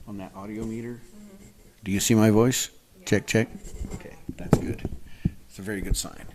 On that audio meter. Do you see my voice? Check, check. Okay, that's good. It's a very good sign.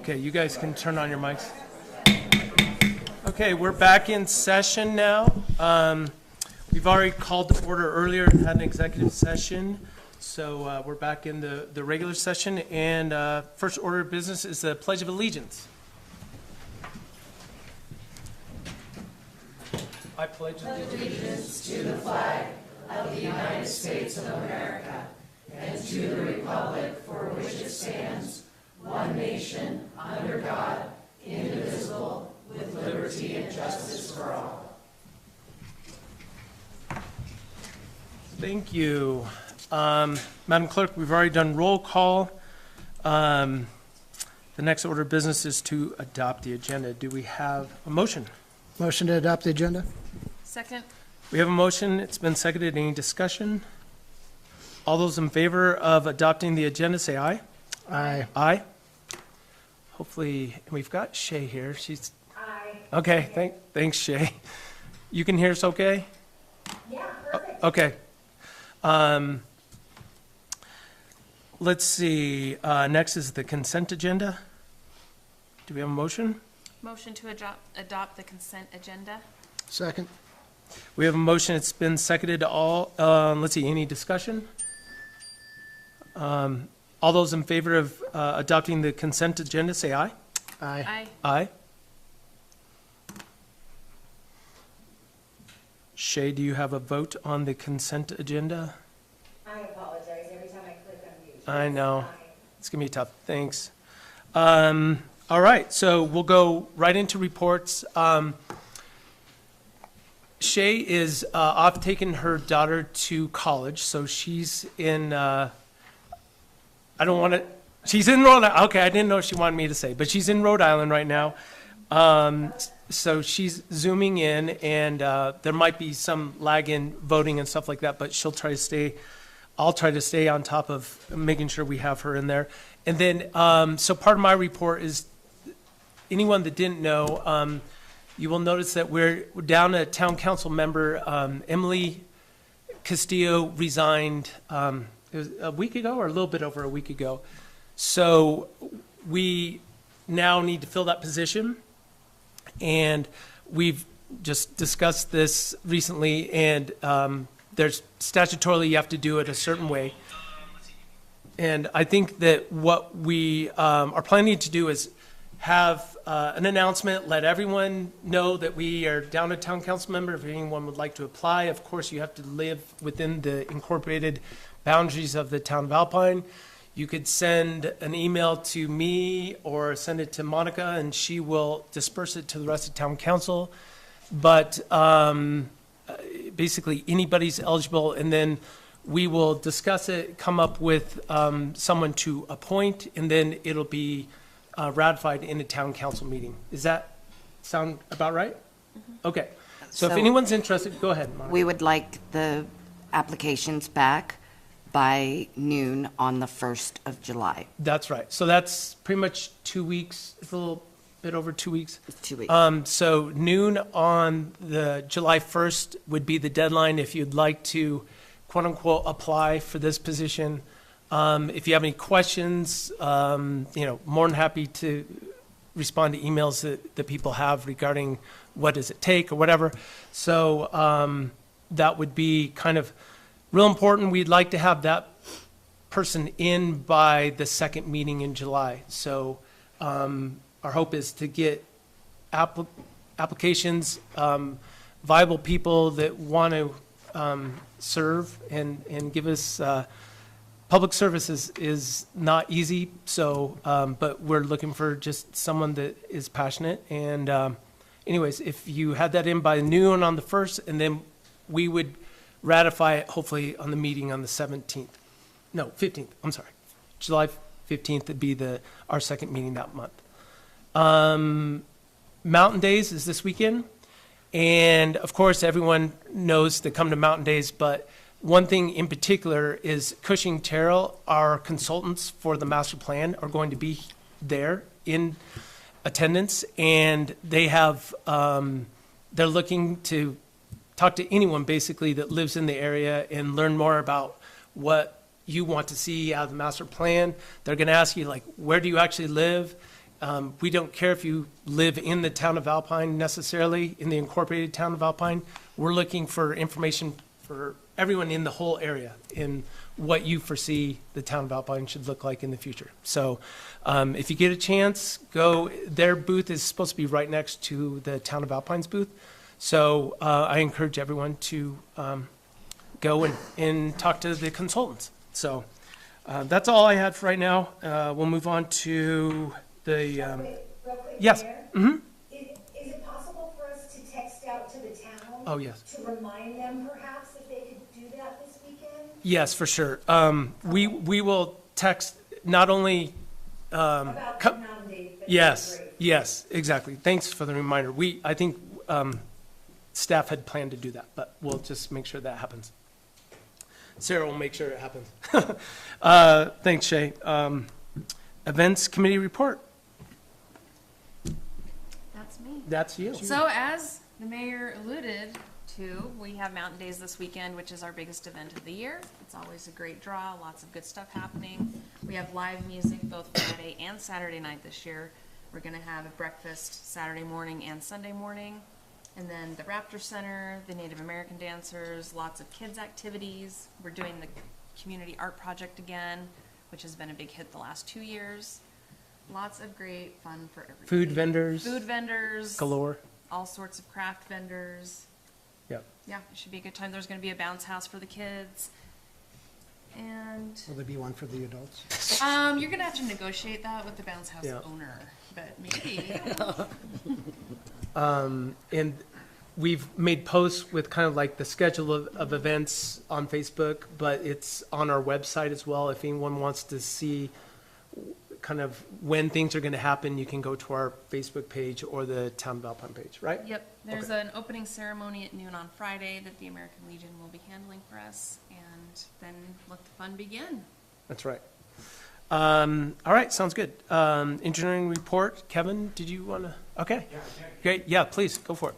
Okay, you guys can turn on your mics. Okay, we're back in session now. We've already called to order earlier and had an executive session. So we're back in the regular session, and first order of business is the Pledge of Allegiance. I pledge allegiance to the flag of the United States of America and to the republic for which it stands, one nation, under God, indivisible, with liberty and justice for all. Thank you. Madam Clerk, we've already done roll call. The next order of business is to adopt the agenda. Do we have a motion? Motion to adopt the agenda? Second. We have a motion. It's been seconded. Any discussion? All those in favor of adopting the agenda, say aye. Aye. Aye. Hopefully, we've got Shay here. She's Aye. okay. Thanks, Shay. You can hear us okay? Yeah, perfect. Okay. Let's see. Next is the consent agenda. Do we have a motion? Motion to adopt the consent agenda. Second? We have a motion. It's been seconded to all. Let's see. Any discussion? All those in favor of adopting the consent agenda, say aye. Aye. Aye. Aye. Shay, do you have a vote on the consent agenda? I apologize. Every time I click on mute. I know. It's going to be tough. Thanks. All right, so we'll go right into reports. Shay is off taking her daughter to college, so she's in, she's in Rhode Island. Okay, I didn't know she wanted me to say, but she's in Rhode Island right now. So she's Zooming in, and there might be some lag in voting and stuff like that, but she'll try to stay. I'll try to stay on top of making sure we have her in there. And then, so part of my report is, anyone that didn't know, you will notice that we're down a town council member. Emily Castillo resigned, it was a week ago or a little bit over a week ago. So we now need to fill that position. And we've just discussed this recently, and there's statutorily you have to do it a certain way. And I think that what we are planning to do is have an announcement, let everyone know that we are down a town council member. If anyone would like to apply, of course, you have to live within the incorporated boundaries of the town of Alpine. You could send an email to me or send it to Monica, and she will disperse it to the rest of town council. But basically, anybody's eligible, and then we will discuss it, come up with someone to appoint, and then it'll be ratified in a town council meeting. Does that sound about right? Mm-hmm. Okay. So if anyone's interested, go ahead, Monica. We would like the applications back by noon on the 1st of July. That's right. So that's pretty much 2 weeks. It's a little bit over 2 weeks. 2 weeks. So noon on the July 1st would be the deadline if you'd like to, quote unquote, apply for this position. If you have any questions, more than happy to respond to emails that people have regarding what does it take or whatever. So that would be kind of real important. We'd like to have that person in by the second meeting in July. So our hope is to get applications, viable people that want to serve and give us public services is not easy. So, but we're looking for just someone that is passionate. And anyways, if you had that in by noon on the 1st, and then we would ratify it hopefully on the meeting on the 15th. I'm sorry. July 15th would be our second meeting that month. Mountain Days is this weekend. And of course, everyone knows to come to Mountain Days, but one thing in particular is Cushing Terrell, our consultants for the master plan, are going to be there in attendance, and they have, they're looking to talk to anyone basically that lives in the area and learn more about what you want to see out of the master plan. They're going to ask you, like, where do you actually live? We don't care if you live in the town of Alpine necessarily, in the incorporated town of Alpine. We're looking for information for everyone in the whole area in what you foresee the town of Alpine should look like in the future. So if you get a chance, go. Their booth is supposed to be right next to the town of Alpine's booth. So I encourage everyone to go and talk to the consultants. So that's all I had for right now. We'll move on to the, Real quick, yes. Mayor? Is it possible for us to text out to the town? Oh, yes. To remind them perhaps if they could do that this weekend? Yes, for sure. We will text not only, About the Mountain Day. that'd be yes, great. yes, exactly. Thanks for the reminder. I think staff had planned to do that, but we'll just make sure that happens. Sarah will make sure it happens. Thanks, Shay. Events Committee report. That's me. That's you. So as the mayor alluded to, we have Mountain Days this weekend, which is our biggest event of the year. It's always a great draw, lots of good stuff happening. We have live music both Friday and Saturday night this year. We're gonna have a breakfast Saturday morning and Sunday morning. And then the Raptor Center, the Native American dancers, lots of kids activities. We're doing the community art project again, which has been a big hit the last 2 years. Lots of great fun for everybody. Food vendors. Food vendors. Galore. All sorts of craft vendors. Yep. Yeah, it should be a good time. There's gonna be a bounce house for the kids. And, Will there be one for the adults? you're gonna have to negotiate that with the bounce house Yeah. owner, but maybe. And we've made posts with kind of like the schedule of events on Facebook, but it's on our website as well. If anyone wants to see kind of when things are going to happen, you can go to our Facebook page or the Town of Alpine page, right? Yep, there's Okay. an opening ceremony at noon on Friday that the American Legion will be handling for us, and then let the fun begin. That's right. All right, sounds good. Engineering report, Kevin, did you want to? Okay. Great, yeah, please, go for it.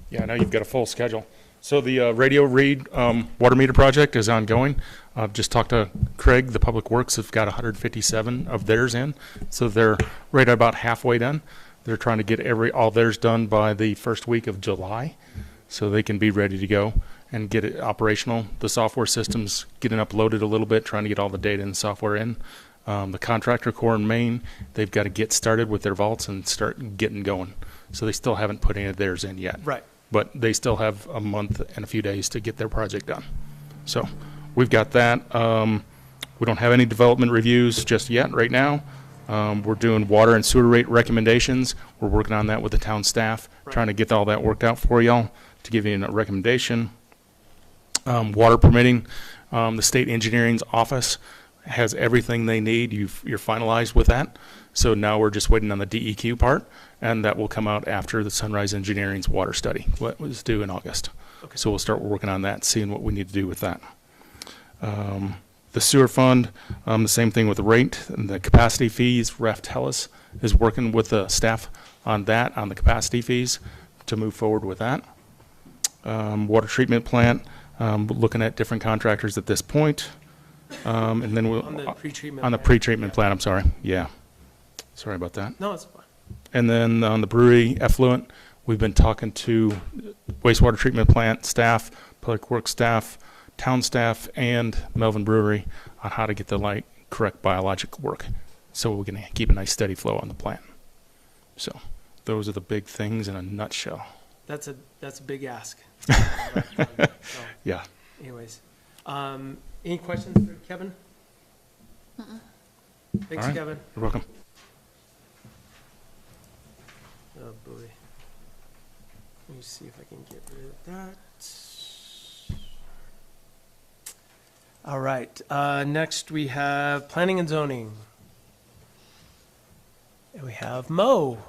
Yeah, I know you've got a full schedule. So the radio read water meter project is ongoing. I've just talked to Craig. The Public Works have got 157 of theirs in, so they're right about halfway done. They're trying to get all theirs done by the first week of July, so they can be ready to go and get it operational. The software system's getting uploaded a little bit, trying to get all the data and software in. The contractor core in Maine, they've got to get started with their vaults and start getting going. So they still haven't put any of theirs in yet. Right. But they still have a month and a few days to get their project done. So we've got that. We don't have any development reviews just yet right now. We're doing water and sewer rate recommendations. We're working on that with the town staff, trying to get all that worked out for y'all to give you a recommendation. Water permitting, the state engineering's office has everything they need. You're finalized with that. So now we're just waiting on the DEQ part, and that will come out after the Sunrise Engineering's water study, what was due in August. Okay. So we'll start working on that, seeing what we need to do with that. The sewer fund, the same thing with the rate and the capacity fees. Ref Tellis is working with the staff on that, on the capacity fees, to move forward with that. Water treatment plant, looking at different contractors at this point. And then we'll, On the pretreatment on the plant. pretreatment plant, I'm sorry, yeah. Sorry about that. No, it's fine. And then on the brewery effluent, we've been talking to wastewater treatment plant staff, public works staff, town staff, and Melvin Brewery on how to get the correct biologic work. So we're going to keep a nice steady flow on the plant. So those are the big things in a nutshell. That's a big ask. Yeah. Anyways, any questions for Kevin? Thanks, All right. Kevin. You're welcome. Oh, boy. Let me see if I can get rid of that. All right, next we have planning and zoning. And we have Mo.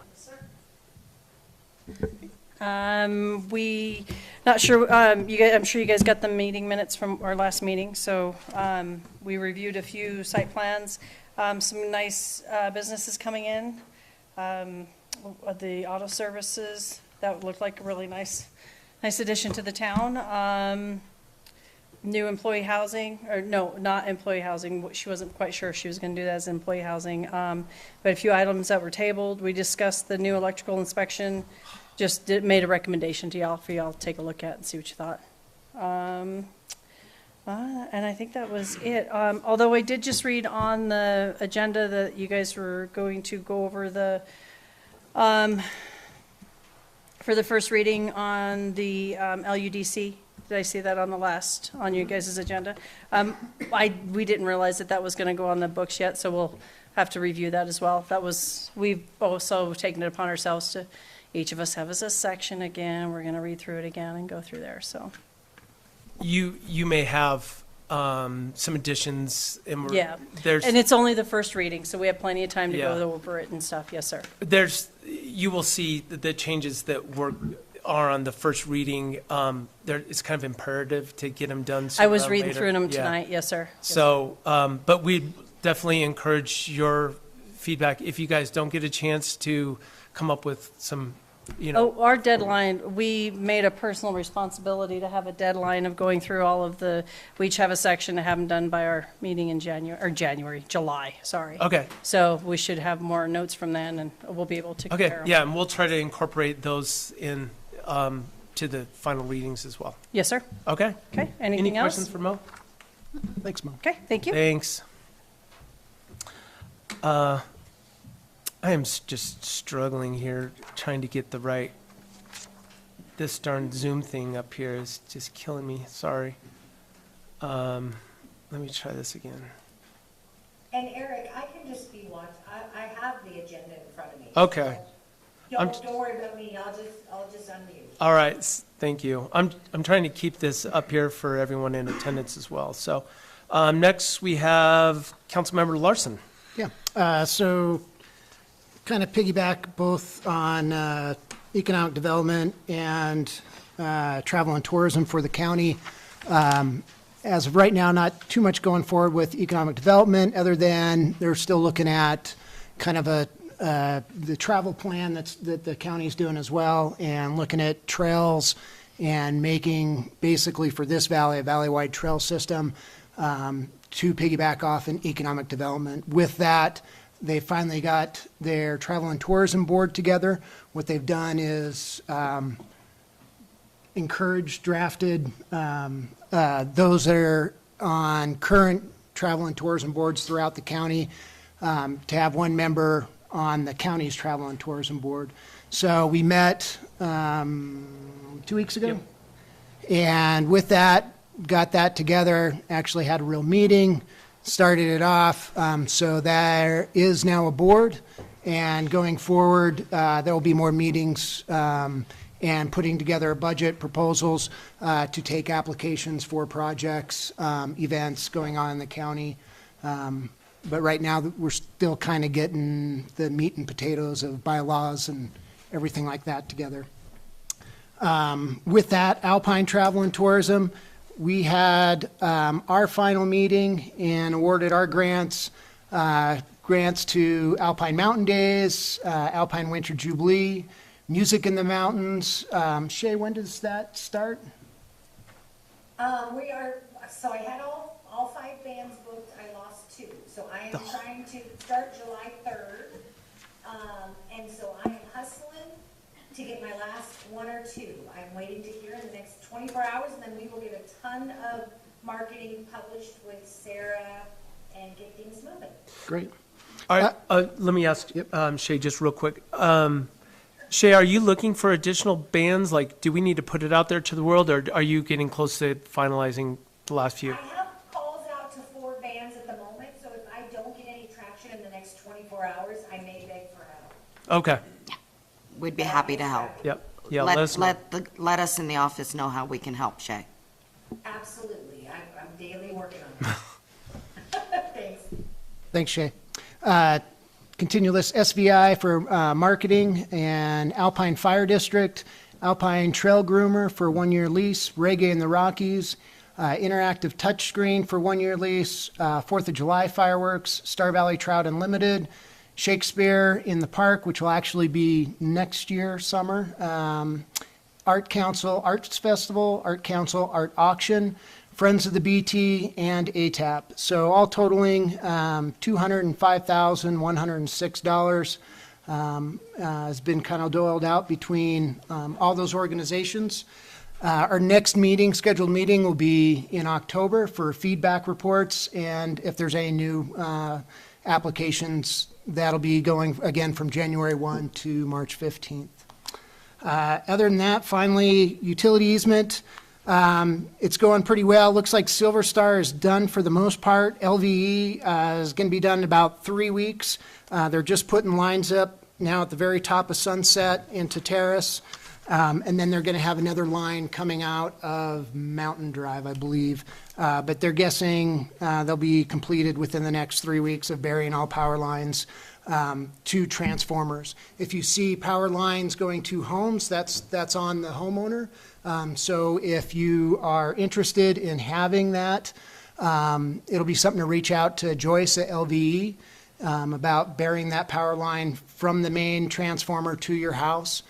Not sure, I'm sure you guys got the meeting minutes from our last meeting, so, we reviewed a few site plans, some nice, businesses coming in. The auto services, that looked like a really nice addition to the town. new employee housing, or no, not employee housing. She wasn't quite sure if she was going to do that as employee housing. But a few items that were tabled. We discussed the new electrical inspection. Made a recommendation to y'all for y'all to take a look at and see what you thought. And I think that was it. Although I did just read on the agenda that you guys were going to go over the, for the first reading on the LUDC. Did I see that on your guys' agenda? We didn't realize that was going to go on the books yet, so we'll have to review that as well. We've also taken it upon ourselves to, each of us have as a section again. We're going to read through it again and go through there, so. You may have some additions, and Yeah, there's and it's only the first reading, so we have plenty of time to Yeah. go over it and stuff. Yes, sir. you will see the changes that are on the first reading. It's kind of imperative to get them done sooner I was than reading later. through them Yeah. tonight. Yes, sir. Yes, So, but we definitely encourage your feedback. If you guys don't get a chance to come up with some, Our deadline, we made a personal responsibility to have a deadline of going through all of we each have a section to have them done by our meeting in July, sorry. Okay. So we should have more notes from then, and we'll be able to compare Okay, 'em. yeah, and we'll try to incorporate those in, to the final readings as well. Yes, sir. Okay? Okay, Any anything else? questions for Mo? Thanks, Mo. Okay, thank you. Thanks. I am just struggling here, trying to get this darn Zoom thing up here is just killing me, sorry. Let me try this again. And Eric, I can just be I have the agenda in front of me. Okay. So I'm- Don't worry about me, I'll just unmute. All right, thank you. I'm trying to keep this up here for everyone in attendance as well. So, next we have Councilmember Larson. Yeah, so kind of piggyback both on economic development and travel and tourism for the county. As of right now, not too much going forward with economic development, other than they're still looking at kind of the travel plan that the county's doing as well, and looking at trails and making basically for this valley a valley-wide trail system to piggyback off in economic development. With that, they finally got their travel and tourism board together. What they've done is drafted those that are on current travel and tourism boards throughout the county to have one member on the county's travel and tourism board. So we met 2 weeks ago. Yep. And with that, got that together, actually had a real meeting, started it off. So there is now a board, and going forward, there will be more meetings and putting together budget proposals to take applications for projects, events going on in the county. But right now, we're still kind of getting the meat and potatoes of bylaws and everything like that together. With that, Alpine Travel and Tourism, we had our final meeting and awarded our grants to Alpine Mountain Days, Alpine Winter Jubilee, Music in the Mountains. Shay, when does that start? So I had all 5 bands booked, I lost 2. So I am trying to start July 3rd. And so I am hustling to get my last 1 or 2. I'm waiting to hear in the next 24 hours, and then we will get a ton of marketing published with Sarah and get things moving. Great. All right, let me ask Shay just real quick. Shay, are you looking for additional bands? Like, do we need to put it out there to the world, or are you getting close to finalizing the last few? I have calls out to 4 bands at the moment, so if I don't get any traction in the next 24 hours, I may beg for help. Okay, We'd be happy to help. yep, yeah, let us know. Let us in the office know how we can help, Shay. Absolutely, I'm daily working on it. Thanks. Thanks, Shay. Continue list SVI for marketing, and Alpine Fire District, Alpine Trail Groomer for 1-year lease, Reggae in the Rockies, interactive touchscreen for 1-year lease, 4th of July fireworks, Star Valley Trout Unlimited, Shakespeare in the Park, which will actually be next year, summer, Art Council Arts Festival, Art Council Art Auction Friends of the BT, and ATAP. So all totaling $205,106 has been kind of doled out between all those organizations. Our next meeting, scheduled meeting, will be in October for feedback reports, and if there's any new applications, that'll be going again from January 1 to March 15th. Other than that, finally, utility easement. It's going pretty well. Looks like Silver Star is done for the most part. LVE is going to be done in about 3 weeks. They're just putting lines up now at the very top of Sunset into Terrace. And then they're going to have another line coming out of Mountain Drive, I believe. But they're guessing they'll be completed within the next 3 weeks of burying all power lines to transformers. If you see power lines going to homes, that's on the homeowner. So if you are interested in having that, it'll be something to reach out to Joyce at LVE about burying that power line from the main transformer to your house.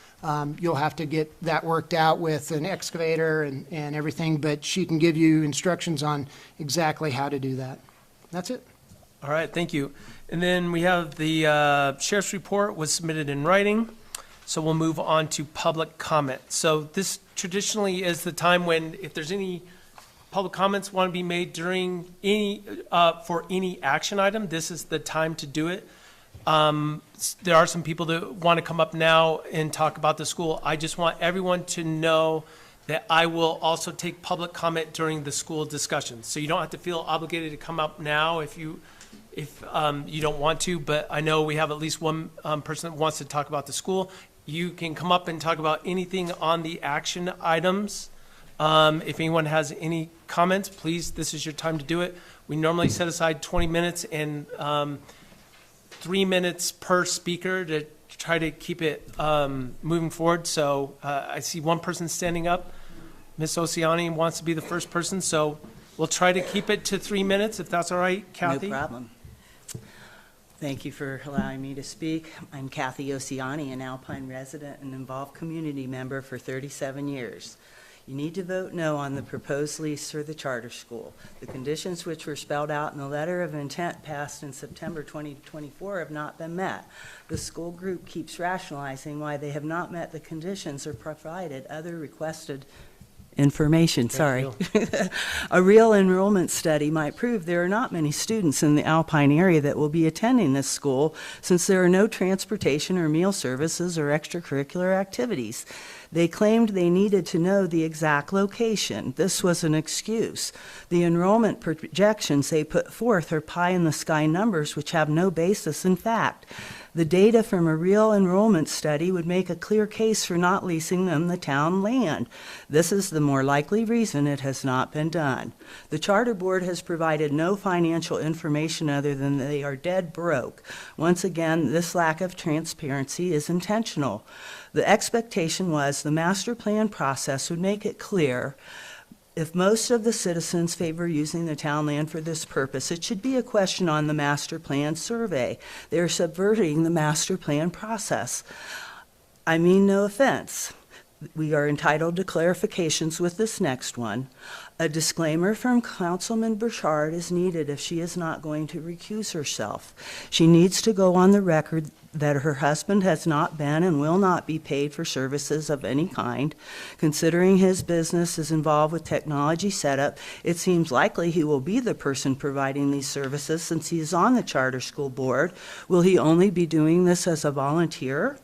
You'll have to get that worked out with an excavator and everything, but she can give you instructions on exactly how to do that. That's it. All right, thank you. And then we have the sheriff's report was submitted in writing, so we'll move on to public comment. So this traditionally is the time when, if there's any public comments want to be made during any, for any action item, this is the time to do it. There are some people that want to come up now and talk about the school. I just want everyone to know that I will also take public comment during the school discussion. So you don't have to feel obligated to come up now if you don't want to, but I know we have at least one person that wants to talk about the school. You can come up and talk about anything on the action items. If anyone has any comments, please, this is your time to do it. We normally set aside 20 minutes and 3 minutes per speaker to try to keep it moving forward. So I see one person standing up. Ms. Oceani wants to be the first person, so we'll try to keep it to 3 minutes, if that's all right, Kathy? No problem. Thank you for allowing me to speak. I'm Kathy Oceani, an Alpine resident and involved community member for 37 years. You need to vote no on the proposed lease for the charter school. The conditions which were spelled out in the letter of intent passed in September 2024 have not been met. The school group keeps rationalizing why they have not met the conditions or provided other requested information. Sorry. A real enrollment study might prove there are not many students in the Alpine area that will be attending this school, since there are no transportation or meal services or extracurricular activities. They claimed they needed to know the exact location. This was an excuse. The enrollment projections they put forth are pie-in-the-sky numbers which have no basis in fact. The data from a real enrollment study would make a clear case for not leasing them the town land. This is the more likely reason it has not been done. The charter board has provided no financial information other than they are dead broke. Once again, this lack of transparency is intentional. The expectation was the master plan process would make it clear if most of the citizens favor using the town land for this purpose, it should be a question on the master plan survey. They're subverting the master plan process. I mean no offense. We are entitled to clarifications with this next one. A disclaimer from Councilman Burchard is needed if she is not going to recuse herself. She needs to go on the record that her husband has not been and will not be paid for services of any kind. Considering his business is involved with technology setup, it seems likely he will be the person providing these services since he is on the charter school board. Will he only be doing this as a volunteer?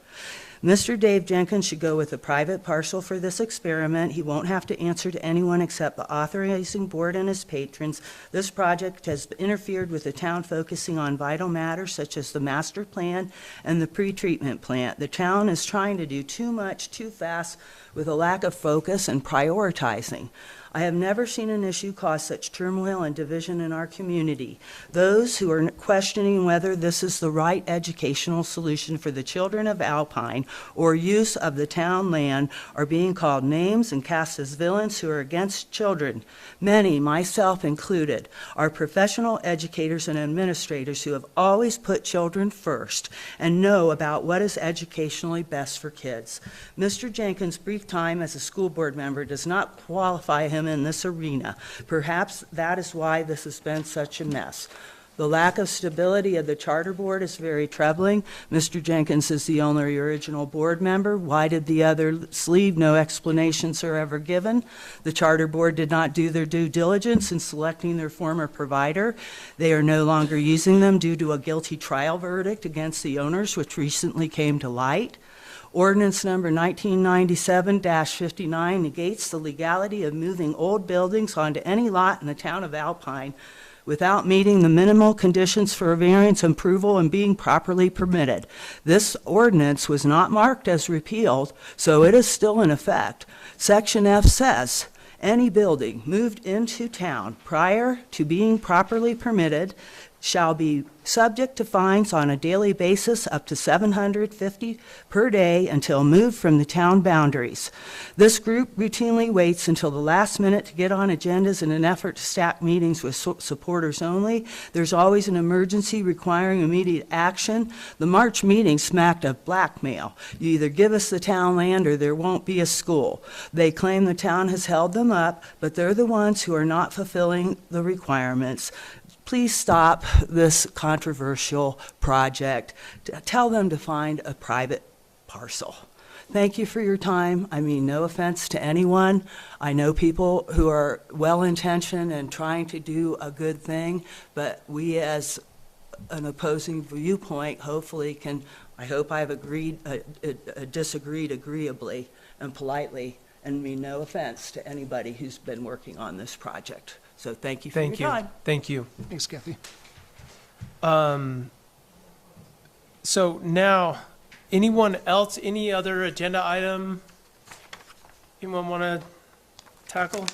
Mr. Dave Jenkins should go with a private parcel for this experiment. He won't have to answer to anyone except the authorizing board and his patrons. This project has interfered with the town focusing on vital matters such as the master plan and the pre-treatment plant. The town is trying to do too much, too fast, with a lack of focus and prioritizing. I have never seen an issue cause such turmoil and division in our community. Those who are questioning whether this is the right educational solution for the children of Alpine or use of the town land are being called names and cast as villains who are against children. Many, myself included, are professional educators and administrators who have always put children first and know about what is educationally best for kids. Mr. Jenkins' brief time as a school board member does not qualify him him in this arena. Perhaps that is why this has been such a mess. The lack of stability of the charter board is very troubling. Mr. Jenkins is the only original board member. Why did the others leave? No explanations are ever given. The charter board did not do their due diligence in selecting their former provider. They are no longer using them due to a guilty trial verdict against the owners, which recently came to light. Ordinance number 1997-59 negates the legality of moving old buildings onto any lot in the town of Alpine without meeting the minimal conditions for variance approval and being properly permitted. This ordinance was not marked as repealed, so it is still in effect. Section F says, any building moved into town prior to being properly permitted shall be subject to fines on a daily basis up to $750 per day until moved from the town boundaries. This group routinely waits until the last minute to get on agendas in an effort to stack meetings with supporters only. There's always an emergency requiring immediate action. The March meeting smacked of blackmail. You either give us the town land or there won't be a school. They claim the town has held them up, but they're the ones who are not fulfilling the requirements. Please stop this controversial project. Tell them to find a private parcel. Thank you for your time. I mean, no offense to anyone. I know people who are well-intentioned and trying to do a good thing, but we as an opposing viewpoint hopefully can, I hope I've disagreed agreeably and politely, and mean no offense to anybody who's been working on this project. So thank you for your time. Thank you. Thanks, Kathy. So now, anyone else, any other agenda item anyone want to tackle?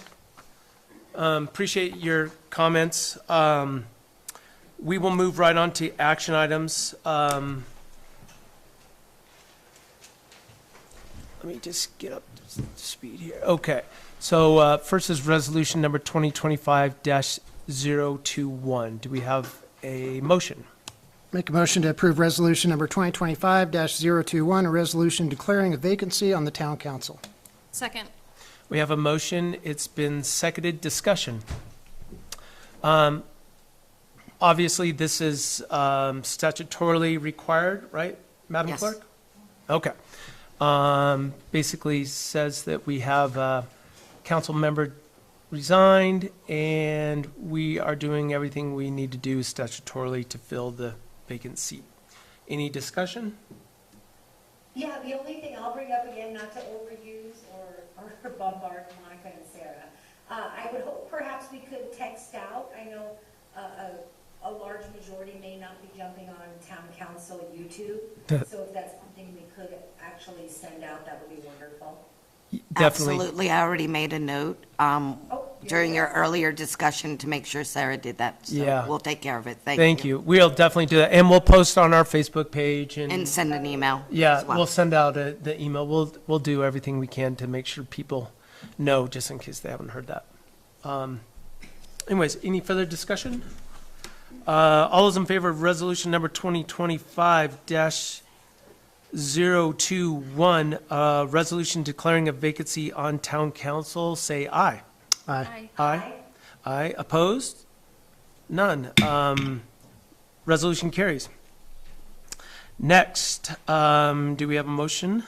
Appreciate your comments. We will move right on to action items. Let me just get up to speed here. Okay. So first is resolution number 2025-021. Do we have a motion? Make a motion to approve resolution number 2025-021, a resolution declaring a vacancy on the town council. Second. We have a motion. It's been seconded. Discussion. Obviously, this is statutorily required, right, Madam Yes. Clerk? Okay. Basically says that we have a council member resigned, and we are doing everything we need to do statutorily to fill the vacant seat. Any discussion? Yeah, the only thing I'll bring up again, not to overuse or bombard Monica and Sarah, I would hope perhaps we could text out. I know a large majority may not be jumping on town council YouTube, so if that's something we could actually send out, that would be wonderful. Definitely. Absolutely. I already made a note during your earlier discussion to make sure Sarah did that. So Yeah. we'll take care of it. Thank you. We'll definitely do that, and we'll post on our Facebook page And send an email. yeah, as well. we'll send out the email. We'll do everything we can to make sure people know, just in case they haven't heard that. Anyways, any further discussion? All those in favor of resolution number 2025-021, resolution declaring a vacancy on town council, say aye. Aye. Aye. Aye. Opposed? None. Resolution carries. Next, do we have a motion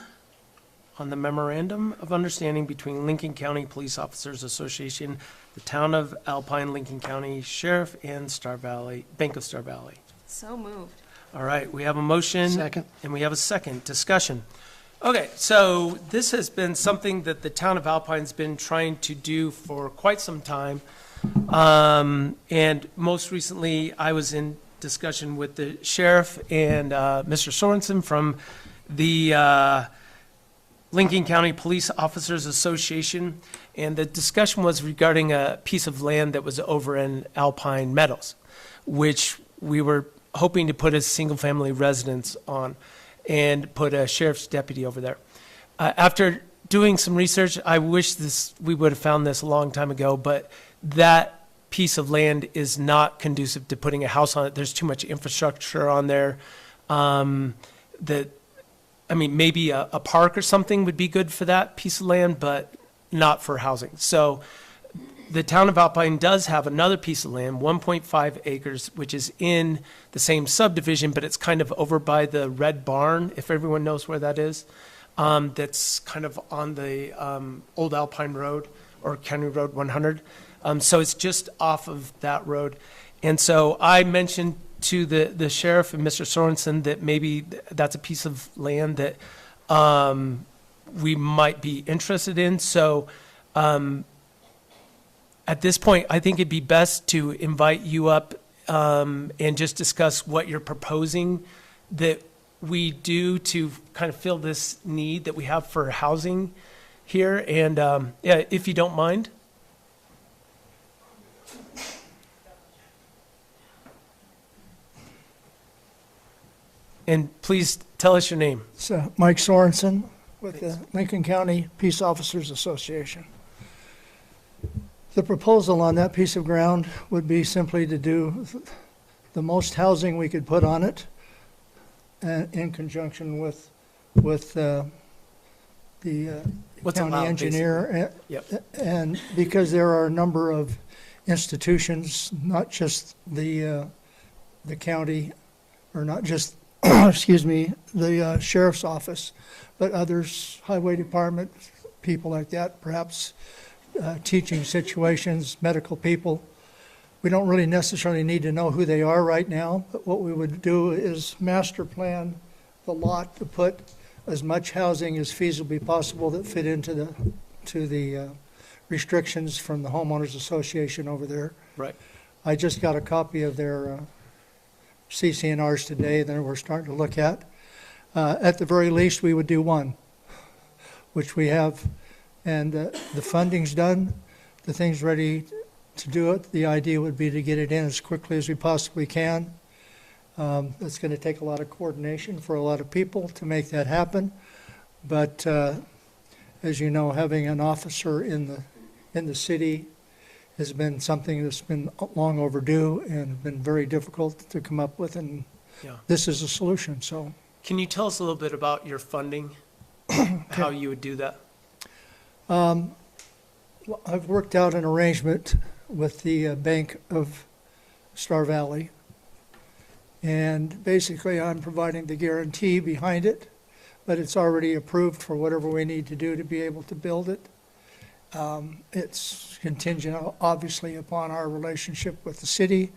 on the memorandum of understanding between Lincoln County Police Officers Association, the Town of Alpine, Lincoln County Sheriff, and Star Valley, Bank of Star Valley? So moved. All right, we have a motion. Second. And we have a second. Discussion. Okay, so this has been something that the town of Alpine's been trying to do for quite some time. And most recently, I was in discussion with the sheriff and Mr. Sorensen from the Lincoln County Police Officers Association. And the discussion was regarding a piece of land that was over in Alpine Meadows, which we were hoping to put a single-family residence on and put a sheriff's deputy over there. After doing some research, I wish we would have found this a long time ago, but that piece of land is not conducive to putting a house on it. There's too much infrastructure on there. Maybe a park or something would be good for that piece of land, but not for housing. So the town of Alpine does have another piece of land, 1.5 acres, which is in the same subdivision, but it's kind of over by the Red Barn, if everyone knows where that is. That's kind of on the old Alpine Road or County Road 100. So it's just off of that road. And so I mentioned to the sheriff and Mr. Sorensen that maybe that's a piece of land that we might be interested in. So at this point, I think it'd be best to invite you up and just discuss what you're proposing that we do to kind of fill this need that we have for housing here. And yeah, if you don't mind. And please tell us your name. It's Mike Sorensen with the Lincoln County Peace Officers Association. The proposal on that piece of ground would be simply to do the most housing we could put on it in conjunction with the What's county allowed, engineer. Yep. And because there are a number of institutions, not just the county, or not just excuse me, the sheriff's office, but others, highway department, people like that, perhaps teaching situations, medical people. We don't really necessarily need to know who they are right now, but what we would do is master plan the lot to put as much housing as feasibly possible that fit into the restrictions from the homeowners association over there. Right. I just got a copy of their CCNRs today that we're starting to look at. At the very least, we would do one, which we have, and the funding's done, the thing's ready to do it. The idea would be to get it in as quickly as we possibly can. It's going to take a lot of coordination for a lot of people to make that happen, but as you know, having an officer in the city has been something that's been long overdue and been very difficult to come up with, and Yeah. this is a solution. So, Can you tell us a little bit about your funding, how you would do that? well, I've worked out an arrangement with the Bank of Star Valley, and basically I'm providing the guarantee behind it, but it's already approved for whatever we need to do to be able to build it. It's contingent, obviously, upon our relationship with the city,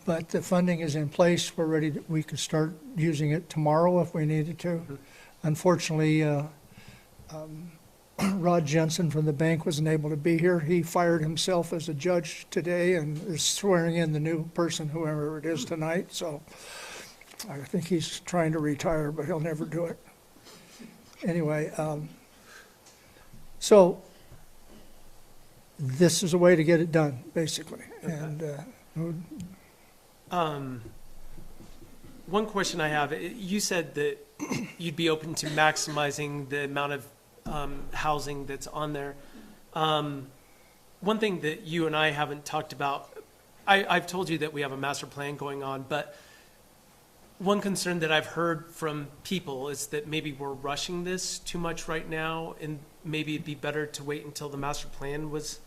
but the funding is in place. We're ready. We could start using it tomorrow if we needed to. Unfortunately, Rod Jensen from the bank wasn't able to be here. He fired himself as a judge today and is swearing in the new person, whoever it is, tonight. So I think he's trying to retire, but he'll never do it. Anyway, so this is a way to get it done, basically. Okay. And One question I have, you said that you'd be open to maximizing the amount of housing that's on there. One thing that you and I haven't talked about, I've told you that we have a master plan going on, but one concern that I've heard from people is that maybe we're rushing this too much right now, and maybe it'd be better to wait until the master plan was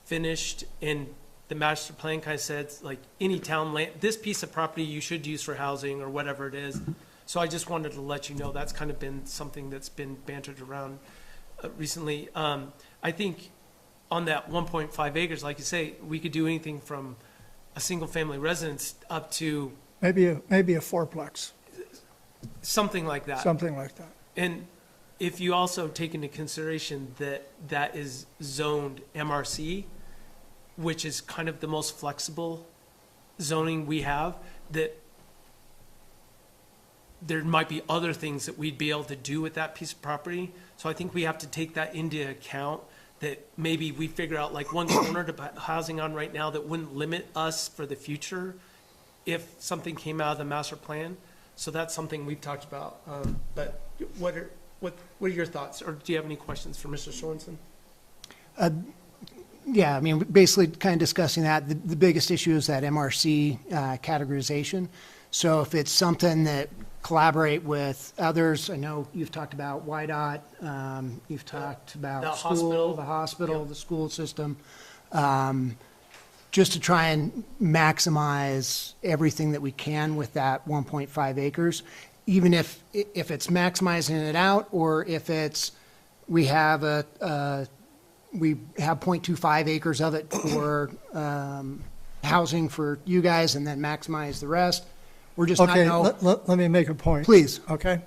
finished. And the master plan kind of said, like, any town land, this piece of property you should use for housing or whatever it is. So I just wanted to let you know that's kind of been something that's been bantered around recently. I think on that 1.5 acres, like you say, we could do anything from a single family residence up to maybe a fourplex, something like that. something like that. And if you also take into consideration that that is zoned MRC, which is kind of the most flexible zoning we have, that there might be other things that we'd be able to do with that piece of property. So I think we have to take that into account, that maybe we figure out like one corner to put housing on right now that wouldn't limit us for the future if something came out of the master plan. So that's something we've talked about. But what are your thoughts, or do you have any questions for Mr. Sorensen? Yeah, I mean, basically kind of discussing that. The biggest issue is that MRC categorization. So if it's something that collaborate with others, I know you've talked about YDOT, you've talked about The school, hospital. the hospital, Yep. the school system. just to try and maximize everything that we can with that 1.5 acres, even if it's maximizing it out, or if it's, we have 0.25 acres of it for housing for you guys, and then maximize the rest. We're just not Okay, know. let me make a point. Please. Okay?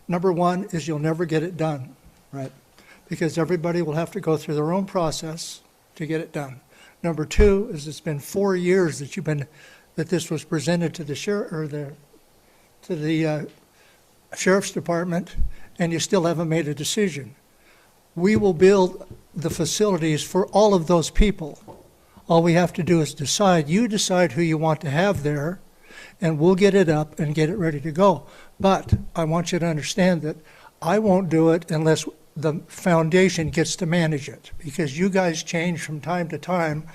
Number one is you'll never get it done, Right. because everybody will have to go through their own process to get it done. Number two is it's been 4 years that this was presented to the sheriff's department, and you still haven't made a decision. We will build the facilities for all of those people. All we have to do is decide. You decide who you want to have there, and we'll get it up and get it ready to go. But I want you to understand that I won't do it unless the foundation gets to manage it, because you guys change from time to time,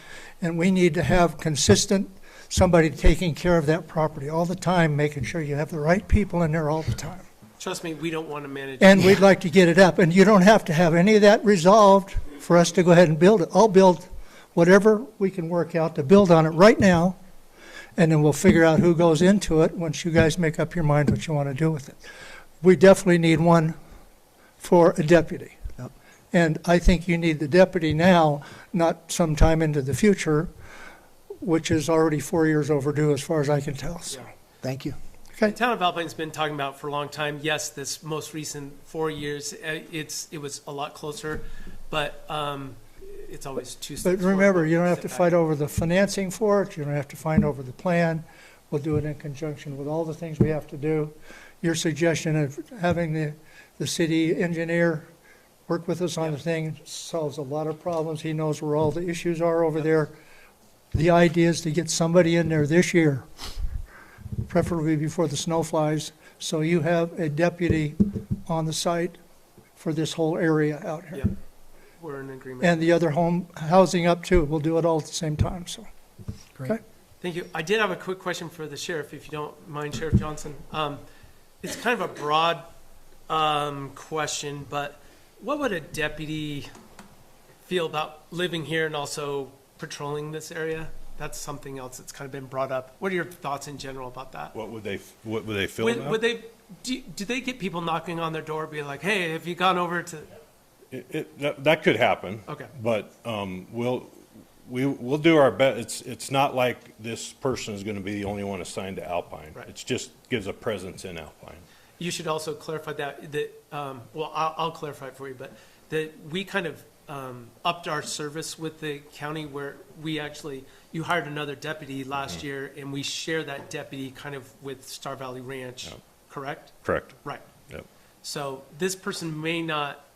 and we need to have consistent, somebody taking care of that property all the time, making sure you have the right people in there all the time. Trust me, we don't want to manage. And we'd like to get it up, and you don't have to have any of that resolved for us to go ahead and build it. I'll build whatever we can work out to build on it right now, and then we'll figure out who goes into it once you guys make up your mind what you want to do with it. We definitely need one for a deputy. Yep. And I think you need the deputy now, not sometime into the future, which is already 4 years overdue as far as I can tell. So, Thank you. The town of Alpine's been talking about for a long time. Yes, this most recent 4 years, it was a lot closer, but it's always too. But remember, you don't have to fight over the financing for it. You don't have to fight over the plan. We'll do it in conjunction with all the things we have to do. Your suggestion of having the city engineer work with us on the thing solves a lot of problems. He knows where all the issues are over there. The idea is to get somebody in there this year, preferably before the snow flies, so you have a deputy on the site for this whole area out here. Yep. We're in agreement. And the other housing up too. We'll do it all at the same time, so. Great. Okay. Thank you. I did have a quick question for the sheriff, if you don't mind, Sheriff Johnson. It's kind of a broad question, but what would a deputy feel about living here and also patrolling this area? That's something else that's kind of been brought up. What are your thoughts in general about that? What would they feel about? Would they, do they get people knocking on their door, being like, hey, have you gone over to? That could happen. Okay. But we'll do our best. It's not like this person is going to be the only one assigned to Alpine. Right. It just gives a presence in Alpine. You should also clarify that, well, I'll clarify it for you, but that we kind of upped our service with the county, where you hired another deputy last year, and we share that deputy kind of with Star Valley Ranch, correct? Correct. Right. Yep. So this person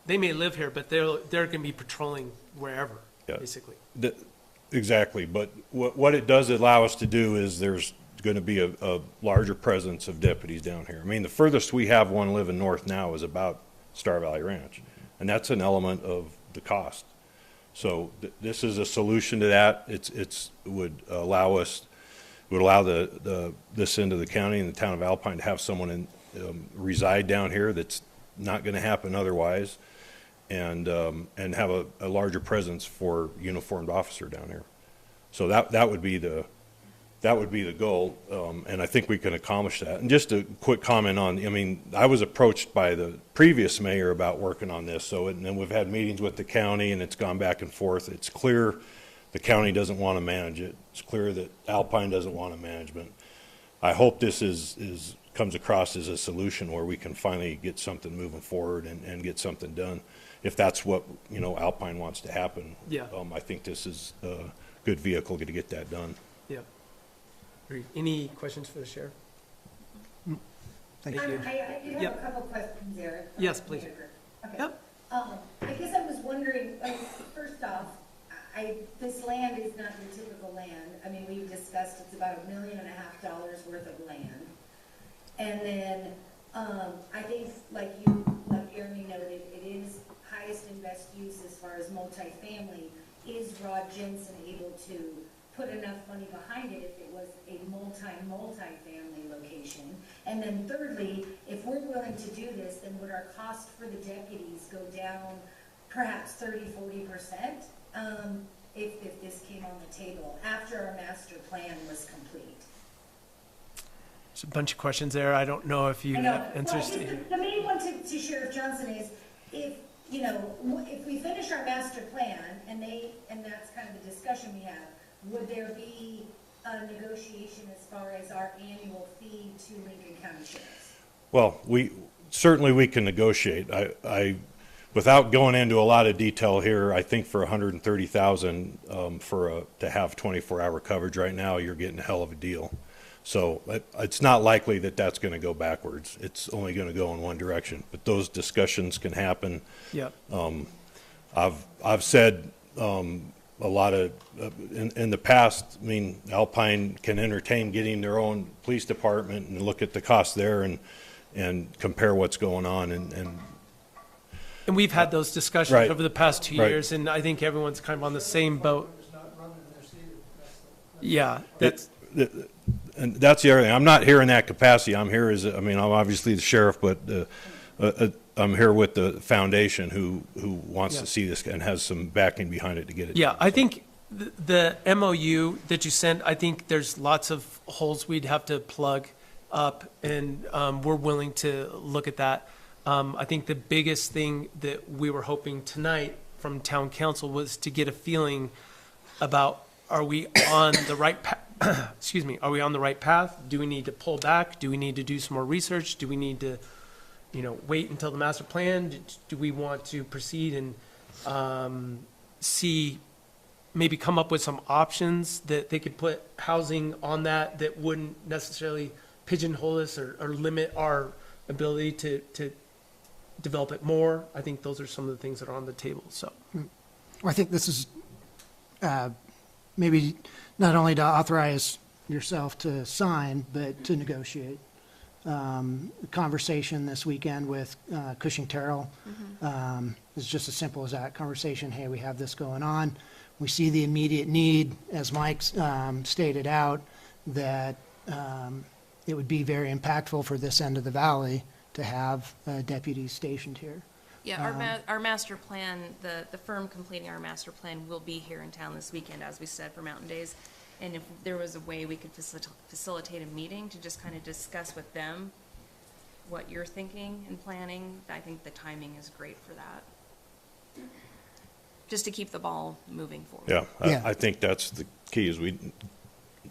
they may live here, but they're going to be patrolling wherever, Yeah. basically. Exactly. But what it does allow us to do is there's going to be a larger presence of deputies down here. I mean, the furthest we have one living north now is about Star Valley Ranch, and that's an element of the cost. So this is a solution to that. It would allow this end of the county and the town of Alpine to have someone reside down here. That's not going to happen otherwise, and have a larger presence for uniformed officer down here. So that would be the goal, and I think we can accomplish that. And just a quick comment on, I mean, I was approached by the previous mayor about working on this, and then we've had meetings with the county, and it's gone back and forth. It's clear the county doesn't want to manage it. It's clear that Alpine doesn't want a management. I hope this comes across as a solution where we can finally get something moving forward and get something done. If that's what, Alpine wants to happen. Yeah. I think this is a good vehicle to get that done. Yeah. Great. Any questions for the sheriff? Thank you. you. I do have Yep. a couple questions there. Yes, please. Okay. Yep. I guess I was wondering, first off, this land is not your typical land. I mean, we've discussed it's about $1.5 million worth of land. And then, I think, like Jeremy noted, it is highest and best use as far as multifamily. Is Rod Jensen able to put enough money behind it if it was a multi-family location? And then thirdly, if we're willing to do this, then would our cost for the deputies go down perhaps 30-40%? if this came on the table after our master plan was complete. There's a bunch of questions there. I don't know if you I know. have answers Well, to. the main one to Sheriff Johnson is, if, you know, if we finish our master plan, and that's kind of the discussion we have, would there be a negotiation as far as our annual fee to Lincoln County Sheriffs? Well, certainly we can negotiate. Without going into a lot of detail here, I think for $130,000 to have 24-hour coverage right now, you're getting a hell of a deal. So it's not likely that that's going to go backwards. It's only going to go in one direction. But those discussions can happen. Yep. I've said a lot of in the past. I mean, Alpine can entertain getting their own police department and look at the cost there and compare what's going on And we've had those discussions Right. over the past 2 Right. years, and I think everyone's kind of on the same boat. Yeah, that's, and that's the other thing. I'm not here in that capacity. I'm here I'm obviously the sheriff, but I'm here with the foundation who wants Yeah. to see this and has some backing behind it to get it. yeah, done. I think the MOU that you sent, I think there's lots of holes we'd have to plug up, and we're willing to look at that. I think the biggest thing that we were hoping tonight from town council was to get a feeling about, are we on the right path? Excuse me, are we on the right path? Do we need to pull back? Do we need to do some more research? Do we need to, wait until the master plan? Do we want to proceed and see, maybe come up with some options that they could put housing on that wouldn't necessarily pigeonhole us or limit our ability to develop it more? I think those are some of the things that are on the table, so. Well, I think this is maybe not only to authorize yourself to sign, but to negotiate. Conversation this weekend with Cushing Terrell is just as simple as that conversation. Hey, we have this going on. We see the immediate need, as Mike stated out, that it would be very impactful for this end of the valley to have deputies stationed here. Yeah, our master plan, the firm completing our master plan will be here in town this weekend, as we said, for Mountain Days. And if there was a way we could facilitate a meeting to just kind of discuss with them what you're thinking and planning, I think the timing is great for that. Just to keep the ball moving forward. Yeah, I think that's the key. Is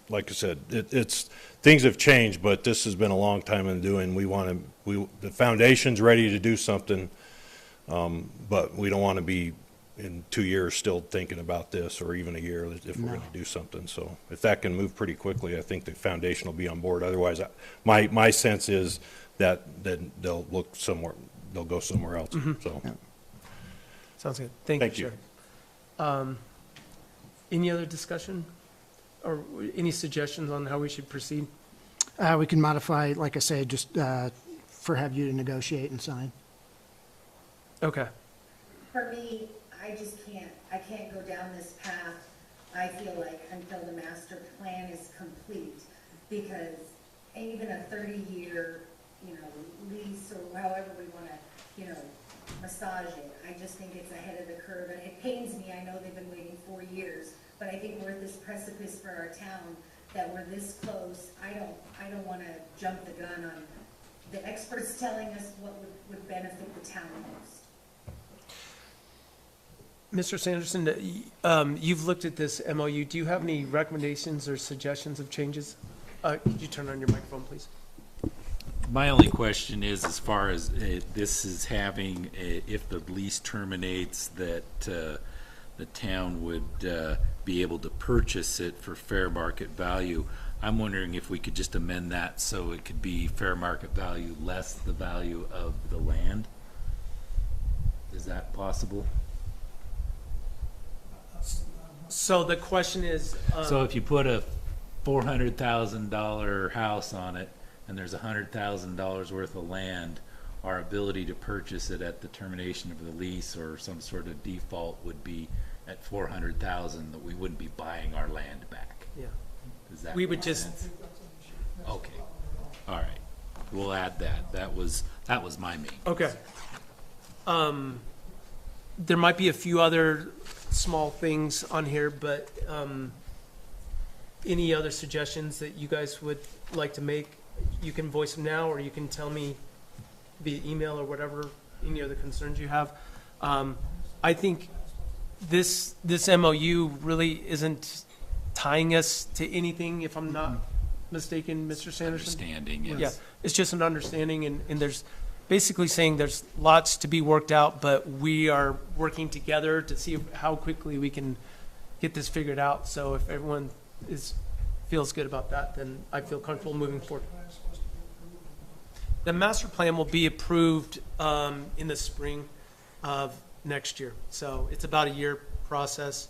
like I said, it's things have changed, but this has been a long time in doing. The foundation's ready to do something, but we don't want to be in 2 years still thinking about this, or even a year if we're going to do something. So if that can move pretty quickly, I think the foundation will be on board. Otherwise, my sense is that they'll look somewhere, they'll go somewhere else. So Sounds good. Thank you, Sheriff. Any other discussion or any suggestions on how we should proceed? We can modify, like I say, just have you to negotiate and sign. Okay. For me, I can't go down this path, I feel like, until the master plan is complete, because even a 30-year, lease, or however we want to, massage it, I just think it's ahead of the curve, and it pains me, I know they've been waiting 4 years, but I think we're at this precipice for our town, that we're this close. I don't want to jump the gun on the experts telling us what would benefit the town most. Mr. Sanderson, you've looked at this MOU. Do you have any recommendations or suggestions of changes? Could you turn on your microphone, please? My only question is, as far as this is having, if the lease terminates, that the town would be able to purchase it for fair market value. I'm wondering if we could just amend that so it could be fair market value less the value of the land. Is that possible? So the question is, So if you put a $400,000 house on it, and there's $100,000 worth of land, our ability to purchase it at the termination of the lease or some sort of default would be at $400,000, that we wouldn't be buying our land back. yeah, Does that we would make just, sense? Okay, all right, we'll add that. That was my main. okay. There might be a few other small things on here, but any other suggestions that you guys would like to make, you can voice them now, or you can tell me via email or whatever, any other concerns you have. I think this MOU really isn't tying us to anything, if I'm not mistaken, Mr. Sanderson? Understanding, yes. Yeah, it's just an understanding, and there's basically saying there's lots to be worked out, but we are working together to see how quickly we can get this figured out. So if everyone feels good about that, then I feel comfortable moving forward. The master plan will be approved in the spring of next year. So it's about a year process.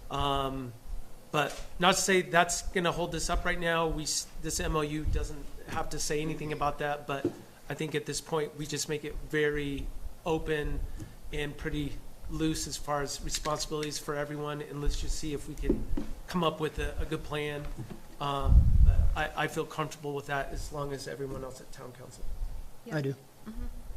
But not to say that's going to hold this up right now. This MOU doesn't have to say anything about that, but I think at this point we just make it very open and pretty loose as far as responsibilities for everyone, and let's just see if we can come up with a good plan. But I feel comfortable with that as long as everyone else at town council. I do.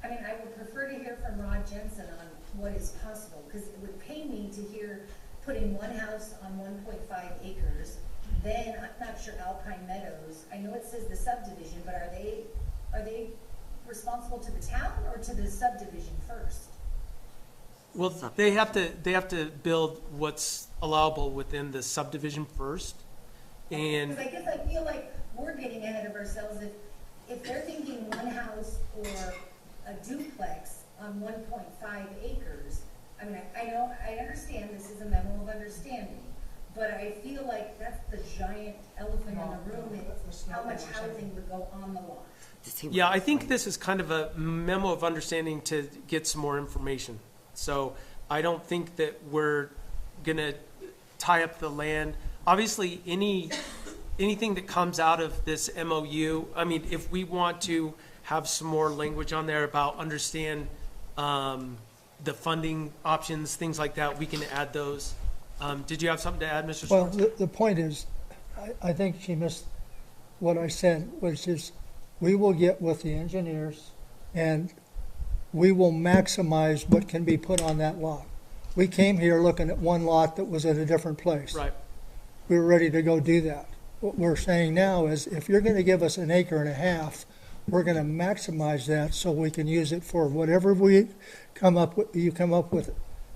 I mean, I would prefer to hear from Rod Jensen on what is possible, because it would pay me to hear putting one house on 1.5 acres, then, I'm not sure Alpine Meadows, I know it says the subdivision, but are they responsible to the town or to the subdivision first? Well, they have to build what's allowable within the subdivision first, and Because I guess I feel like we're getting ahead of ourselves if they're thinking one house or a duplex on 1.5 acres. I mean, I understand this is a memo of understanding, but I feel like that's the giant elephant in the room, is how much housing would go on the lot. yeah, I think this is kind of a memo of understanding to get some more information. So I don't think that we're gonna tie up the land. Obviously, anything that comes out of this MOU, I mean, if we want to have some more language on there about understand the funding options, things like that, we can add those. Did you have something to add, Mr. Well, Schwartz? the point is, I think she missed what I said, which is, we will get with the engineers and we will maximize what can be put on that lot. We came here looking at one lot that was at a different place. Right. We were ready to go do that. What we're saying now is, if you're gonna give us an acre and a half, we're gonna maximize that so we can use it for whatever you come up with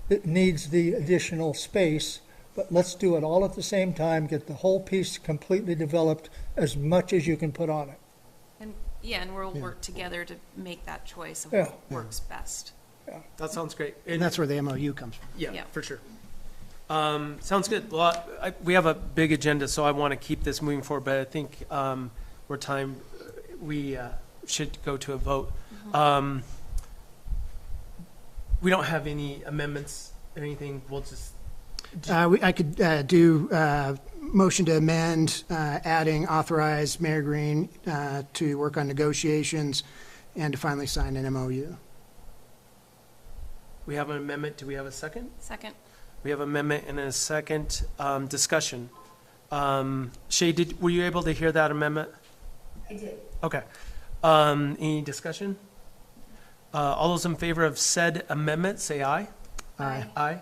that needs the additional space, but let's do it all at the same time, get the whole piece completely developed, as much as you can put on it. And we'll work together to make that choice of Yeah. what works best. That sounds great. And that's where the MOU comes from. Yeah, Yeah. for sure. Sounds good. Well, we have a big agenda, so I want to keep this moving forward, but I think we should go to a vote. We don't have any amendments or anything. We'll just, I could do motion to amend, adding authorize Mayor Green to work on negotiations and to finally sign an MOU. we have an amendment. Do we have a second? Second. We have an amendment and a second discussion. Shay, were you able to hear that amendment? I did. Okay. Any discussion? All those in favor of said amendment, say aye. Aye. Aye.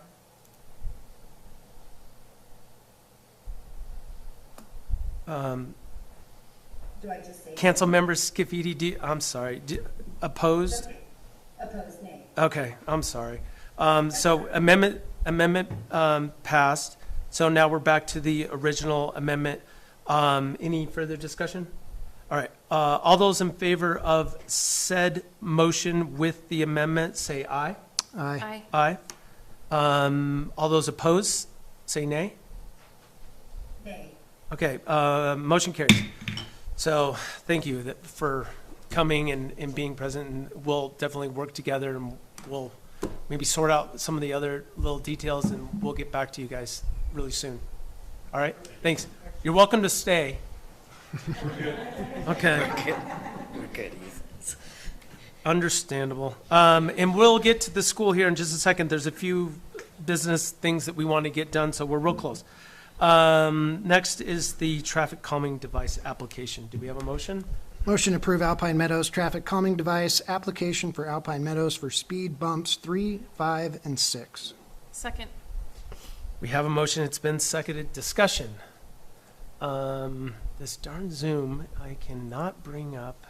Do I just say? Council members Scafidi, I'm sorry, opposed? Okay. Opposed, nay. Okay, I'm sorry. So amendment passed. So now we're back to the original amendment. Any further discussion? All right. All those in favor of said motion with the amendment, say aye. Aye. Aye. Aye. All those opposed, say nay. Nay. Okay, motion carries. So thank you for coming and being present, and we'll definitely work together, and we'll maybe sort out some of the other little details, and we'll get back to you guys really soon. All right, thanks. You're welcome to stay. Okay. Understandable. And we'll get to the school here in just a second. There's a few business things that we want to get done, so we're real close. Next is the traffic calming device application. Do we have a motion? Motion to approve Alpine Meadows traffic calming device application for Alpine Meadows for speed bumps 3, 5, and 6. Second. We have a motion, it's been seconded, discussion. This darn Zoom, I cannot bring up.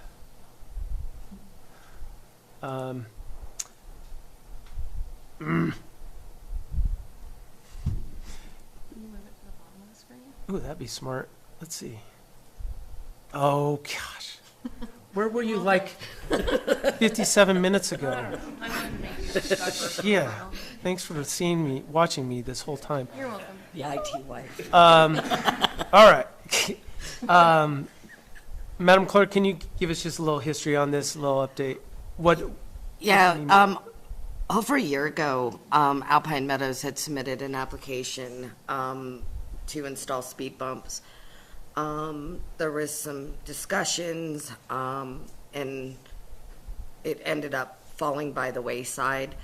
Ooh, that'd be smart. Let's see. Oh, gosh. Where were you like 57 minutes ago? Yeah, thanks for seeing me, watching me this whole time. You're welcome. The IT wife. All right. Madam Clerk, can you give us just a little history on this, a little update? Yeah, over a year ago, Alpine Meadows had submitted an application to install speed bumps. There was some discussions, and it ended up falling by the wayside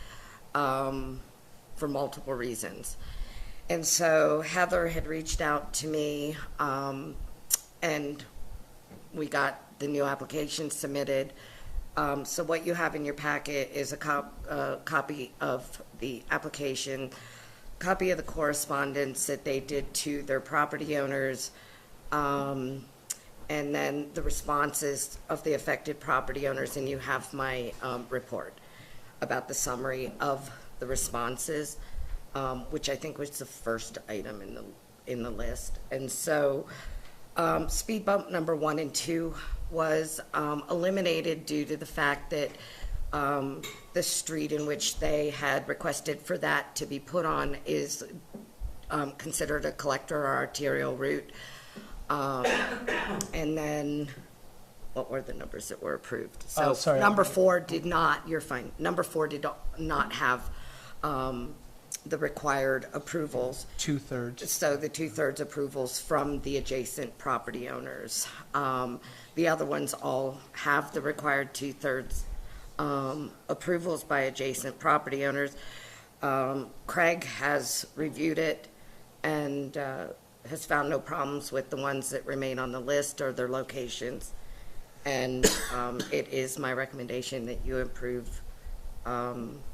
for multiple reasons. And so Heather had reached out to me, and we got the new application submitted. So what you have in your packet is a copy of the application, copy of the correspondence that they did to their property owners, and then the responses of the affected property owners, and you have my report about the summary of the responses, which I think was the first item in the list. And so speed bump number 1 and 2 was eliminated due to the fact that the street in which they had requested for that to be put on is considered a collector or arterial route. And then, what were the numbers that were approved? So sorry. number 4 did not, you're fine. Number 4 did not have the required approvals. 2/3. So the 2/3 approvals from the adjacent property owners. The other ones all have the required 2/3 approvals by adjacent property owners. Craig has reviewed it and has found no problems with the ones that remain on the list or their locations. And it is my recommendation that you approve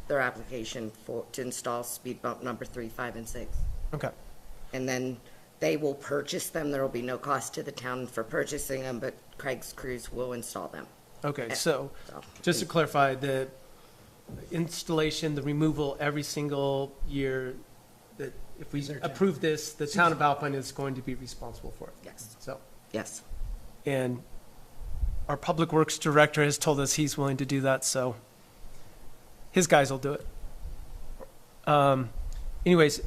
their application to install speed bump number 3, 5, and 6. Okay. And then they will purchase them. There will be no cost to the town for purchasing them, but Craig's crews will install them. Okay, so just to clarify, the installation, the removal every single year, that if we approve this, the town of Alpine is going to be responsible for it. Yes. So, Yes. and our Public Works Director has told us he's willing to do that, so his guys will do it. Anyways,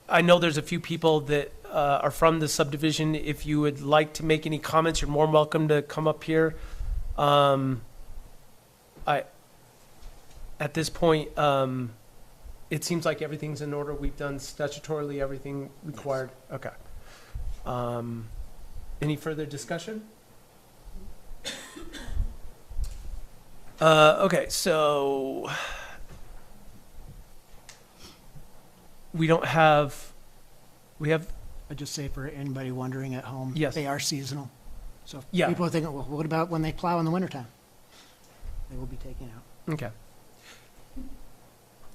I know there's a few people that are from the subdivision. If you would like to make any comments, you're more welcome to come up here. At this point, it seems like everything's in order. We've done statutorily everything required. Okay. Any further discussion? Okay, so we have. I just say for anybody wondering at home, Yes. they are seasonal. So if Yeah. people are thinking, well, what about when they plow in the wintertime? They will be taken out. Okay.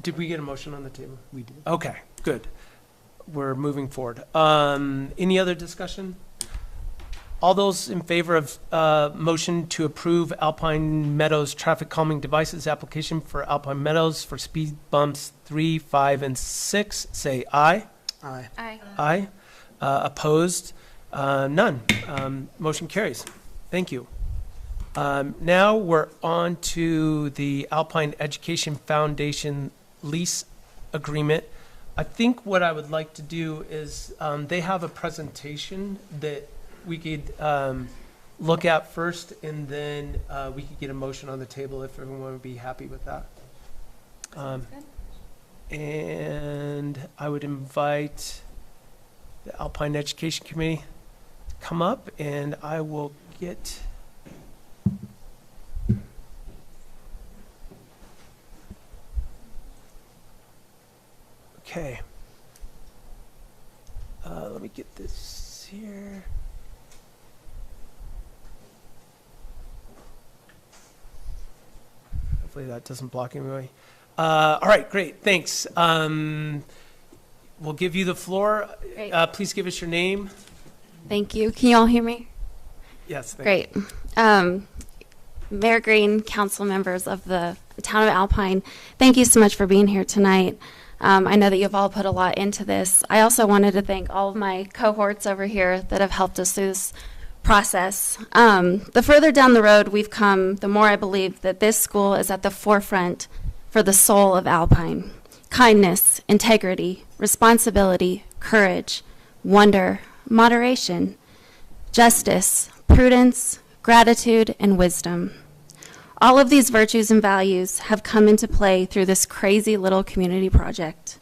Did we get a motion on the table? We did. Okay, good. We're moving forward. Any other discussion? All those in favor of motion to approve Alpine Meadows traffic calming devices application for Alpine Meadows for speed bumps 3, 5, and 6, say aye. Aye. Aye. Aye. Opposed? None. Motion carries. Thank you. Now we're on to the Alpine Education Foundation lease agreement. I think what I would like to do is, they have a presentation that we could look at first, and then we could get a motion on the table if everyone would be happy with that. And I would invite the Alpine Education Committee to come up, and I will get okay. Let me get this here. Hopefully that doesn't block anybody. All right, great, thanks. We'll give you the floor. Great. Please give us your name. Thank you. Can you all hear me? Yes, thank Great. Mayor Green, council members of the town of Alpine, thank you so much for being here tonight. I know that you've all put a lot into this. I also wanted to thank all of my cohorts over here that have helped us through this process. The further down the road we've come, the more I believe that this school is at the forefront for the soul of Alpine. Kindness, integrity, responsibility, courage, wonder, moderation, justice, prudence, gratitude, and wisdom. All of these virtues and values have come into play through this crazy little community project.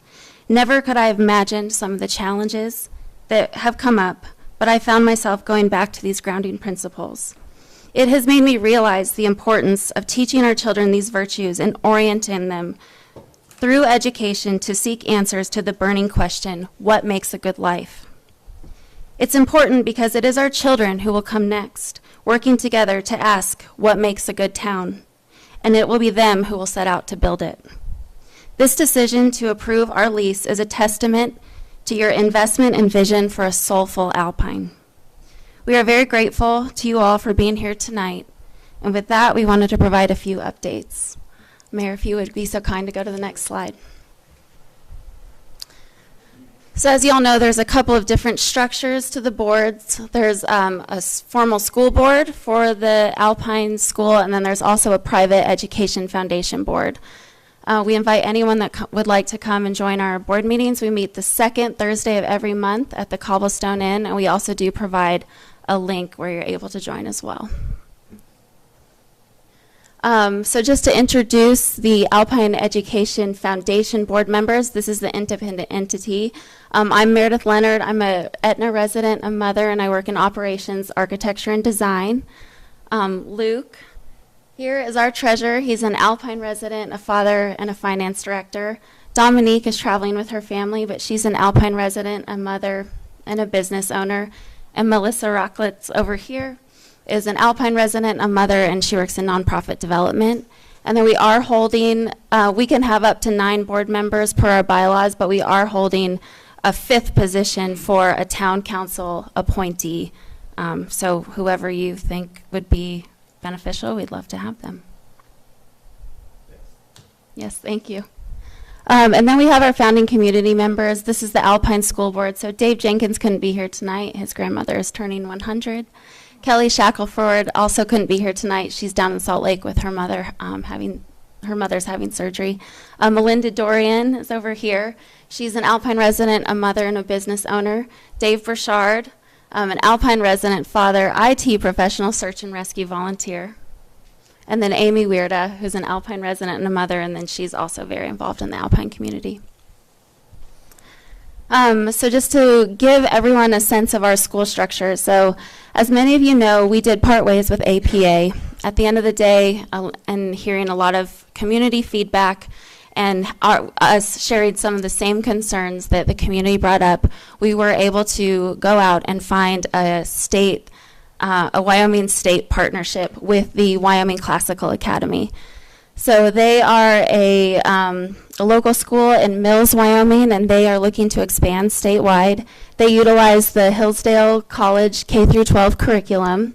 Never could I have imagined some of the challenges that have come up, but I found myself going back to these grounding principles. It has made me realize the importance of teaching our children these virtues and orienting them through education to seek answers to the burning question, what makes a good life? It's important because it is our children who will come next, working together to ask what makes a good town, and it will be them who will set out to build it. This decision to approve our lease is a testament to your investment and vision for a soulful Alpine. We are very grateful to you all for being here tonight, and with that, we wanted to provide a few updates. Mayor, if you would be so kind to go to the next slide. So as you all know, there's a couple of different structures to the boards. There's a formal school board for the Alpine School, and then there's also a private education foundation board. We invite anyone that would like to come and join our board meetings. We meet the second Thursday of every month at the Cobblestone Inn, and we also do provide a link where you're able to join as well. So just to introduce the Alpine Education Foundation board members, this is the independent entity. I'm Meredith Leonard. I'm a Etna resident, a mother, and I work in operations, architecture, and design. Luke here is our treasurer. He's an Alpine resident, a father, and a finance director. Dominique is traveling with her family, but she's an Alpine resident, a mother, and a business owner. And Melissa Rocklitz over here is an Alpine resident, a mother, and she works in nonprofit development. And then we are holding, we can have up to 9 board members per our bylaws, but we are holding a 5th position for a town council appointee. So whoever you think would be beneficial, we'd love to have them. Yes, thank you. And then we have our founding community members. This is the Alpine School Board. So Dave Jenkins couldn't be here tonight. His grandmother is turning 100. Kelly Shackelford also couldn't be here tonight. She's down in Salt Lake with her mother, her mother's having surgery. Melinda Dorian is over here. She's an Alpine resident, a mother, and a business owner. Dave Burchard, an Alpine resident, father, IT professional, search and rescue volunteer. And then Amy Weirda, who's an Alpine resident and a mother, and then she's also very involved in the Alpine community. So just to give everyone a sense of our school structure. So as many of you know, we did part ways with APA. At the end of the day, and hearing a lot of community feedback and us sharing some of the same concerns that the community brought up, we were able to go out and find a Wyoming state partnership with the Wyoming Classical Academy. So they are a local school in Mills, Wyoming, and they are looking to expand statewide. They utilize the Hillsdale College K-12 curriculum.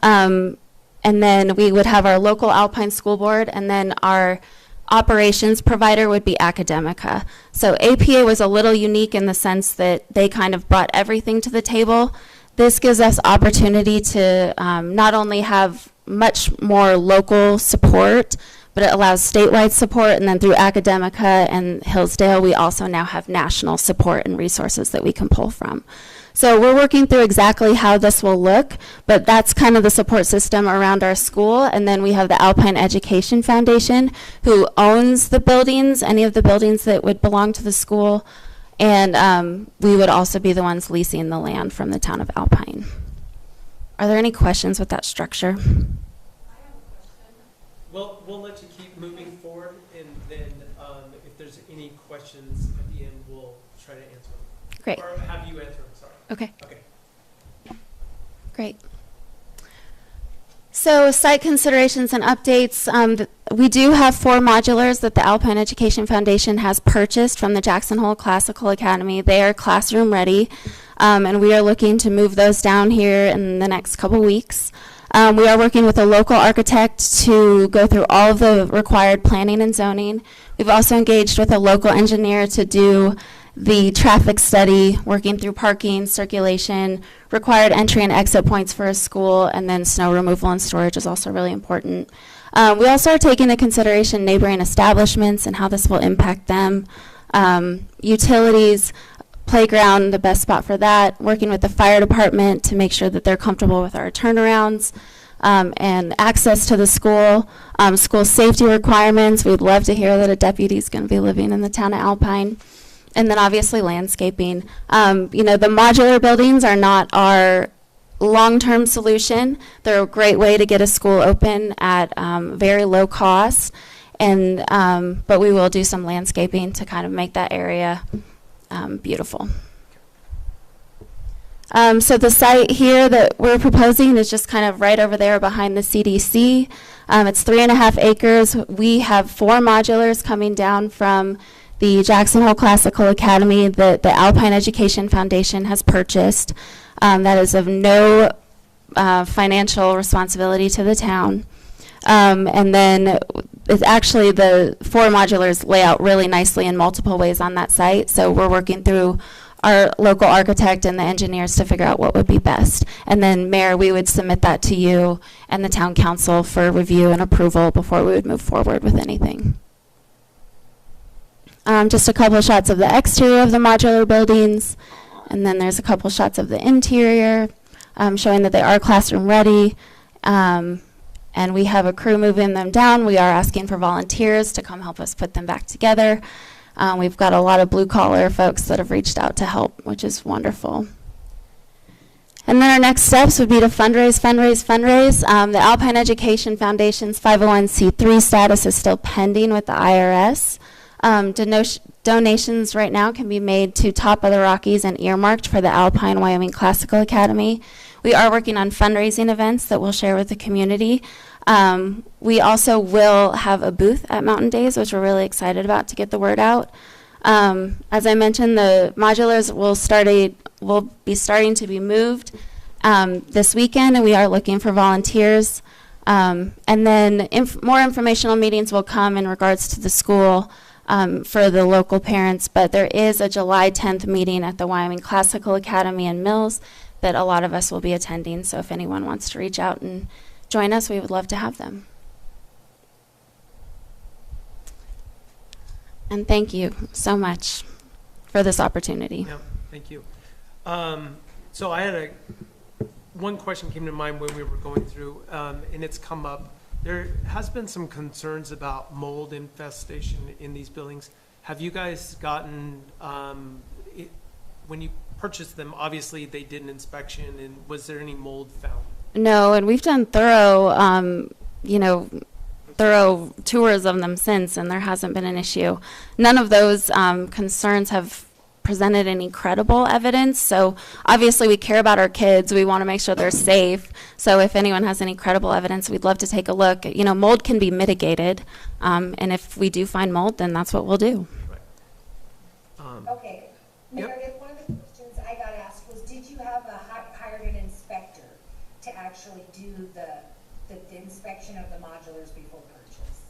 And then we would have our local Alpine School Board, and then our operations provider would be Academica. So APA was a little unique in the sense that they kind of brought everything to the table. This gives us opportunity to not only have much more local support, but it allows statewide support, and then through Academica and Hillsdale, we also now have national support and resources that we can pull from. So we're working through exactly how this will look, but that's kind of the support system around our school. And then we have the Alpine Education Foundation, who owns the buildings, any of the buildings that would belong to the school. And we would also be the ones leasing the land from the town of Alpine. Are there any questions with that structure? Well, we'll let you keep moving forward, and then if there's any questions at the end, we'll try to answer them. Great. Or have you answer them, sorry. Okay. Okay. Great. So site considerations and updates. We do have 4 modulars that the Alpine Education Foundation has purchased from the Jackson Hole Classical Academy. They are classroom ready, and we are looking to move those down here in the next couple weeks. We are working with a local architect to go through all of the required planning and zoning. We've also engaged with a local engineer to do the traffic study, working through parking, circulation, required entry and exit points for a school, and then snow removal and storage is also really important. We also are taking into consideration neighboring establishments and how this will impact them. Utilities, playground, the best spot for that, working with the fire department to make sure that they're comfortable with our turnarounds, and access to the school, school safety requirements. We'd love to hear that a deputy is going to be living in the town of Alpine. And then obviously landscaping. The modular buildings are not our long-term solution. They're a great way to get a school open at very low cost. But we will do some landscaping to kind of make that area beautiful. So the site here that we're proposing is just kind of right over there behind the CDC. It's 3.5 acres. We have 4 modulars coming down from the Jackson Hole Classical Academy that the Alpine Education Foundation has purchased. That is of no financial responsibility to the town. And then it's actually the 4 modulars lay out really nicely in multiple ways on that site. So we're working through our local architect and the engineers to figure out what would be best. And then, Mayor, we would submit that to you and the town council for review and approval before we would move forward with anything. Just a couple shots of the exterior of the modular buildings, and then there's a couple shots of the interior, showing that they are classroom ready. And we have a crew moving them down. We are asking for volunteers to come help us put them back together. We've got a lot of blue-collar folks that have reached out to help, which is wonderful. And then our next steps would be to fundraise. The Alpine Education Foundation's 501c3 status is still pending with the IRS. Donations right now can be made to Top of the Rockies and earmarked for the Alpine Wyoming Classical Academy. We are working on fundraising events that we'll share with the community. We also will have a booth at Mountain Days, which we're really excited about to get the word out. As I mentioned, the modulars will be starting to be moved this weekend, and we are looking for volunteers. And then more informational meetings will come in regards to the school for the local parents, but there is a July 10th meeting at the Wyoming Classical Academy in Mills that a lot of us will be attending, so if anyone wants to reach out and join us, we would love to have them. And thank you so much for this opportunity. Yeah, thank you. So I had one question came to mind when we were going through, and it's come up. There has been some concerns about mold infestation in these buildings. Have you guys gotten, when you purchased them, obviously they did an inspection, and was there any mold found? No, and we've done thorough tours of them since, and there hasn't been an issue. None of those concerns have presented any credible evidence. So obviously we care about our kids. We want to make sure they're safe. So if anyone has any credible evidence, we'd love to take a look. Mold can be mitigated. And if we do find mold, then that's what we'll do. Okay. Meredith, one of the questions I got asked was, did you have hired an inspector to actually do the inspection of the modulars before purchase?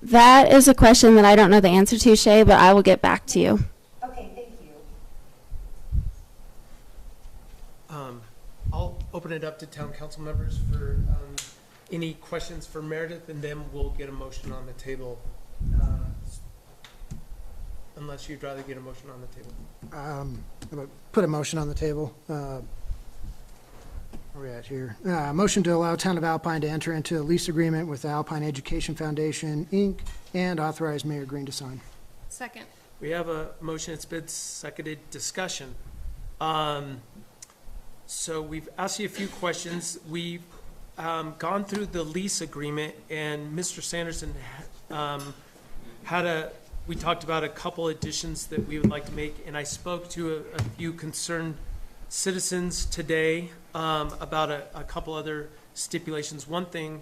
That is a question that I don't know the answer to, Shay, but I will get back to you. Okay, thank you. I'll open it up to town council members for any questions for Meredith, and then we'll get a motion on the table. Unless you'd rather get a motion on the table. I'm going to put a motion on the table. Where are we at here? Motion to allow Town of Alpine to enter into a lease agreement with the Alpine Education Foundation, Inc., and authorize Mayor Green to sign. Second. We have a motion, it's been seconded, discussion. So we've asked you a few questions. We've gone through the lease agreement, and Mr. Sanderson we talked about a couple additions that we would like to make, and I spoke to a few concerned citizens today about a couple other stipulations. One thing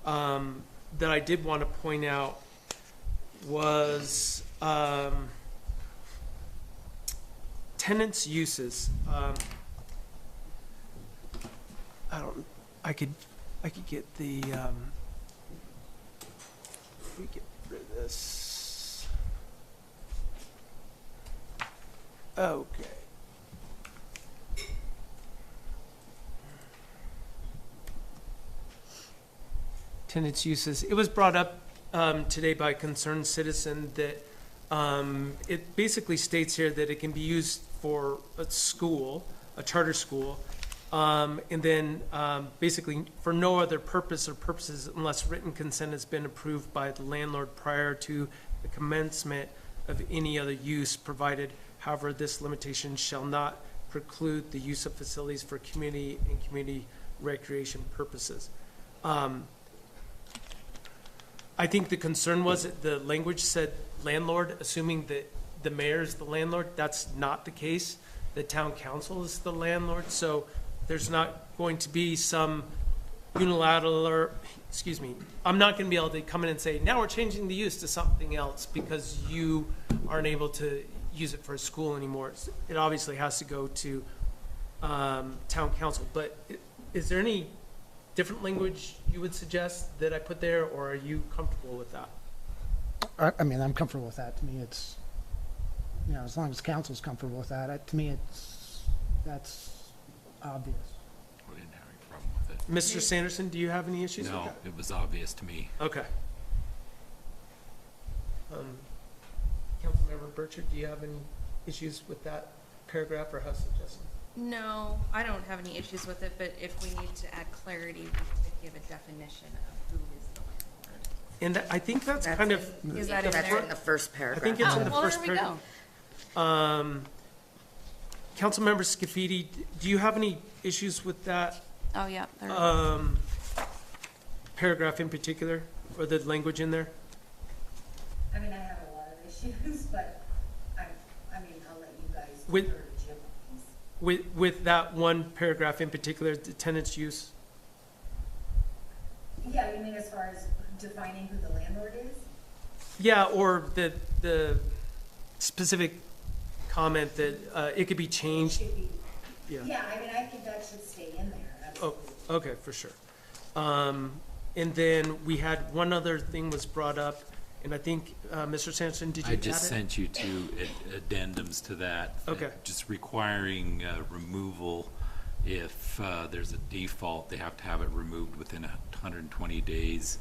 that I did want to point out was tenants' uses. I could get the, let me get rid of this. Okay. Tenants' uses. It was brought up today by a concerned citizen that it basically states here that it can be used for a school, a charter school, and then basically for no other purpose or purposes unless written consent has been approved by the landlord prior to the commencement of any other use provided. However, this limitation shall not preclude the use of facilities for community and community recreation purposes. I think the concern was that the language said landlord, assuming that the mayor is the landlord. That's not the case. The town council is the landlord, so there's not going to be some unilateral, I'm not going to be able to come in and say, now we're changing the use to something else because you aren't able to use it for a school anymore. It obviously has to go to town council, but is there any different language you would suggest that I put there, or are you comfortable with that? I mean, I'm comfortable with that. To me, it's, you know, as long as council's comfortable with that, to me, that's obvious. We didn't have any problem with it. Mr. Sanderson, do you have any issues with No, that? it was obvious to me. Okay. Councilmember Burchard, do you have any issues with that paragraph or how suggested? No, I don't have any issues with it, but if we need to add clarity, we could give a definition of who is the landlord. And I think that's kind of. Is that in That's there? in the first I paragraph. think it's in the Well, first there we paragraph. go. Councilmember Scafidi, do you have any issues with that Oh, yeah, there it is. paragraph in particular, or the language in there? I mean, I have a lot of issues, but I mean, I'll let you guys With- defer to Jim. With that one paragraph in particular, the tenant's use? Yeah, you mean as far as defining who the landlord is? Yeah, or the specific comment that it could be changed? Should be, Yeah. yeah, I mean, I think that should stay in there, Oh, absolutely. okay, for sure. And then we had one other thing was brought up, and I think, Mr. Sampson, did you I add it? just sent you two addendums to that. Okay. Just requiring removal. If there's a default, they have to have it removed within 120 days.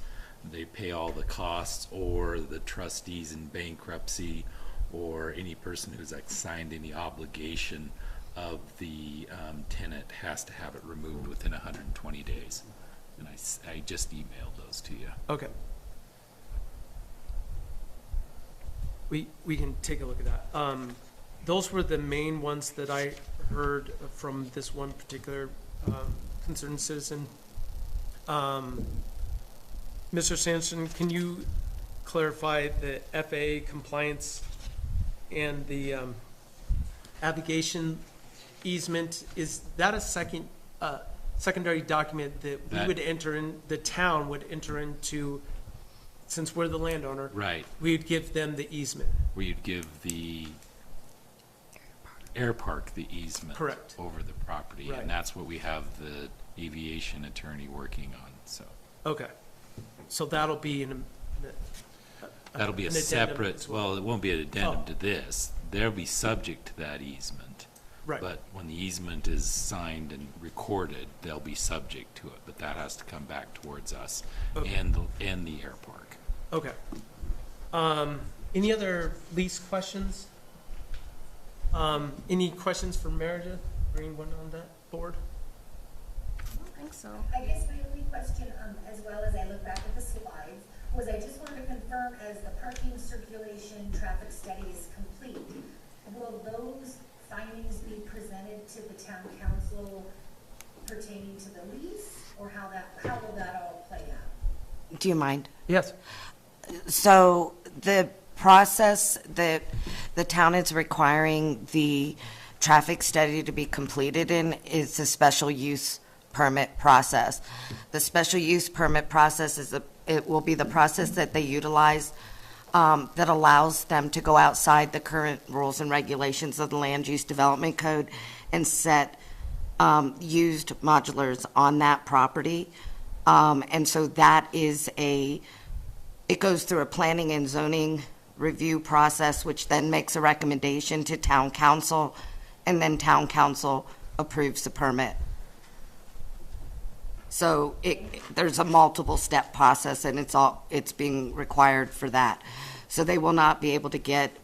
They pay all the costs, or the trustees in bankruptcy, or any person who's like signed any obligation of the tenant has to have it removed within 120 days. And I just emailed those to you. Okay. We can take a look at that. Those were the main ones that I heard from this one particular concerned citizen. Mr. Sampson, can you clarify the FAA compliance and the abrogation easement? Is that a secondary document that we would enter in, the town would enter into, since we're the landowner? Right. We'd give them the easement. Where you'd give the air park the easement. Correct. Over the property. Right. And that's what we have the aviation attorney working on, so. Okay. So that'll be That'll be a an addendum separate, as well, it won't be an addendum Oh. to this. They'll be subject to that easement. Right. But when the easement is signed and recorded, they'll be subject to it, but that has to come back towards us Okay. and the air park. Okay. Any other lease questions? Any questions for Meredith or anyone on that board? I don't think so. I guess my only question, as well as I look back at the slides, was I just wanted to confirm as the parking circulation traffic study is complete, will those findings be presented to the town council pertaining to the lease, or how will that all play out? Do you mind? Yes. So the process that the town is requiring the traffic study to be completed in is a special use permit process. The special use permit process it will be the process that they utilize that allows them to go outside the current rules and regulations of the Land Use Development Code and set used modulars on that property. And so that is it goes through a planning and zoning review process, which then makes a recommendation to town council, and then town council approves the permit. So there's a multiple step process, and it's being required for that. So they will not be able to get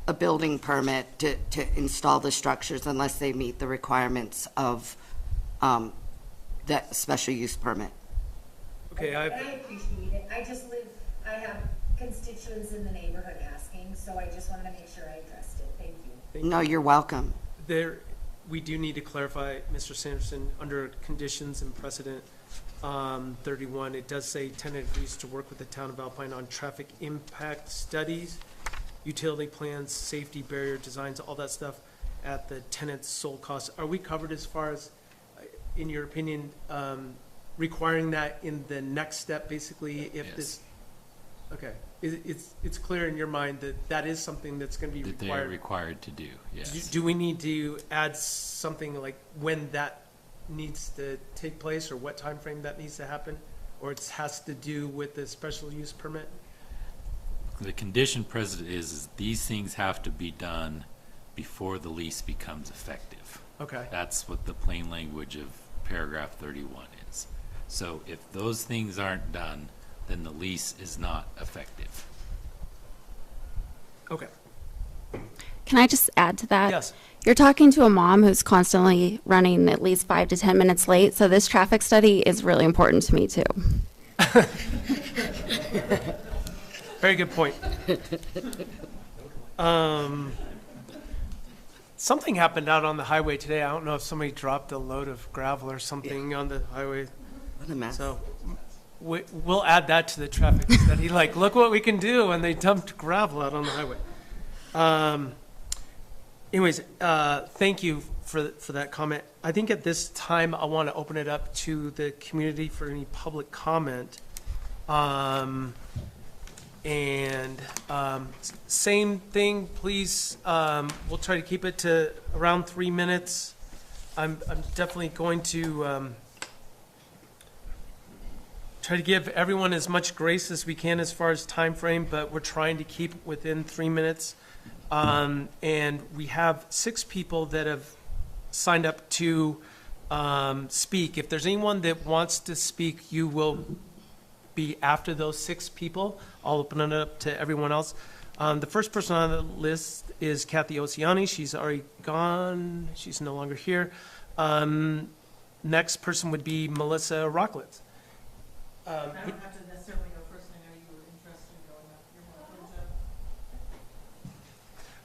a building permit to install the structures unless they meet the requirements of that special use permit. Okay, I appreciate it. I have constituents in the neighborhood asking, so I just wanted to make sure I addressed it. Thank you. No, you're welcome. We do need to clarify, Mr. Sanderson, under conditions and precedent 31, it does say tenant agrees to work with the town of Alpine on traffic impact studies, utility plans, safety barrier designs, all that stuff at the tenant's sole cost. Are we covered as far as, in your opinion, requiring that in the next step, basically, if Yes. this, okay. It's clear in your mind that that is something that's going to be That they are required. required to do, yes. Do we need to add something like when that needs to take place, or what time frame that needs to happen? Or it has to do with the special use permit? The condition precedent is these things have to be done before the lease becomes effective. Okay. That's what the plain language of paragraph 31 is. So if those things aren't done, then the lease is not effective. Okay. Can I just add to that? Yes. You're talking to a mom who's constantly running at least 5 to 10 minutes late, so this traffic study is really important to me too. Very good point. Something happened out on the highway today. I don't know if somebody dropped a load of gravel or something on the highway. What a mess. So we'll add that to the traffic study. Like, look what we can do when they dumped gravel out on the highway. Anyways, thank you for that comment. I think at this time, I want to open it up to the community for any public comment. Same thing, please. We'll try to keep it to around 3 minutes. I'm definitely going to try to give everyone as much grace as we can as far as time frame, but we're trying to keep within 3 minutes. And we have 6 people that have signed up to speak. If there's anyone that wants to speak, you will be after those 6 people. I'll open it up to everyone else. The first person on the list is Kathy Oceani. She's already gone. She's no longer here. Next person would be Melissa Rocklitz. I don't have to necessarily go first. I know you were interested in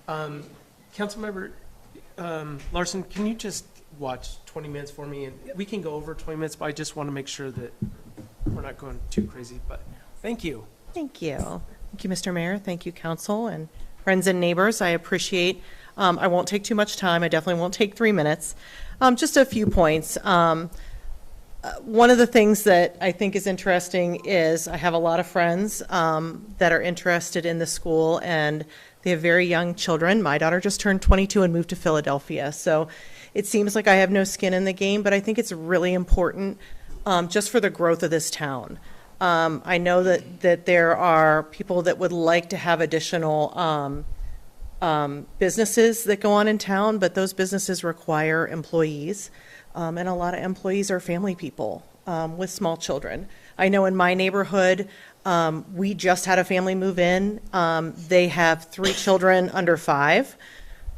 going up. Councilmember Larson, can you just watch 20 minutes for me? And we can go over 20 minutes, but I just want to make sure that we're not going too crazy. But thank you. Thank you. Thank you, Mr. Mayor. Thank you, council and friends and neighbors. I appreciate, I won't take too much time. I definitely won't take 3 minutes. Just a few points. One of the things that I think is interesting is I have a lot of friends that are interested in the school, and they have very young children. My daughter just turned 22 and moved to Philadelphia. So it seems like I have no skin in the game, but I think it's really important just for the growth of this town. I know that there are people that would like to have additional businesses that go on in town, but those businesses require employees. And a lot of employees are family people with small children. I know in my neighborhood, we just had a family move in. They have 3 children under 5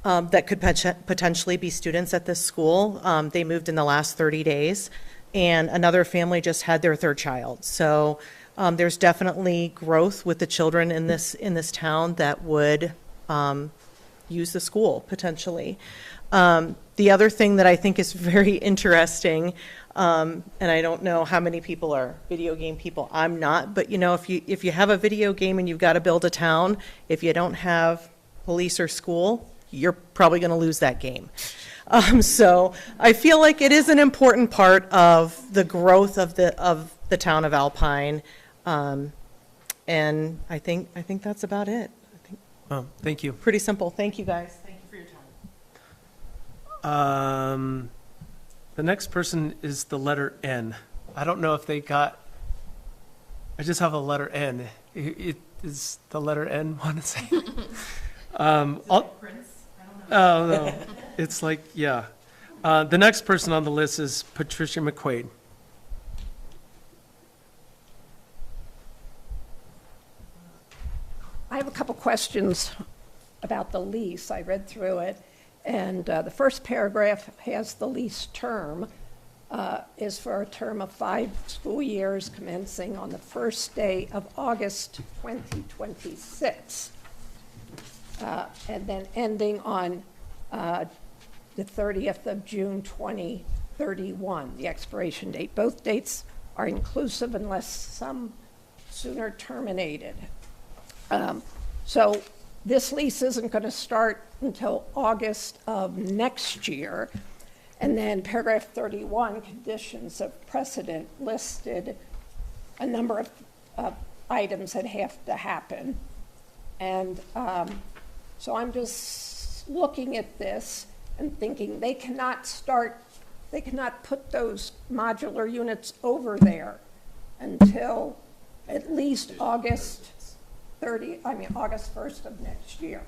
that could potentially be students at this school. They moved in the last 30 days. And another family just had their 3rd child. So there's definitely growth with the children in this town that would use the school potentially. The other thing that I think is very interesting, and I don't know how many people are video game people. I'm not, but you know, if you have a video game and you've got to build a town, if you don't have police or school, you're probably going to lose that game. So I feel like it is an important part of the growth of the town of Alpine. And I think that's about it. Thank you. Pretty simple. Thank you, guys. Thank you for your time. The next person is the letter N. I don't know if they got, I just have a letter N. It is the letter N want to say? Oh, no. It's like, yeah. The next person on the list is Patricia McQuaid. I have a couple questions about the lease. I read through it, and the first paragraph has the lease term is for a term of 5 school years commencing on the first day of August 2026, and then ending on the 30th of June 2031, the expiration date. Both dates are inclusive unless some sooner terminated. So this lease isn't going to start until August of next year. And then paragraph 31, conditions of precedent, listed a number of items that have to happen. And so I'm just looking at this and thinking they cannot put those modular units over there until at least August 1st of next year.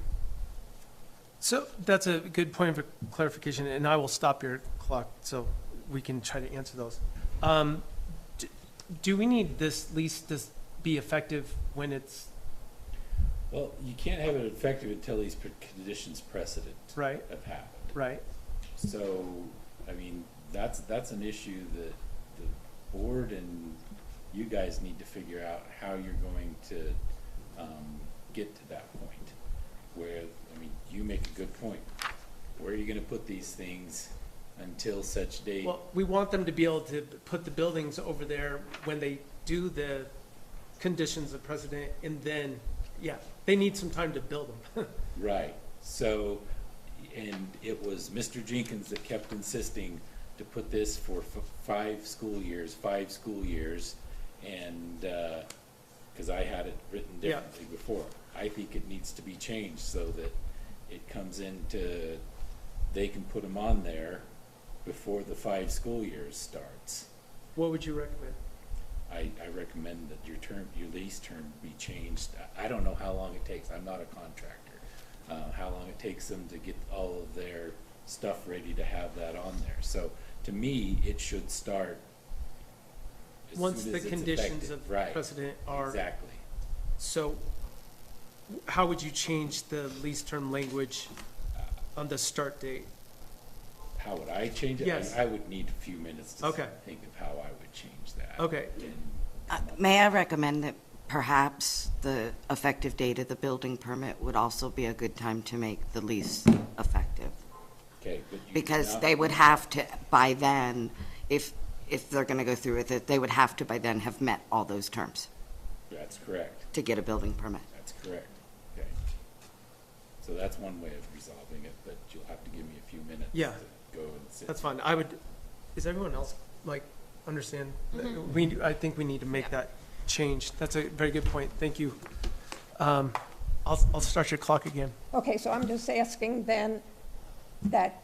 So that's a good point of clarification, and I will stop your clock so we can try to answer those. Do we need this lease to be effective when it's? Well, you can't have it effective until these conditions precedent Right. have happened. Right. So, I mean, that's an issue that the board and you guys need to figure out how you're going to get to that point. Where, I mean, you make a good point. Where are you going to put these things until such date? Well, we want them to be able to put the buildings over there when they do the conditions of precedent, and then, yeah, they need some time to build them. Right. So, and it was Mr. Jenkins that kept insisting to put this for 5 school years, and, because I had it written differently before. I think it needs to be changed so that it comes into, they can put them on there before the 5 school years starts. What would you recommend? I recommend that your lease term be changed. I don't know how long it takes. I'm not a contractor. How long it takes them to get all of their stuff ready to have that on there. So to me, it should start as Once soon the as it's conditions effective. of Right. precedent are. Exactly. So how would you change the lease term language on the start date? How would I change it? Yes. I would need a few minutes to Okay. think of how I would change that. Okay. May I recommend that perhaps the effective date of the building permit would also be a good time to make the lease effective? Okay, but you. Because now- they would have to, by then, if they're going to go through with it, they would have to by then have met all those terms That's correct. to get a building permit. That's correct. Okay. So that's one way of resolving it, but you'll have to give me a few minutes. Yeah. To go and sit. That's fine. Is everyone else, understand? I think we need to make that change. That's a very good point. Thank you. I'll start your clock again. Okay, so I'm just asking then that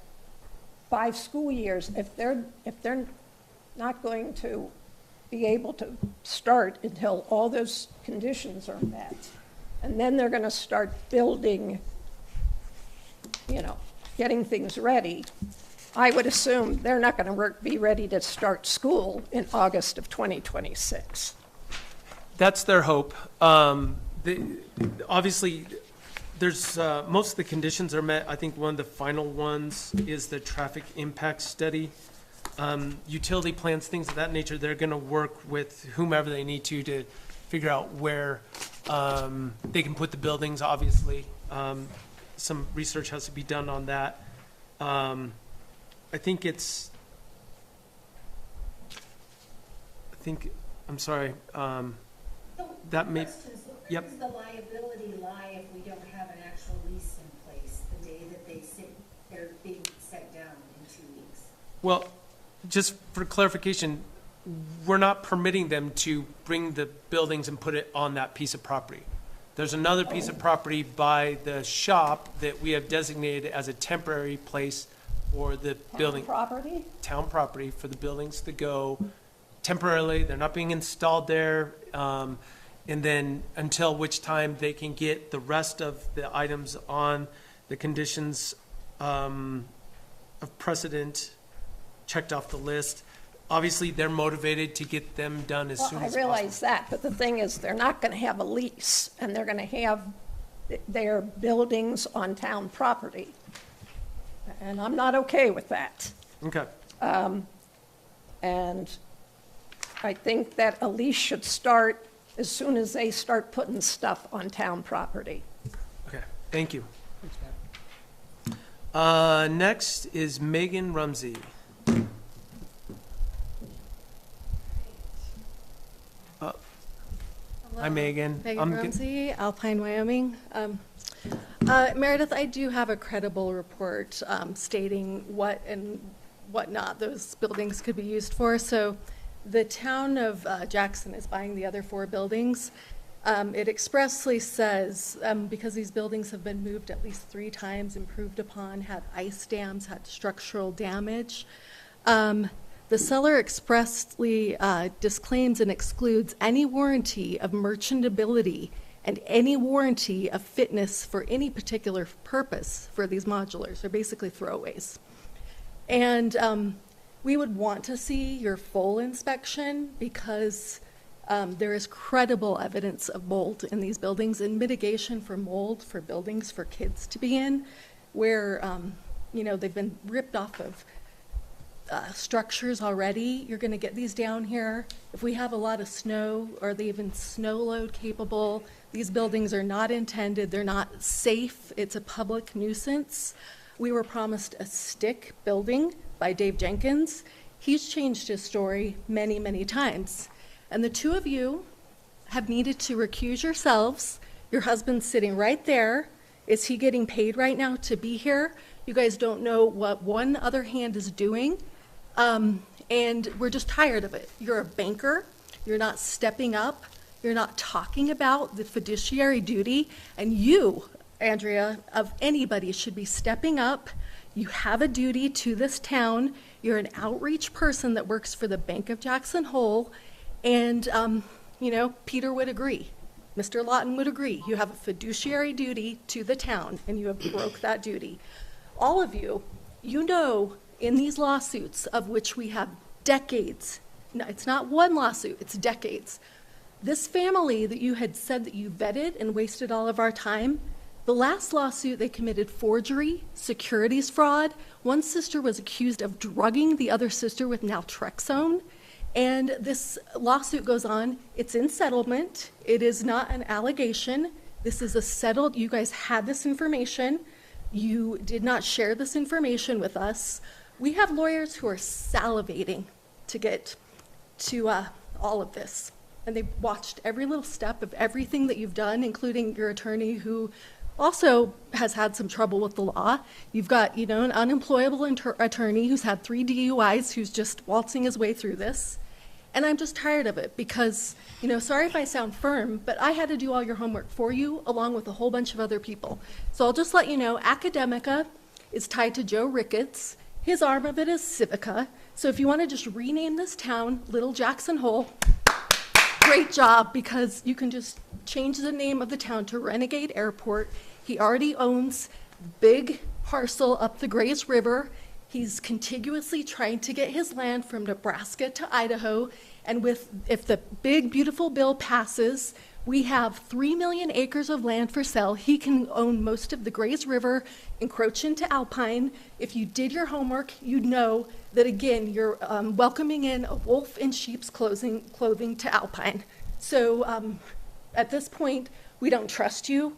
5 school years, if they're not going to be able to start until all those conditions are met, and then they're going to start building, getting things ready, I would assume they're not going to be ready to start school in August of 2026. That's their hope. Obviously, there's, most of the conditions are met. I think one of the final ones is the traffic impact study. Utility plans, things of that nature, they're gonna work with whomever they need to figure out where, they can put the buildings, obviously. Some research has to be done on that. I'm sorry, that may, yep. Where does the liability lie if we don't have an actual lease in place the day that they're being set down? Well, just for clarification, we're not permitting them to bring the buildings and put it on that piece of property. There's another piece of property by the shop that we have designated as a temporary place for the building. Property? Town property for the buildings to go temporarily. They're not being installed there. And then until which time they can get the rest of the items on the conditions of precedent checked off the list. Obviously, they're motivated to get them done as soon Well, I as realize possible. that, but the thing is, they're not going to have a lease, and they're going to have their buildings on town property. And I'm not okay with that. Okay. And I think that a lease should start as soon as they start putting stuff on town property. Okay, thank you. Next is Megan Rumsey. Hi, Megan. Megan I'm Ramsey, Alpine, Wyoming. Meredith, I do have a credible report stating what and what not those buildings could be used for. So the town of Jackson is buying the other 4 buildings. It expressly says, because these buildings have been moved at least 3 times, improved upon, had ice dams, had structural damage, the seller expressly disclaims and excludes any warranty of merchantability and any warranty of fitness for any particular purpose for these modulars. They're basically throwaways. And we would want to see your full inspection because there is credible evidence of mold in these buildings and mitigation for mold for buildings for kids to be in, where they've been ripped off of structures already. You're going to get these down here. If we have a lot of snow or they even snow load capable, these buildings are not intended, they're not safe, it's a public nuisance. We were promised a stick building by Dave Jenkins. He's changed his story many, many times. And the 2 of you have needed to recuse yourselves. Your husband's sitting right there. Is he getting paid right now to be here? You guys don't know what one other hand is doing. And we're just tired of it. You're a banker. You're not stepping up. You're not talking about the fiduciary duty. And you, Andrea, of anybody, should be stepping up. You have a duty to this town. You're an outreach person that works for the Bank of Jackson Hole. And, Peter would agree. Mr. Lawton would agree. You have a fiduciary duty to the town, and you have broke that duty. All of you, in these lawsuits, of which we have decades, no, it's not one lawsuit, it's decades. This family that you had said that you vetted and wasted all of our time, the last lawsuit, they committed forgery, securities fraud. One sister was accused of drugging the other sister with naltrexone. And this lawsuit goes on. It's in settlement. It is not an allegation. This is a settled, you guys had this information. You did not share this information with us. We have lawyers who are salivating to get to all of this. And they've watched every little step of everything that you've done, including your attorney who also has had some trouble with the law. You've got, an unemployable attorney who's had 3 DUIs who's just waltzing his way through this. And I'm just tired of it because, sorry if I sound firm, but I had to do all your homework for you along with a whole bunch of other people. So I'll just let you know, Academica is tied to Joe Ricketts. His arm of it is Civica. So if you want to just rename this town Little Jackson Hole, great job, because you can just change the name of the town to Renegade Airport. He already owns big parcel up the Grays River. He's contiguously trying to get his land from Nebraska to Idaho. And if the big, beautiful bill passes, we have 3 million acres of land for sale. He can own most of the Grays River, encroach into Alpine. If you did your homework, you'd know that, again, you're welcoming in a wolf in sheep's clothing to Alpine. So at this point, we don't trust you.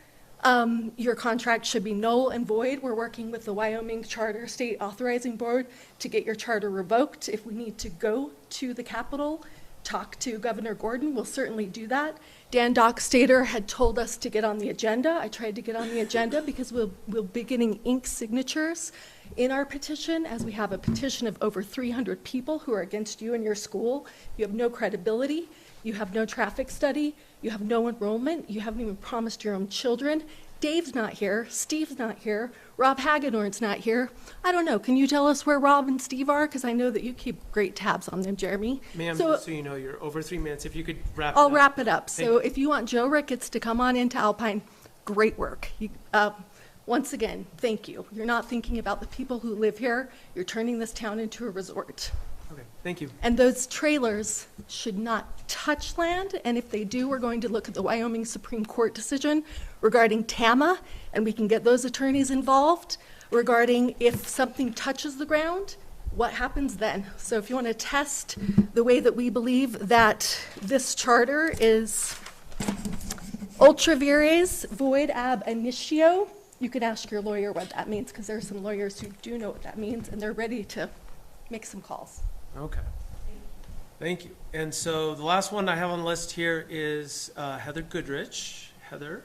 Your contract should be null and void. We're working with the Wyoming Charter State Authorizing Board to get your charter revoked if we need to go to the Capitol talk to Governor Gordon, we'll certainly do that. Dan Dockstader had told us to get on the agenda. I tried to get on the agenda because we'll be getting ink signatures in our petition, as we have a petition of over 300 people who are against you and your school. You have no credibility. You have no traffic study. You have no enrollment. You haven't even promised your own children. Dave's not here. Steve's not here. Rob Hagedorn's not here. I don't know. Can you tell us where Rob and Steve are? Because I know that you keep great tabs on them, Jeremy. Ma'am, So just so you know, you're over 3 minutes. If you could wrap it up. I'll wrap it up. Thank So you. if you want Joe Ricketts to come on into Alpine, great work. Once again, thank you. You're not thinking about the people who live here. You're turning this town into a resort. Okay, thank you. And those trailers should not touch land, and if they do, we're going to look at the Wyoming Supreme Court decision regarding TAMA, and we can get those attorneys involved regarding if something touches the ground, what happens then? So if you want to test the way that we believe that this charter is ultra vires void ab initio, you could ask your lawyer what that means, because there are some lawyers who do know what that means, and they're ready to make some calls. Okay. Thank you. And so the last one I have on the list here is Heather Goodrich. Heather,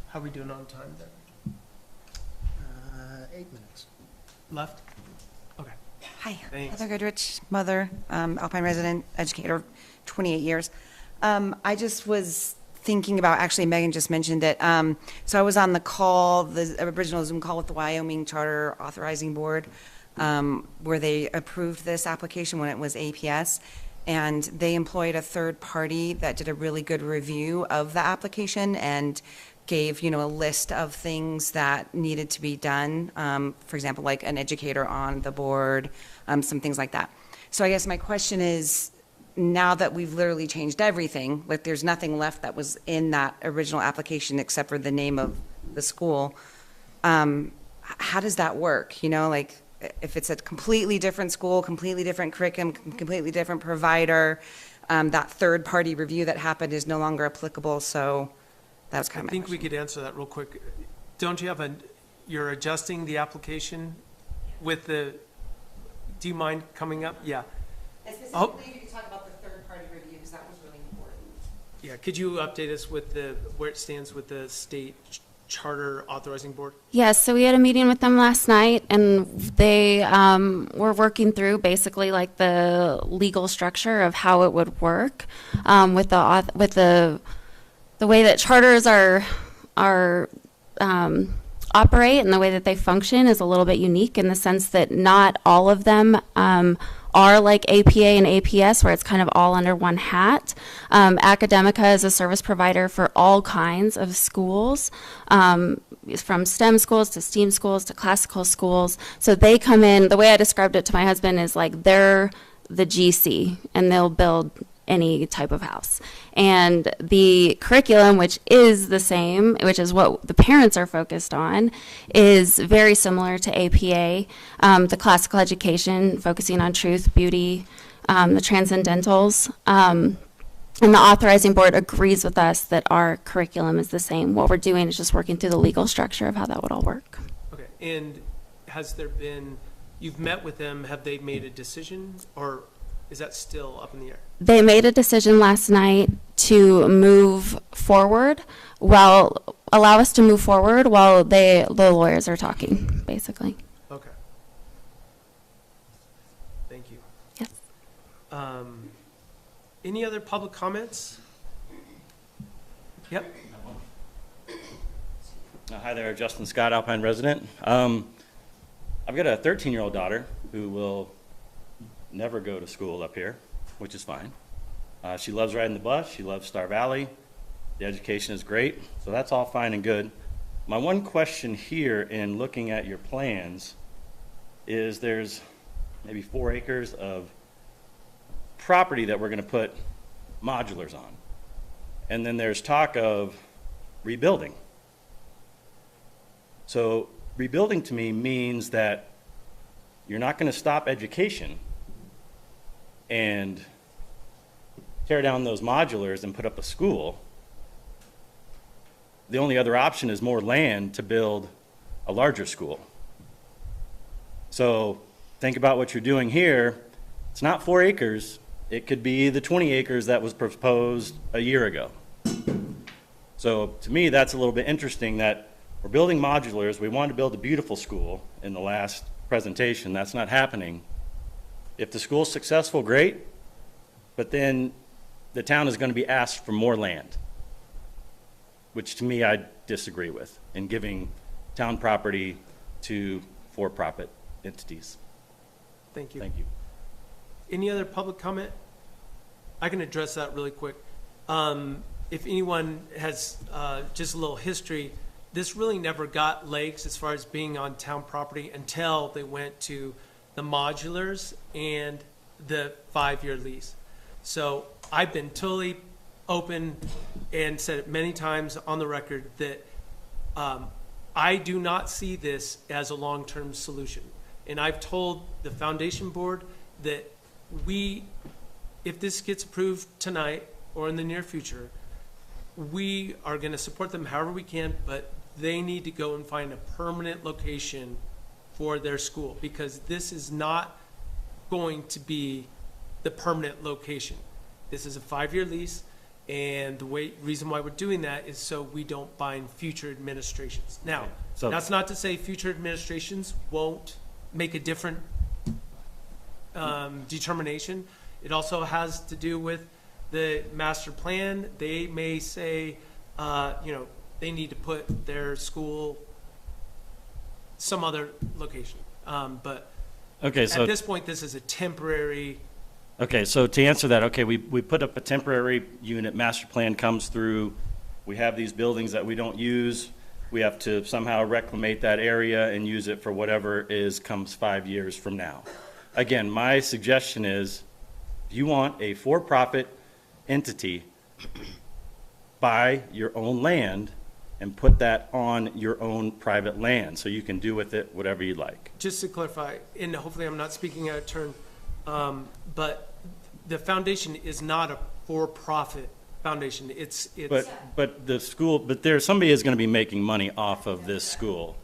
how are we doing on time there? 8 minutes. Left? Okay. Hi, Thanks. Heather Goodrich, mother, Alpine resident, educator, 28 years. I just was thinking about, actually Megan just mentioned it. So I was on the call, the original Zoom call with the Wyoming Charter Authorizing Board, where they approved this application when it was APS. And they employed a third party that did a really good review of the application and gave, a list of things that needed to be done. For example, like an educator on the board, some things like that. So I guess my question is, now that we've literally changed everything, like there's nothing left that was in that original application except for the name of the school, how does that work? Like if it's a completely different school, completely different curriculum, completely different provider, that third-party review that happened is no longer applicable, so that was kind of my I think we could answer that real quick. Don't you have you're adjusting the application with do you mind coming up? Yeah. Specifically, if you could talk about the third-party review, because that was really important. Yeah, could you update us with where it stands with the state charter authorizing board? Yes, so we had a meeting with them last night, and they were working through basically like the legal structure of how it would work with the way that charters are operate, and the way that they function is a little bit unique in the sense that not all of them are like APA and APS, where it's kind of all under one hat. Academica is a service provider for all kinds of schools, from STEM schools to STEAM schools to classical schools. So they come in, the way I described it to my husband is like they're the GC, and they'll build any type of house. And the curriculum, which is the same, which is what the parents are focused on, is very similar to APA. The classical education, focusing on truth, beauty, the transcendentals. And the authorizing board agrees with us that our curriculum is the same. What we're doing is just working through the legal structure of how that would all work. Okay, and has there been, you've met with them, have they made a decision, or is that still up in the air? They made a decision last night to move forward, allow us to move forward while the lawyers are talking, basically. Okay. Thank you. Yes. Any other public comments? Yep. Hi there, Justin Scott, Alpine resident. I've got a 13-year-old daughter who will never go to school up here, which is fine. She loves riding the bus. She loves Star Valley. The education is great, so that's all fine and good. My one question here in looking at your plans is there's maybe 4 acres of property that we're going to put modulars on. And then there's talk of rebuilding. So rebuilding to me means that you're not going to stop education and tear down those modulars and put up a school. The only other option is more land to build a larger school. So think about what you're doing here. It's not 4 acres, It could be the 20 acres that was proposed a year ago. So to me, that's a little bit interesting that we're building modulars. We wanted to build a beautiful school in the last presentation. That's not happening. If the school's successful, great, but then the town is going to be asked for more land, which to me I disagree with, in giving town property to for-profit entities. Thank you. Thank you. Any other public comment? I can address that really quick. If anyone has just a little history, this really never got legs as far as being on town property until they went to the modulars and the 5-year lease. So I've been totally open and said it many times on the record that I do not see this as a long-term solution. And I've told the foundation board that if this gets approved tonight or in the near future, we are going to support them however we can, but they need to go and find a permanent location for their school, because this is not going to be the permanent location. This is a 5-year lease, and the reason why we're doing that is so we don't bind future administrations. Now, So that's not to say future administrations won't make a different determination. It also has to do with the master plan. They may say, they need to put their school some other location. But Okay, so at this point, this is a temporary. Okay, so to answer that, okay, we put up a temporary unit, master plan comes through, we have these buildings that we don't use, we have to somehow reclamate that area and use it for whatever comes 5 years from now. Again, my suggestion is, if you want a for-profit entity, buy your own land and put that on your own private land, so you can do with it whatever you like. Just to clarify, and hopefully I'm not speaking out of turn, but the foundation is not a for-profit foundation. It's But the school, somebody is going to be making money off of this school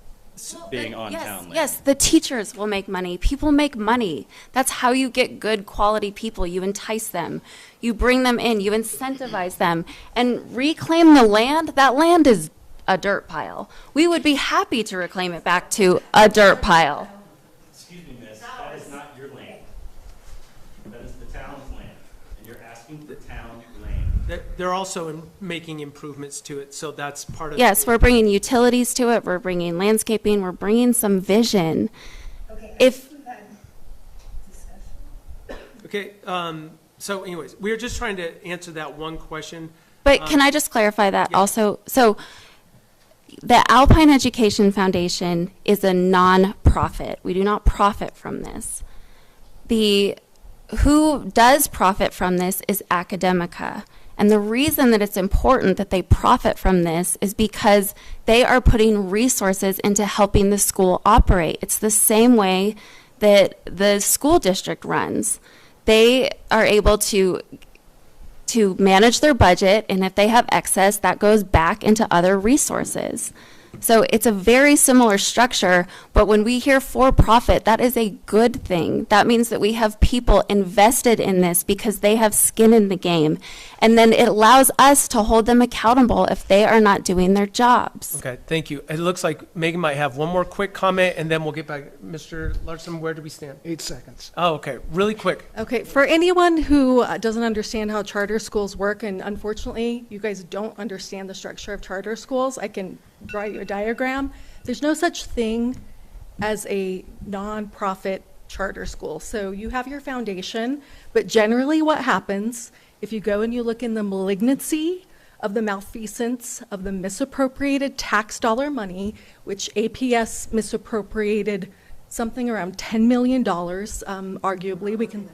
being on town land. Yes, the teachers will make money. People make money. That's how you get good quality people. You entice them. You bring them in. You incentivize them. And reclaim the land. That land is a dirt pile. We would be happy to reclaim it back to a dirt pile. Excuse me, miss, that is not your land. That is the town's land, and you're asking for town land. They're also making improvements to it, so that's part of. Yes, we're bringing utilities to it. We're bringing landscaping. We're bringing some vision. Okay, so anyways, we're just trying to answer that one question. But can I just clarify that also? So the Alpine Education Foundation is a non-profit. We do not profit from this. Who does profit from this is Academica. And the reason that it's important that they profit from this is because they are putting resources into helping the school operate. It's the same way that the school district runs. They are able to manage their budget, and if they have excess, that goes back into other resources. So it's a very similar structure, but when we hear for-profit, that is a good thing. That means that we have people invested in this because they have skin in the game. And then it allows us to hold them accountable if they are not doing their jobs. Okay, thank you. It looks like Megan might have one more quick comment, and then we'll get back. Mr. Larson, where do we stand? 8 seconds. Oh, okay, really quick. Okay, for anyone who doesn't understand how charter schools work, and unfortunately, you guys don't understand the structure of charter schools, I can draw you a diagram. There's no such thing as a nonprofit charter school. So you have your foundation, but generally what happens, if you go and you look in the malignancy of the malfeasance of the misappropriated tax dollar money, which APS misappropriated something around $10 million, arguably, we can.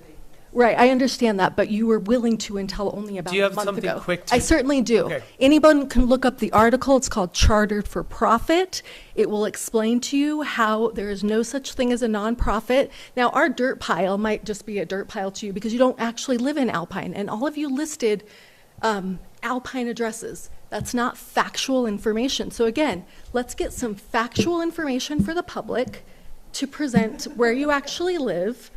Right, I understand that, but you were willing to until only about Do you have a month something ago. quick to- I certainly do. Okay. Anyone can look up the article. It's called Chartered for Profit. It will explain to you how there is no such thing as a nonprofit. Now, our dirt pile might just be a dirt pile to you because you don't actually live in Alpine, and all of you listed Alpine addresses. That's not factual information. So again, let's get some factual information for the public to present where you actually live,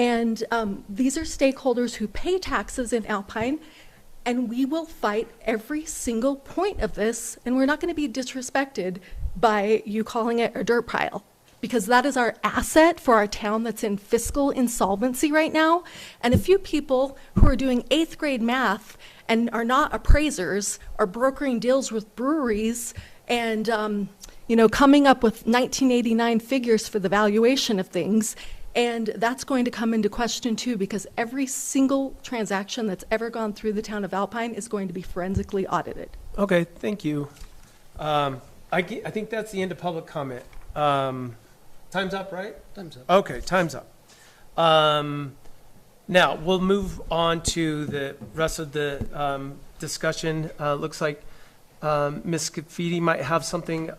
And these are stakeholders who pay taxes in Alpine, and we will fight every single point of this, and we're not going to be disrespected by you calling it a dirt pile, because that is our asset for our town that's in fiscal insolvency right now. And a few people who are doing 8th grade math and are not appraisers are brokering deals with breweries and coming up with 1989 figures for the valuation of things. And that's going to come into question too, because every single transaction that's ever gone through the town of Alpine is going to be forensically audited. Okay, thank you. I think that's the end of public comment. Time's up, right? Time's up. Okay, time's up. Now, we'll move on to the rest of the discussion. Looks like Ms. Scafidi might have something.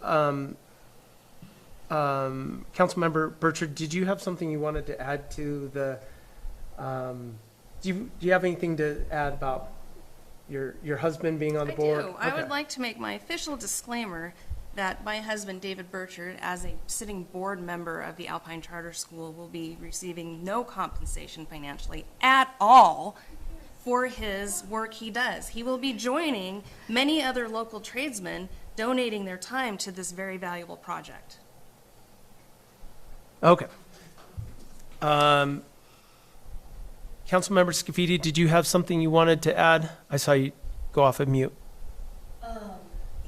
Councilmember Burchard, did you have something you wanted to add to the, do you have anything to add about your husband being on the board? I do. I would like to make my official disclaimer that my husband, David Burchard, as a sitting board member of the Alpine Charter School, will be receiving no compensation financially at all for his work he does. He will be joining many other local tradesmen donating their time to this very valuable project. Okay. Councilmember Scafidi, did you have something you wanted to add? I saw you go off of mute.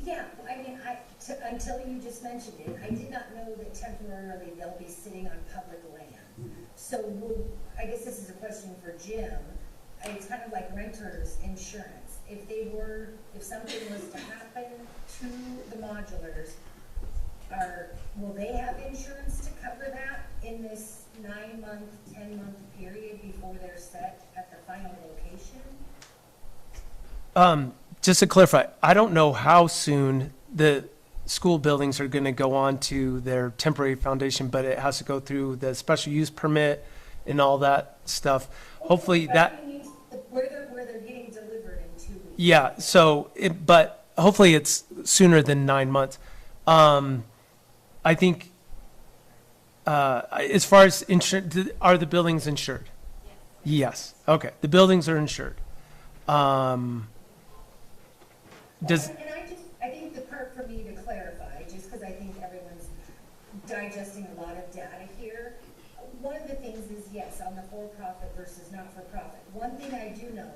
Yeah, I mean, until you just mentioned it, I did not know that temporarily they'll be sitting on public land. So I guess this is a question for Jim. It's kind of like renters insurance. If something was to happen to the modulars, will they have insurance to cover that in this 9-month, 10-month period before they're set at the final location? Just to clarify, I don't know how soon the school buildings are going to go on to their temporary foundation, but it has to go through the special use permit and all that stuff. Hopefully that. Where they're getting delivered in 2 weeks. Yeah. So, but hopefully it's sooner than 9 months. I think, as far as insurance, are the buildings insured? Yes. Okay. The buildings are insured. I think the part for me to clarify, just because I think everyone's digesting a lot of data here, one of the things is, yes, on the for-profit versus not-for-profit. One thing I do know,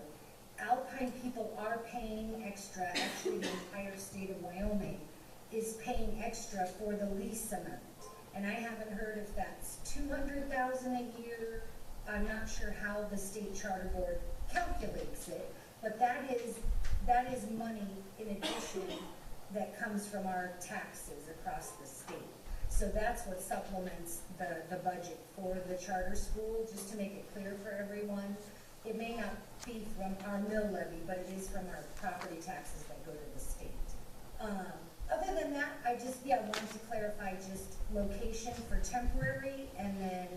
Alpine people are paying extra, actually the entire state of Wyoming is paying extra for the lease amount. And I haven't heard if that's $200,000 a year. I'm not sure how the state charter board calculates it, but that is money in addition that comes from our taxes across the state. So that's what supplements the budget for the charter school, just to make it clear for everyone. It may not be from our mill levy, but it is from our property taxes that go to the state. Other than that, I just, wanted to clarify just location for temporary and then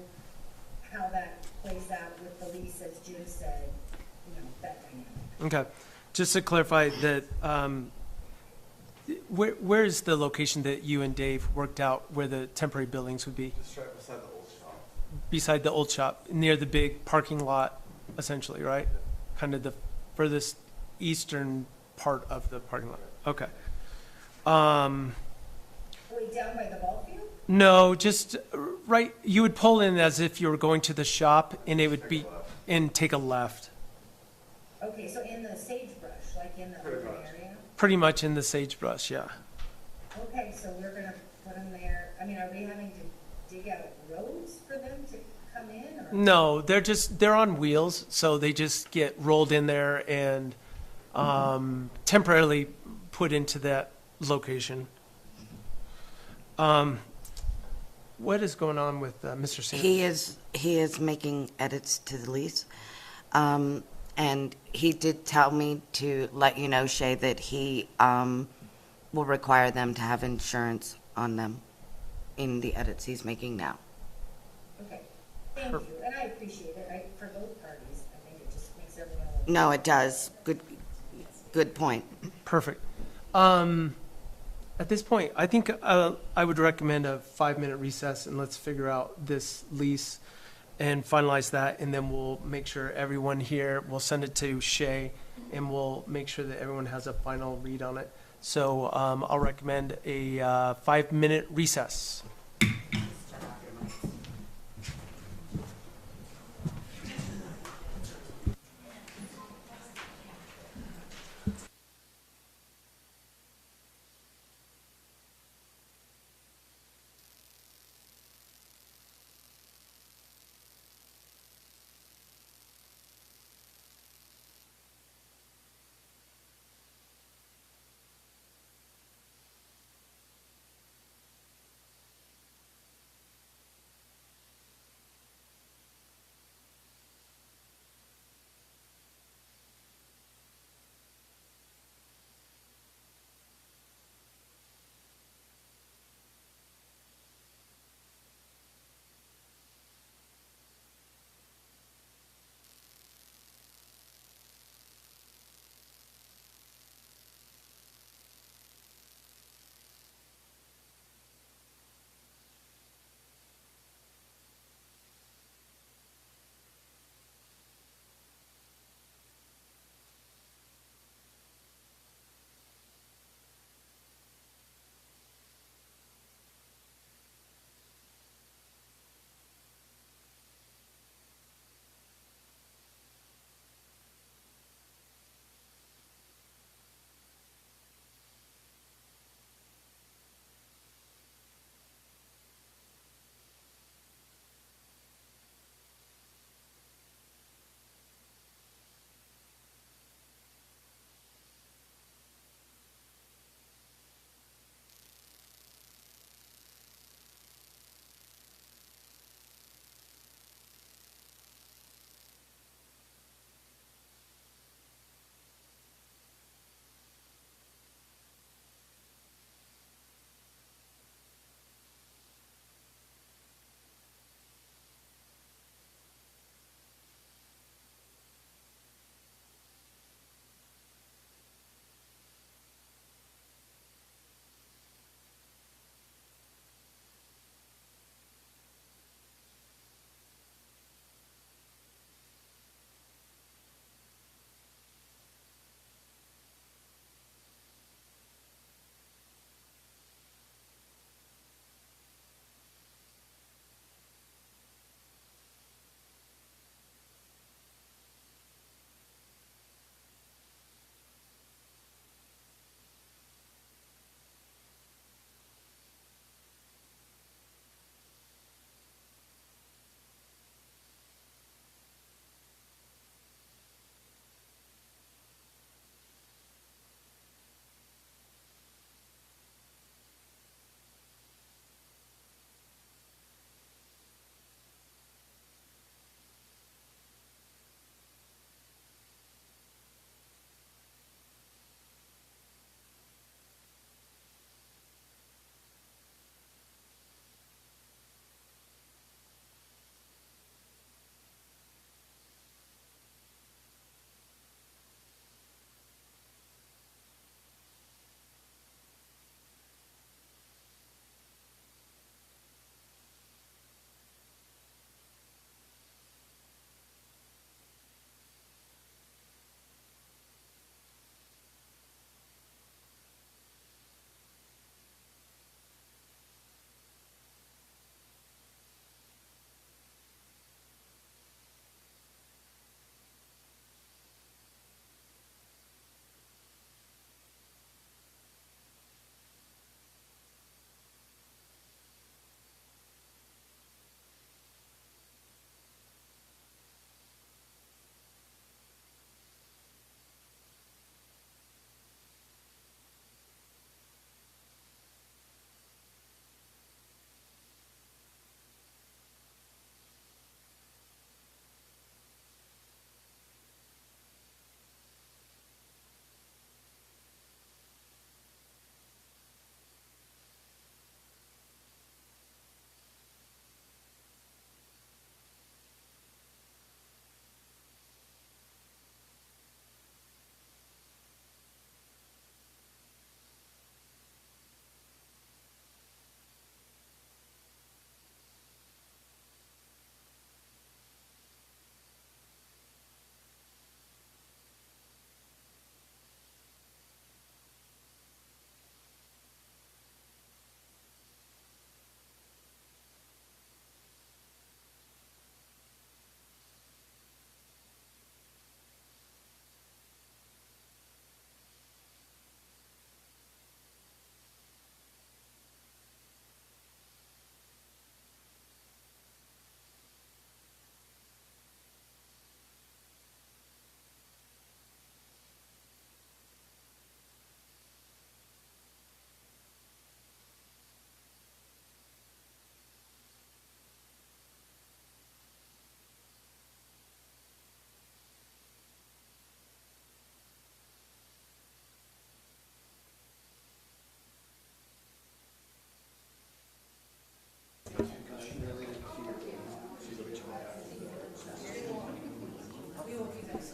how that plays out with the lease, as Jim said, that dynamic. Okay. Just to clarify that, where is the location that you and Dave worked out where the temporary buildings would be? Just right beside the old shop. Beside the old shop, near the big parking lot, essentially, right? Kind of the furthest eastern part of the parking lot. Okay. Wait, down by the ball field? No, just right. You would pull in as if you were going to the shop, and it would be, and take a left. Okay, so in the sagebrush, like in the urban area? Pretty much in the sagebrush, yeah. Okay, so we're gonna put them there. I mean, are we having to dig out roads for them to come in, or? No, they're on wheels, so they just get rolled in there and temporarily put into that location. What is going on with Mr. Sanders? He is making edits to the lease. And he did tell me to let you know, Shay, that he will require them to have insurance on them in the edits he's making now. Okay, thank you, and I appreciate it. For both parties, I think it just makes everyone. No, it does. Good point. Perfect. At this point, I think I would recommend a 5-minute recess, and let's figure out this lease and finalize that, and then we'll make sure everyone here, we'll send it to Shay, and we'll make sure that everyone has a final read on it. So I'll recommend a 5-minute recess.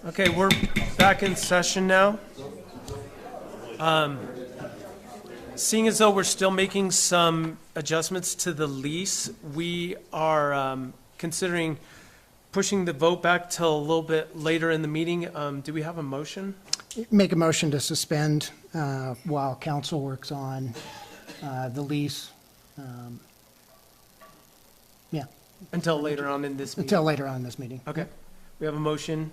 Okay, we're back in session now. Seeing as though we're still making some adjustments to the lease, we are considering pushing the vote back till a little bit later in the meeting. Do we have a motion? Make a motion to suspend while council works on the lease. Yeah, Until later on in this meeting? until later on in this meeting. Okay. We have a motion,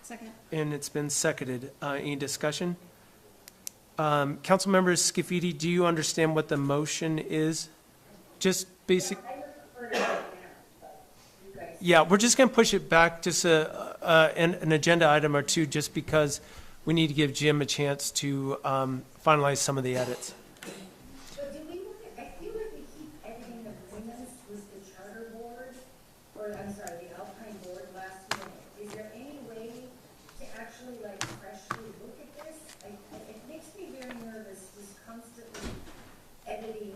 Second. and it's been seconded. Any discussion? Council members Scafidi, do you understand what the motion is? Just basic. Yeah, we're just going to push it back just an agenda item or two, just because we need to give Jim a chance to finalize some of the edits. But do we look at, I feel like we keep editing agreements with the charter board, or I'm sorry, the Alpine board last minute. Is there any way to actually like freshly look at this? It makes me very nervous, just constantly editing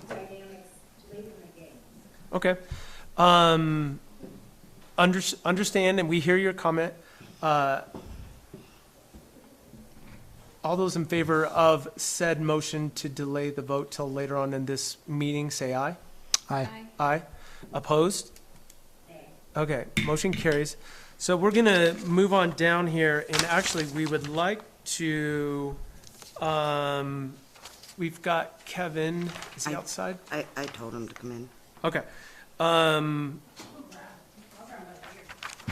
dynamics late in the game. Okay. Understand, and we hear your comment. All those in favor of said motion to delay the vote till later on in this meeting, say aye. Aye. Aye. Opposed? Okay, motion carries. So we're going to move on down here, and actually, we would like to, we've got Kevin, is he outside? I told him to come in. Okay.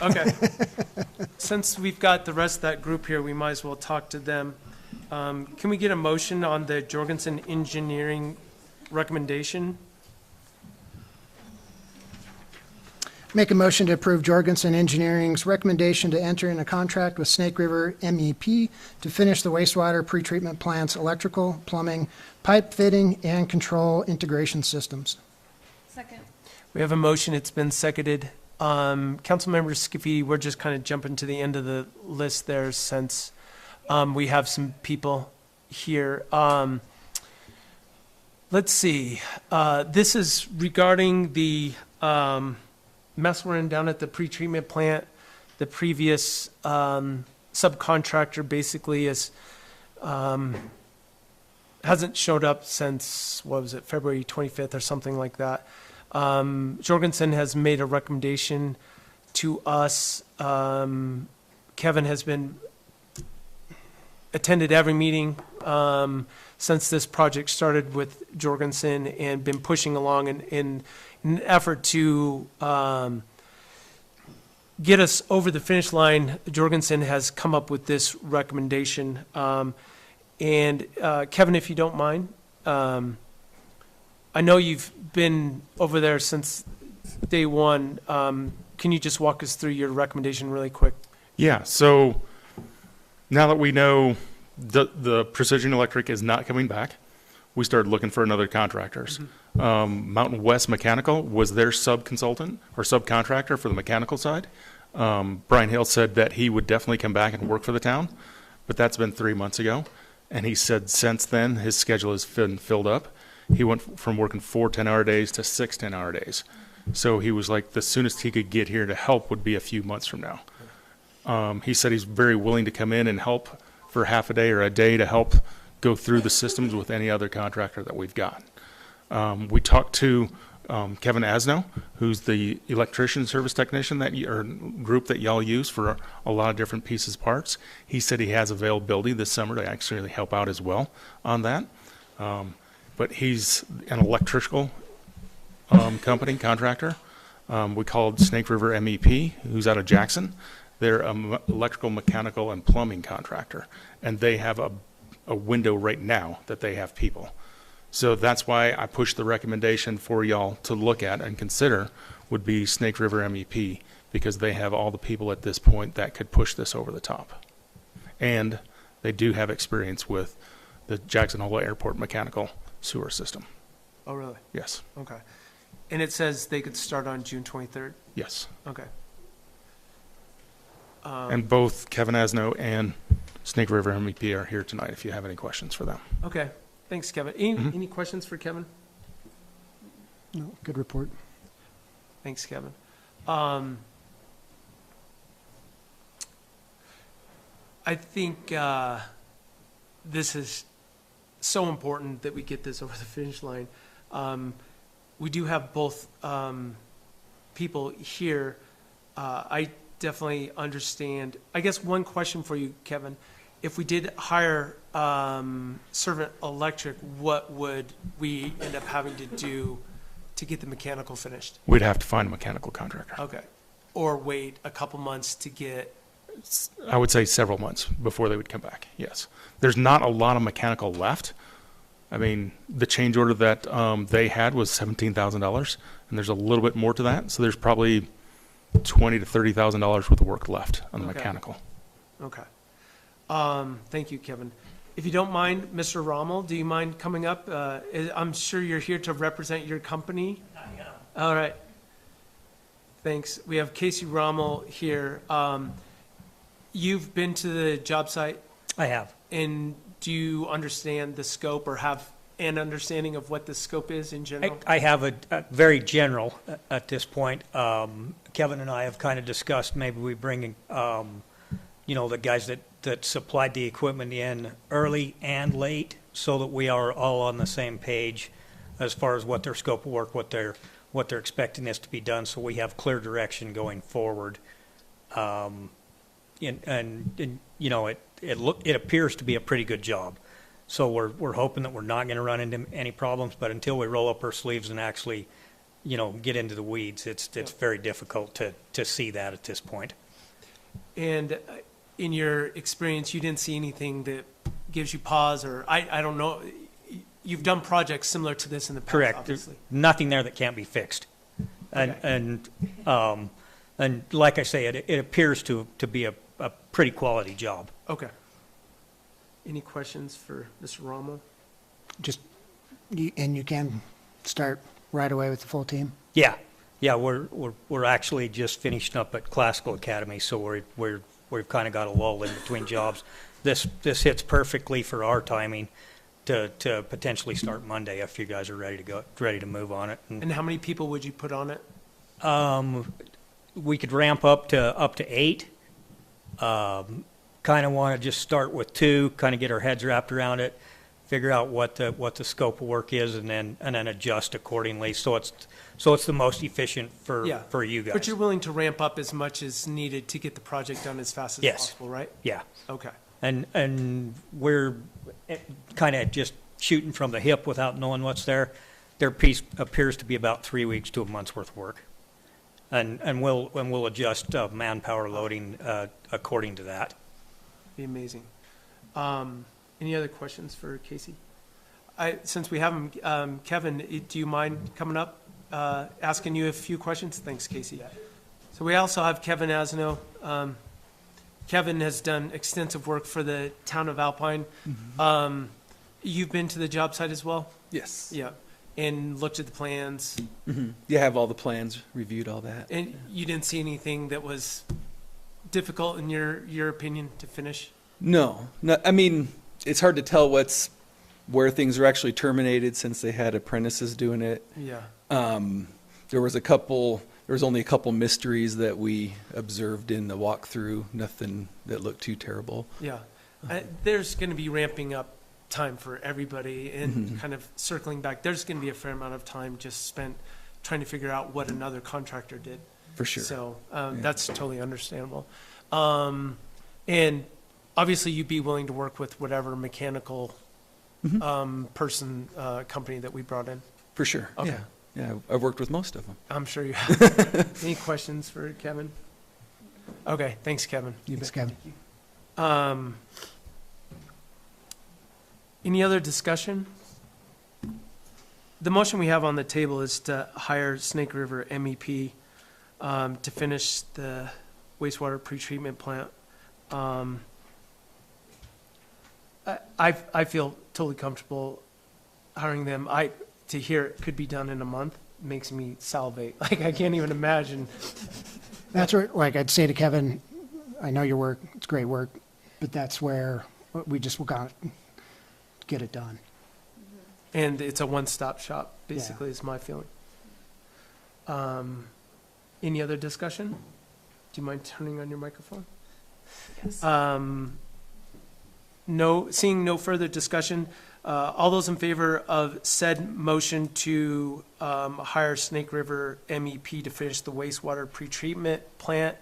Okay. Since we've got the rest of that group here, we might as well talk to them. Can we get a motion on the Jorgensen Engineering recommendation? Make a motion to approve Jorgensen Engineering's recommendation to enter in a contract with Snake River MEP to finish the wastewater pretreatment plant's electrical, plumbing, pipe fitting, and control integration systems. Second. We have a motion, it's been seconded. Councilmember Scafidi, we're just kind of jumping to the end of the list there since we have some people here. Let's see, this is regarding the mess we're in down at the pretreatment plant. The previous subcontractor basically hasn't showed up since, what was it, February 25th or something like that. Jorgensen has made a recommendation to us. Kevin has been attended every meeting since this project started with Jorgensen and been pushing along in an effort to get us over the finish line. Jorgensen has come up with this recommendation. And Kevin, if you don't mind, I know you've been over there since day one. Can you just walk us through your recommendation really quick? Yeah, so now that we know the Precision Electric is not coming back, we started looking for another contractors. Mountain West Mechanical was their sub-consultant or subcontractor for the mechanical side. Brian Hill said that he would definitely come back and work for the town, but that's been 3 months ago. And he said since then, his schedule has been filled up. He went from working 4 10-hour days to 6 10-hour days. So he was like, the soonest he could get here to help would be a few months from now. He said he's very willing to come in and help for half a day or a day to help go through the systems with any other contractor that we've got. We talked to Kevin Asno, who's the electrician service technician or group that y'all use for a lot of different pieces parts. He said he has availability this summer to actually help out as well on that. But he's an electrical company contractor. We called Snake River MEP, who's out of Jackson. They're an electrical, mechanical, and plumbing contractor, and they have a window right now that they have people. So that's why I pushed the recommendation for y'all to look at and consider would be Snake River MEP, because they have all the people at this point that could push this over the top. And they do have experience with the Jackson Hole Airport mechanical sewer system. Oh, really? Yes. Okay. And it says they could start on June 23rd? Yes. Okay. And both Kevin Asno and Snake River MEP are here tonight if you have any questions for them. Okay. Thanks, Kevin. Any questions for Kevin? No, good report. Thanks, Kevin. I think this is so important that we get this over the finish line. We do have both people here. I definitely understand. I guess one question for you, Kevin. If we did hire Servant Electric, what would we end up having to do to get the mechanical finished? We'd have to find a mechanical contractor. Okay. Or wait a couple months to get... I would say several months before they would come back, yes. There's not a lot of mechanical left. I mean, the change order that they had was $17,000, and there's a little bit more to that, so there's probably $20,000 to $30,000 worth of work left on the mechanical. Okay. Thank you, Kevin. If you don't mind, Mr. Rommel, do you mind coming up? I'm sure you're here to represent your company. All right. Thanks. We have Casey Rommel here. You've been to the job site? I have. And do you understand the scope or have an understanding of what the scope is in general? I have a very general at this point. Kevin and I have kind of discussed maybe we bring, the guys that supplied the equipment in early and late so that we are all on the same page as far as what their scope of work, what they're expecting this to be done, so we have clear direction going forward. It appears to be a pretty good job. So we're hoping that we're not going to run into any problems, but until we roll up our sleeves and actually, get into the weeds, it's very difficult to see that at this point. And in your experience, you didn't see anything that gives you pause, or I don't know. You've done projects similar to this in the past, Correct. obviously. There's nothing there that can't be fixed. Okay. And like I say, it appears to be a pretty quality job. Okay. Any questions for Mr. Rommel? And you can start right away with the full team? Yeah, we're actually just finishing up at Classical Academy, so we've kind of got a lull in between jobs. This hits perfectly for our timing to potentially start Monday if you guys are ready to move on it. And how many people would you put on it? We could ramp up to 8. Kind of want to just start with 2, kind of get our heads wrapped around it, figure out what the scope of work is, and then adjust accordingly. So it's the most efficient for you guys. But you're willing to ramp up as much as needed to get the project done as fast as possible, right? Yeah. Okay. And we're kind of just shooting from the hip without knowing what's there. Their piece appears to be about 3 weeks to a month's worth of work. And we'll adjust manpower loading according to that. Be amazing. Any other questions for Casey? Since we have him, Kevin, do you mind coming up, asking you a few questions? Thanks, Casey. So we also have Kevin Asno. Kevin has done extensive work for the town of Alpine. Mm-hmm. You've been to the job site as well? Yes. Yeah. And looked at the plans? Mm-hmm. Yeah, I have all the plans, reviewed all that. And you didn't see anything that was difficult in your opinion to finish? No, I mean, it's hard to tell where things are actually terminated since they had apprentices doing it. Yeah. There was only a couple mysteries that we observed in the walkthrough, nothing that looked too terrible. Yeah. There's going to be ramping up time for everybody, and kind of circling back, there's going to be a fair amount of time just spent trying to figure out what another contractor did. For sure. So that's totally understandable. And obviously you'd be willing to work with whatever mechanical company that we brought in. For sure. Okay. Yeah, I've worked with most of them. I'm sure you have. Any questions for Kevin? Okay, thanks, Kevin. Thanks, Kevin. Any other discussion? The motion we have on the table is to hire Snake River MEP to finish the wastewater pretreatment plant. I feel totally comfortable hiring them. To hear it could be done in a month makes me salivate. Like, I can't even imagine. That's where, like, I'd say to Kevin, I know your work, it's great work, but that's where we just got to get it done. And it's a one-stop shop, basically, is my feeling. Any other discussion? Do you mind turning on your microphone? Yes. Seeing no further discussion, all those in favor of said motion to hire Snake River MEP to finish the wastewater pretreatment plant,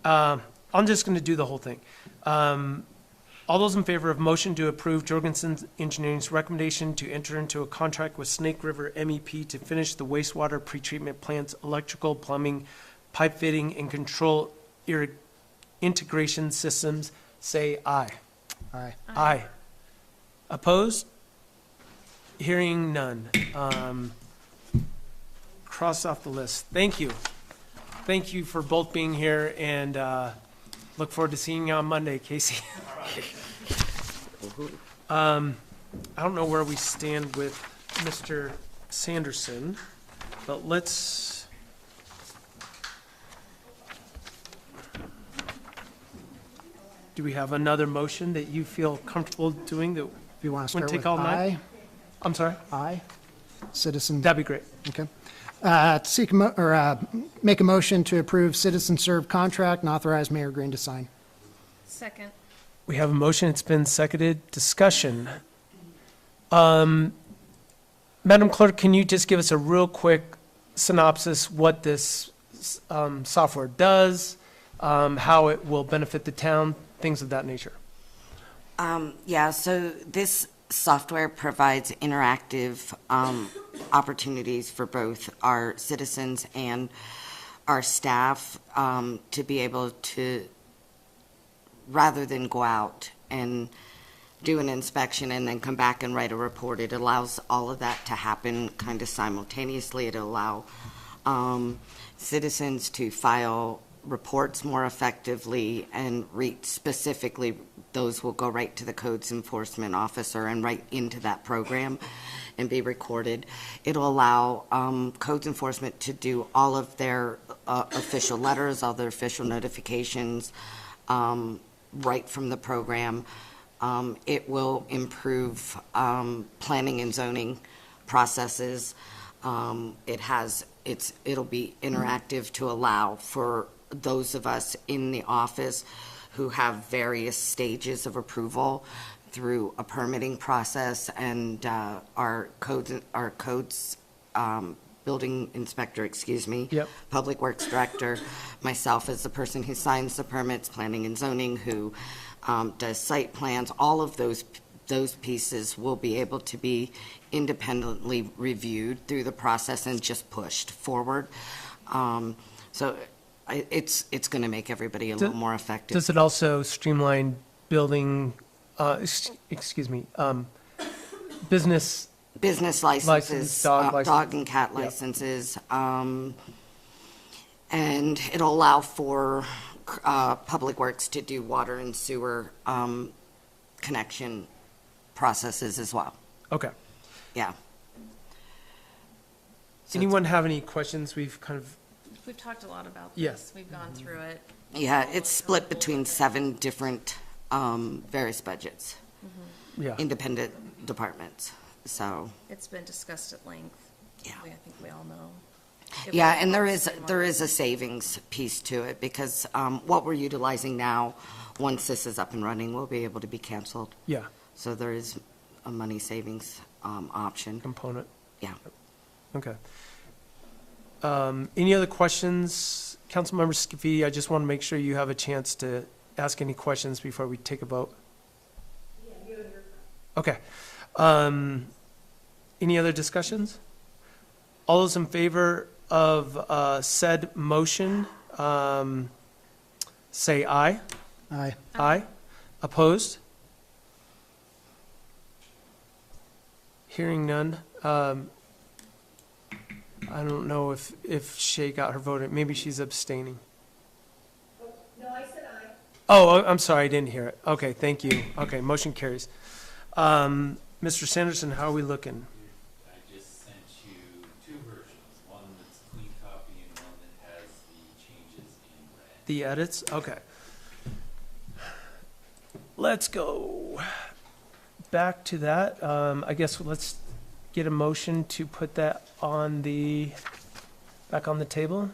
I'm just going to do the whole thing. All those in favor of motion to approve Jorgensen Engineering's recommendation to enter into a contract with Snake River MEP to finish the wastewater pretreatment plant's electrical, plumbing, pipe fitting, and control integration systems, say aye. Aye. Aye. Opposed? Hearing none. Cross off the list. Thank you. Thank you for both being here, and look forward to seeing you on Monday, Casey. I don't know where we stand with Mr. Sanderson, but let's. Do we have another motion that you feel comfortable doing that If you want to wouldn't start take with all night? aye, I'm sorry? aye, citizen. That'd be great. Okay. Make a motion to approve citizen serve contract and authorize Mayor Green to sign. Second. We have a motion, it's been seconded, discussion. Madam Clerk, can you just give us a real quick synopsis what this software does, how it will benefit the town, things of that nature? Yeah, so this software provides interactive opportunities for both our citizens and our staff to be able to, rather than go out and do an inspection and then come back and write a report, it allows all of that to happen kind of simultaneously. It'll allow citizens to file reports more effectively and specifically those will go right to the codes enforcement officer and right into that program and be recorded. It'll allow codes enforcement to do all of their official letters, all their official notifications right from the program. It will improve planning and zoning processes. It'll be interactive to allow for those of us in the office who have various stages of approval through a permitting process and our codes building inspector, Yep. Public Works Director, myself as the person who signs the permits, planning and zoning, who does site plans, all of those pieces will be able to be independently reviewed through the process and just pushed forward. So it's going to make everybody a little more effective. Does it also streamline building, business licenses, dog dog and cat Yep. licenses, and it'll allow for Public Works to do water and sewer connection processes as well. Okay. Yeah. Anyone have any questions? We've We've talked a lot about Yes. this. We've gone through it. Yeah, it's split between 7 different various budgets, yeah. independent departments. So It's been discussed at length. Yeah. I think we all know. yeah, and there is a savings piece to it because what we're utilizing now, once this is up and running, will be able to be canceled. Yeah. So there is a money savings option. Component. Yeah. Okay. Any other questions? Councilmember Scafidi, I just want to make sure you have a chance to ask any questions before we take a vote. Okay. Any other discussions? All those in favor of said motion, say aye. Aye. Aye. Opposed? Hearing none. I don't know if Shay got her vote. Maybe she's abstaining. No, I said aye. Oh, I'm sorry, I didn't hear it. Okay, thank you. Okay, motion carries. Mr. Sanderson, how are we looking? I just sent you 2 versions, one that's a clean copy and one that has the changes in red. The edits? Okay. Let's go back to that. I guess let's get a motion to put that on back on the table.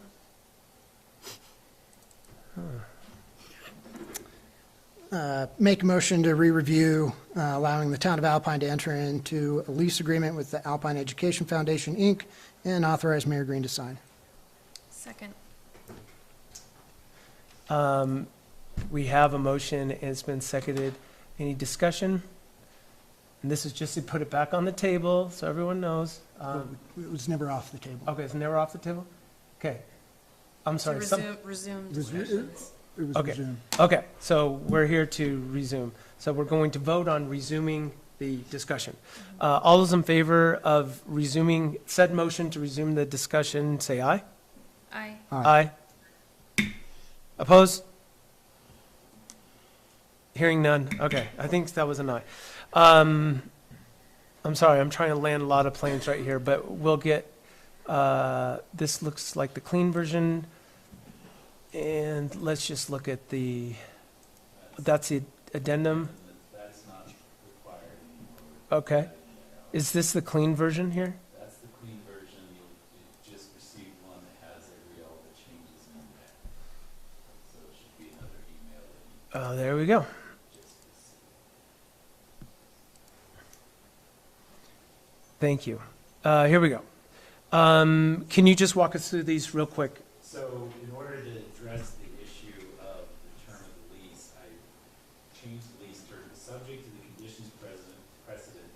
make a motion to re-review, allowing the town of Alpine to enter into a lease agreement with the Alpine Education Foundation, Inc., and authorize Mayor Green to sign. Second. We have a motion, and it's been seconded. Any discussion? And this is just to put it back on the table, so everyone knows. It was never off the table. Okay, it's never off the table? Okay. I'm To sorry. resume discussions. It was Okay. resumed. Okay, so we're here to resume. So we're going to vote on resuming the discussion. All those in favor of resuming, said motion to resume the discussion, say aye. Aye. Aye. Opposed? Hearing none. Okay, I think that was an aye. I'm sorry, I'm trying to land a lot of planes right here, but we'll get, this looks like the clean version. And let's just look at that's the addendum. That's not required anymore. Okay. Is this the clean version here? That's the clean version. You'll just receive one that has all the changes in there. So it should be another email that you There we go. just received. Thank you. Here we go. Can you just walk us through these real quick? So in order to address the issue of the term of the lease, I changed the lease term subject to the conditions precedent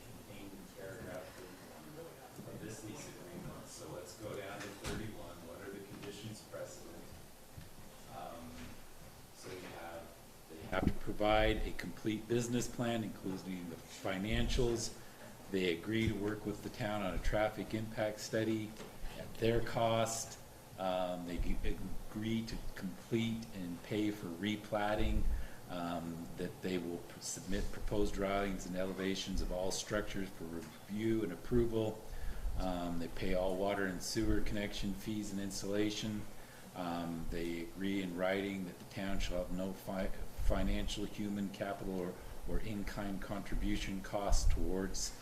contained in paragraph 31 of this lease agreement. So let's go down to 31. What are the conditions precedent? So they have to provide a complete business plan, including the financials. They agree to work with the town on a traffic impact study at their cost. They agree to complete and pay for replatting, that they will submit proposed drawings and elevations of all structures for review and approval. They pay all water and sewer connection fees and installation. They agree in writing that the town shall have no financial, human capital, or in-kind contribution costs towards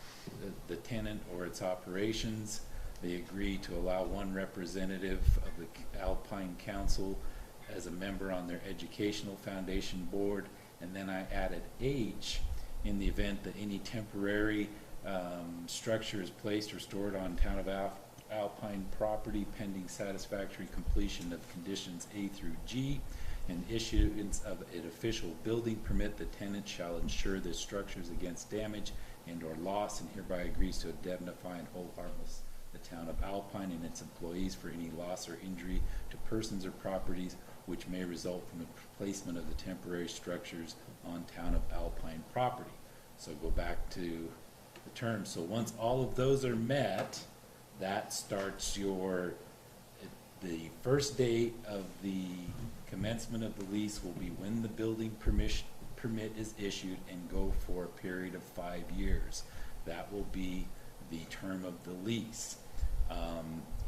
the tenant or its operations. They agree to allow one representative of the Alpine Council as a member on their educational foundation board. And then I added H, in the event that any temporary structure is placed or stored on town of Alpine property pending satisfactory completion of conditions A through G and issuance of an official building permit, the tenant shall insure the structures against damage and or loss, and hereby agrees to indemnify and hold harmless the town of Alpine and its employees for any loss or injury to persons or properties which may result from the placement of the temporary structures on town of Alpine property. So go back to the terms. So once all of those are met, that starts the first date of the commencement of the lease will be when the building permit is issued and go for a period of 5 years. That will be the term of the lease.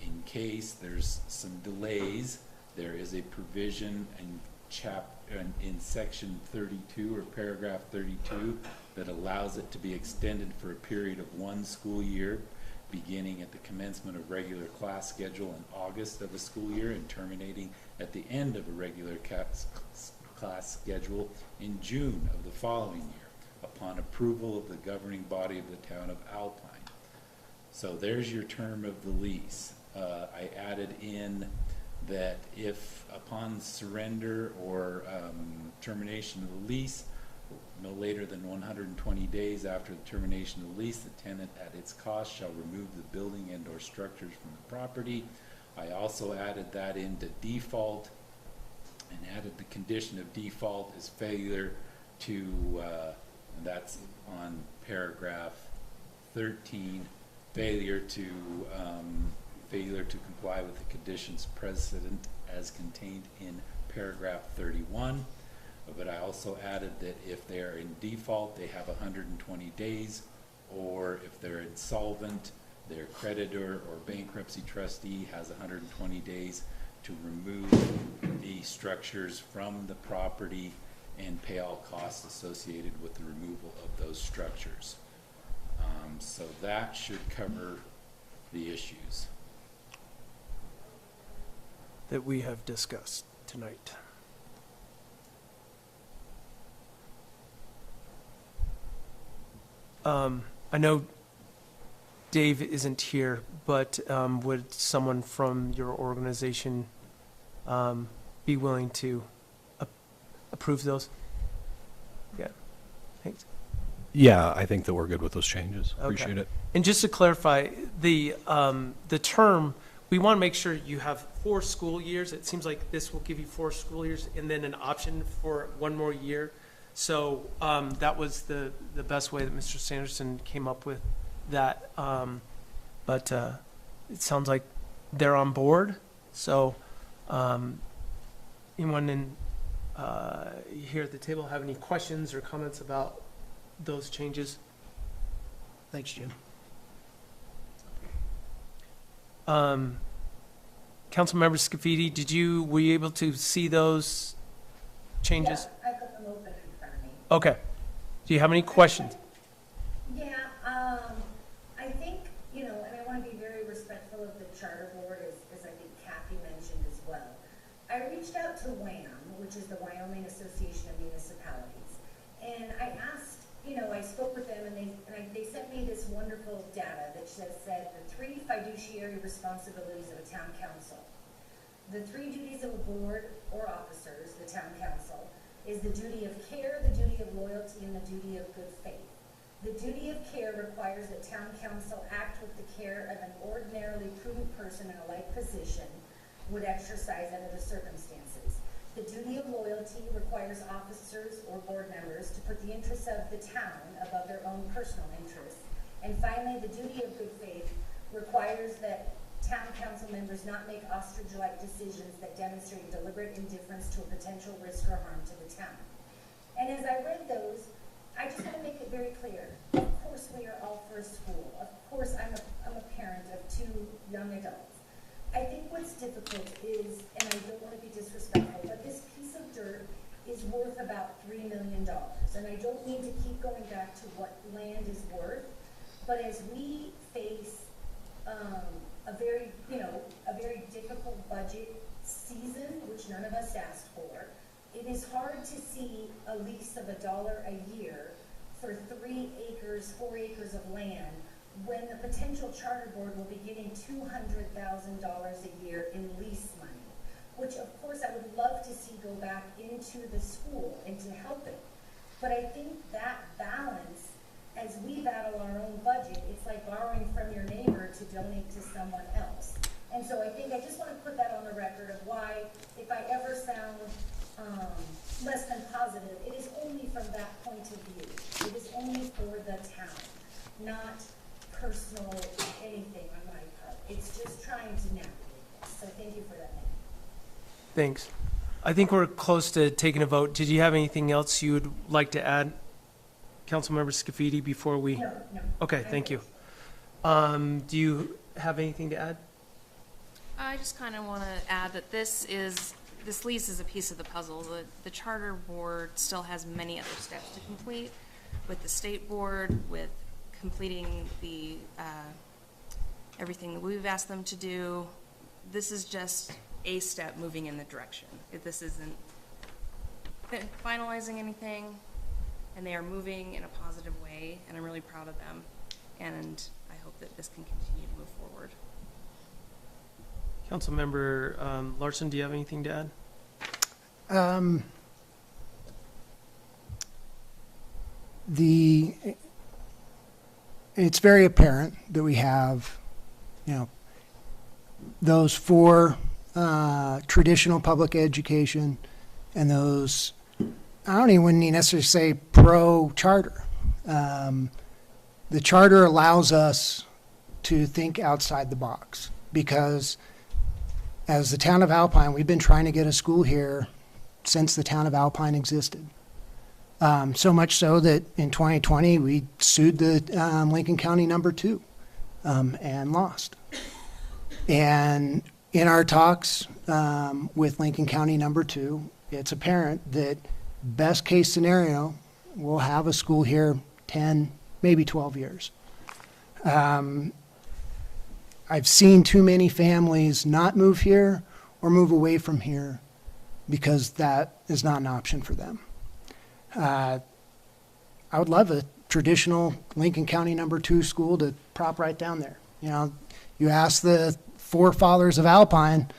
In case there's some delays, there is a provision in section 32 or paragraph 32 that allows it to be extended for a period of 1 school year, beginning at the commencement of regular class schedule in August of a school year and terminating at the end of a regular class schedule in June of the following year, upon approval of the governing body of the town of Alpine. So there's your term of the lease. I added in that if upon surrender or termination of the lease, no later than 120 days after the termination of the lease, the tenant at its cost shall remove the building and or structures from the property. I also added that into default and added the condition of default is failure to, that's on paragraph 13, failure to comply with the conditions precedent as contained in paragraph 31. But I also added that if they are in default, they have 120 days, or if they're insolvent, their creditor or bankruptcy trustee has 120 days to remove the structures from the property and pay all costs associated with the removal of those structures. So that should cover the issues that we have discussed tonight. I know Dave isn't here, but would someone from your organization be willing to approve those? Yeah, thanks. Yeah, I think that we're good with those changes. Okay. Appreciate it. And just to clarify, the term, we want to make sure you have 4 school years. It seems like this will give you 4 school years and then an option for 1 more year. So that was the best way that Mr. Sanderson came up with that. But it sounds like they're on board. So anyone here at the table have any questions or comments about those changes? Thanks, Jim. Councilmember Scafidi, were you able to see those changes? Yeah, I've got them open in front of me. Okay. Do you have any questions? Yeah, I think, and I want to be very respectful of the charter board, as I think Kathy mentioned as well. I reached out to WAM, which is the Wyoming Association of Municipalities, and I asked, I spoke with them, and they sent me this wonderful data that said the 3 fiduciary responsibilities of a town council. The 3 duties of a board or officers, the town council, is the duty of care, the duty of loyalty, and the duty of good faith. The duty of care requires that town council act with the care of an ordinarily prudent person in a like position would exercise under the circumstances. The duty of loyalty requires officers or board members to put the interests of the town above their own personal interests. And finally, the duty of good faith requires that town council members not make ostrich-like decisions that demonstrate deliberate indifference to a potential risk or harm to the town. And as I read those, I just want to make it very clear. Of course, we are all for a school. Of course, I'm a parent of 2 young adults. I think what's difficult is, and I don't want to be disrespectful, but this piece of dirt is worth about $3 million. And I don't mean to keep going back to what land is worth, but as we face a very difficult budget season, which none of us asked for, it is hard to see a lease of $1 a year for 3 acres, 4 acres of land when the potential charter board will be getting $200,000 a year in lease money, which of course I would love to see go back into the school and to help it. But I think that balance, as we battle our own budget, it's like borrowing from your neighbor to donate to someone else. And so I think I just want to put that on the record of why, if I ever sound less than positive, it is only from that point of view. It is only for the town, not personal anything on my part. It's just trying to navigate this. So thank you for that. Thanks. I think we're close to taking a vote. Did you have anything else you would like to add, Councilmember Scafidi, before we? No. Okay, thank you. Do you have anything to add? I just kind of want to add that this lease is a piece of the puzzle. The charter board still has many other steps to complete with the state board, with completing the everything that we've asked them to do. This is just a step moving in the direction. This isn't finalizing anything, and they are moving in a positive way, and I'm really proud of them, and I hope that this can continue to move forward. Councilmember Larson, do you have anything to add? It's very apparent that we have, those 4 traditional public education and those, I don't even necessarily say pro-charter. The charter allows us to think outside the box because as the town of Alpine, we've been trying to get a school here since the town of Alpine existed. So much so that in 2020, we sued the Lincoln County number 2 and lost. And in our talks with Lincoln County number 2, it's apparent that best case scenario, we'll have a school here 10, maybe 12 years. I've seen too many families not move here or move away from here because that is not an option for them. I would love a traditional Lincoln County #2 school to prop right down there. You know, you ask the forefathers of Alpine,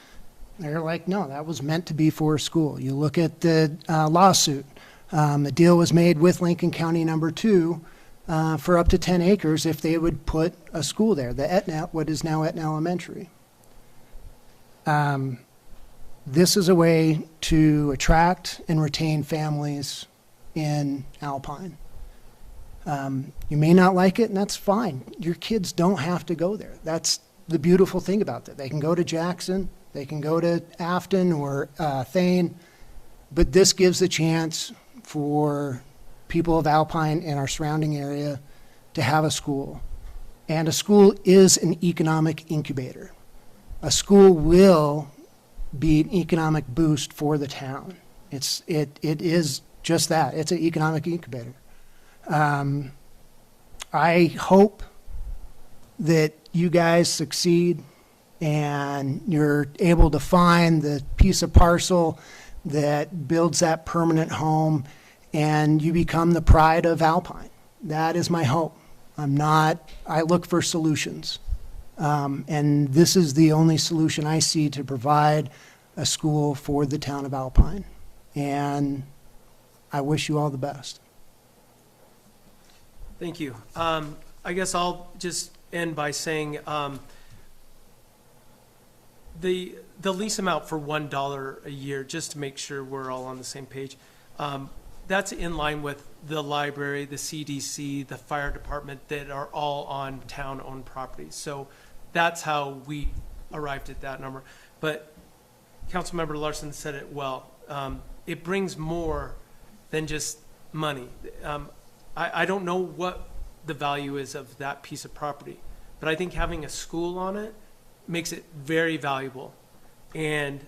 they're like, no, that was meant to be for a school. You look at the lawsuit. The deal was made with Lincoln County #2 for up to 10 acres if they would put a school there, the Etna, what is now Etna Elementary. This is a way to attract and retain families in Alpine. You may not like it, and that's fine. Your kids don't have to go there. That's the beautiful thing about that. They can go to Jackson, they can go to Afton or Thane, but this gives the chance for people of Alpine and our surrounding area to have a school. And a school is an economic incubator. A school will be an economic boost for the town. It is just that. It's an economic incubator. I hope that you guys succeed and you're able to find the piece of parcel that builds that permanent home and you become the pride of Alpine. That is my hope. I look for solutions. And this is the only solution I see to provide a school for the town of Alpine. And I wish you all the best. Thank you. I guess I'll just end by saying the lease amount for $1 a year, just to make sure we're all on the same page, that's in line with the library, the CDC, the fire department that are all on town-owned properties. So that's how we arrived at that number. But Councilmember Larson said it well. It brings more than just money. I don't know what the value is of that piece of property, but I think having a school on it makes it very valuable. And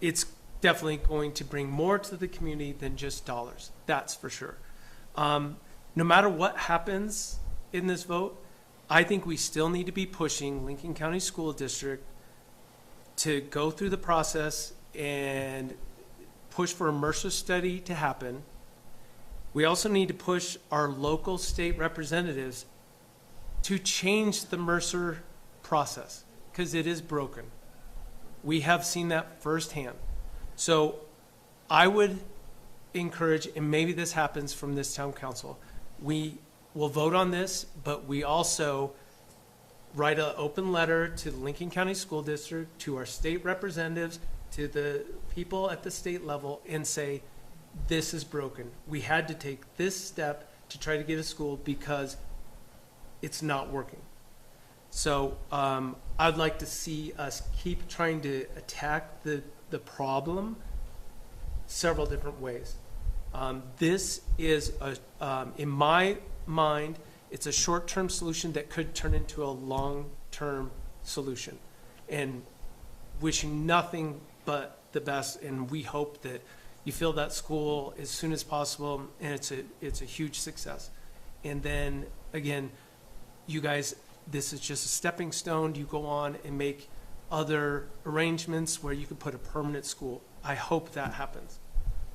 it's definitely going to bring more to the community than just dollars. That's for sure. No matter what happens in this vote, I think we still need to be pushing Lincoln County School District to go through the process and push for a Mercer study to happen. We also need to push our local state representatives to change the Mercer process because it is broken. We have seen that firsthand. So I would encourage, and maybe this happens from this town council, we will vote on this, but we also write an open letter to the Lincoln County School District, to our state representatives, to the people at the state level, and say, this is broken. We had to take this step to try to get a school because it's not working. So I'd like to see us keep trying to attack the problem several different ways. This is, in my mind, it's a short-term solution that could turn into a long-term solution. And wishing nothing but the best, and we hope that you fill that school as soon as possible, and it's a huge success. And then, again, you guys, this is just a stepping stone. You go on and make other arrangements where you could put a permanent school. I hope that happens.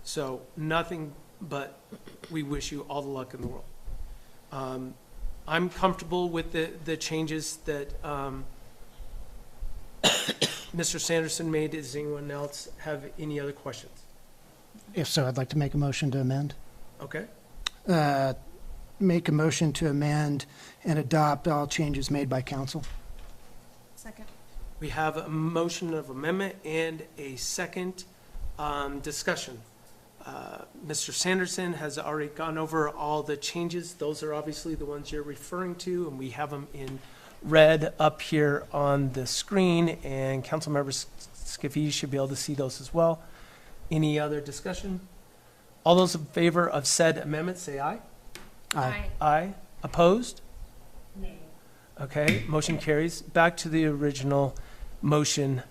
So nothing but we wish you all the luck in the world. I'm comfortable with the changes that Mr. Sanderson made. Does anyone else have any other questions? If so, I'd like to make a motion to amend. Okay. Make a motion to amend and adopt all changes made by council. Second. We have a motion of amendment and a second discussion. Mr. Sanderson has already gone over all the changes. Those are obviously the ones you're referring to, and we have them in red up here on the screen, and Councilmember Scafidi should be able to see those as well. Any other discussion? All those in favor of said amendment, say aye. Aye. Aye. Opposed? Nay. Okay, motion carries. Back to the original motion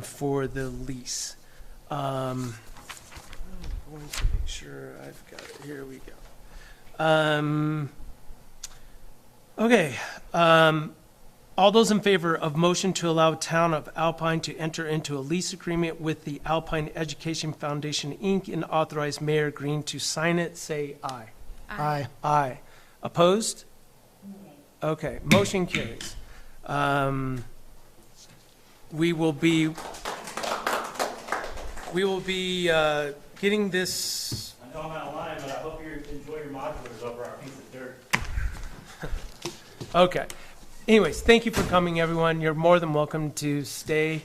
for the lease. I'm going to make sure I've got it. Here we go. Okay. All those in favor of motion to allow Town of Alpine to enter into a lease agreement with the Alpine Education Foundation, Inc. and authorize Mayor Green to sign it, say aye. Aye. Aye. Opposed? Okay, motion carries. We will be getting this. I know I'm out of line, but I hope you enjoy your modulars over our piece of dirt. Okay. Anyways, thank you for coming, everyone. You're more than welcome to stay.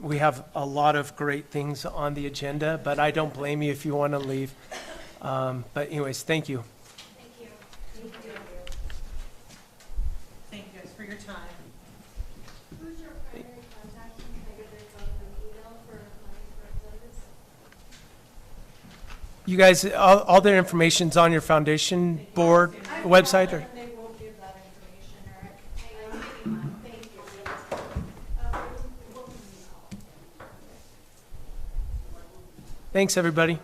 We have a lot of great things on the agenda, but I don't blame you if you want to leave. But anyways, thank you. Thank you guys for your time. Who's your primary contact? Can I get their phone and email for my representatives? You guys, all their information's on your foundation board website, or? They won't give that information, or hang on, thank you. Thanks, everybody.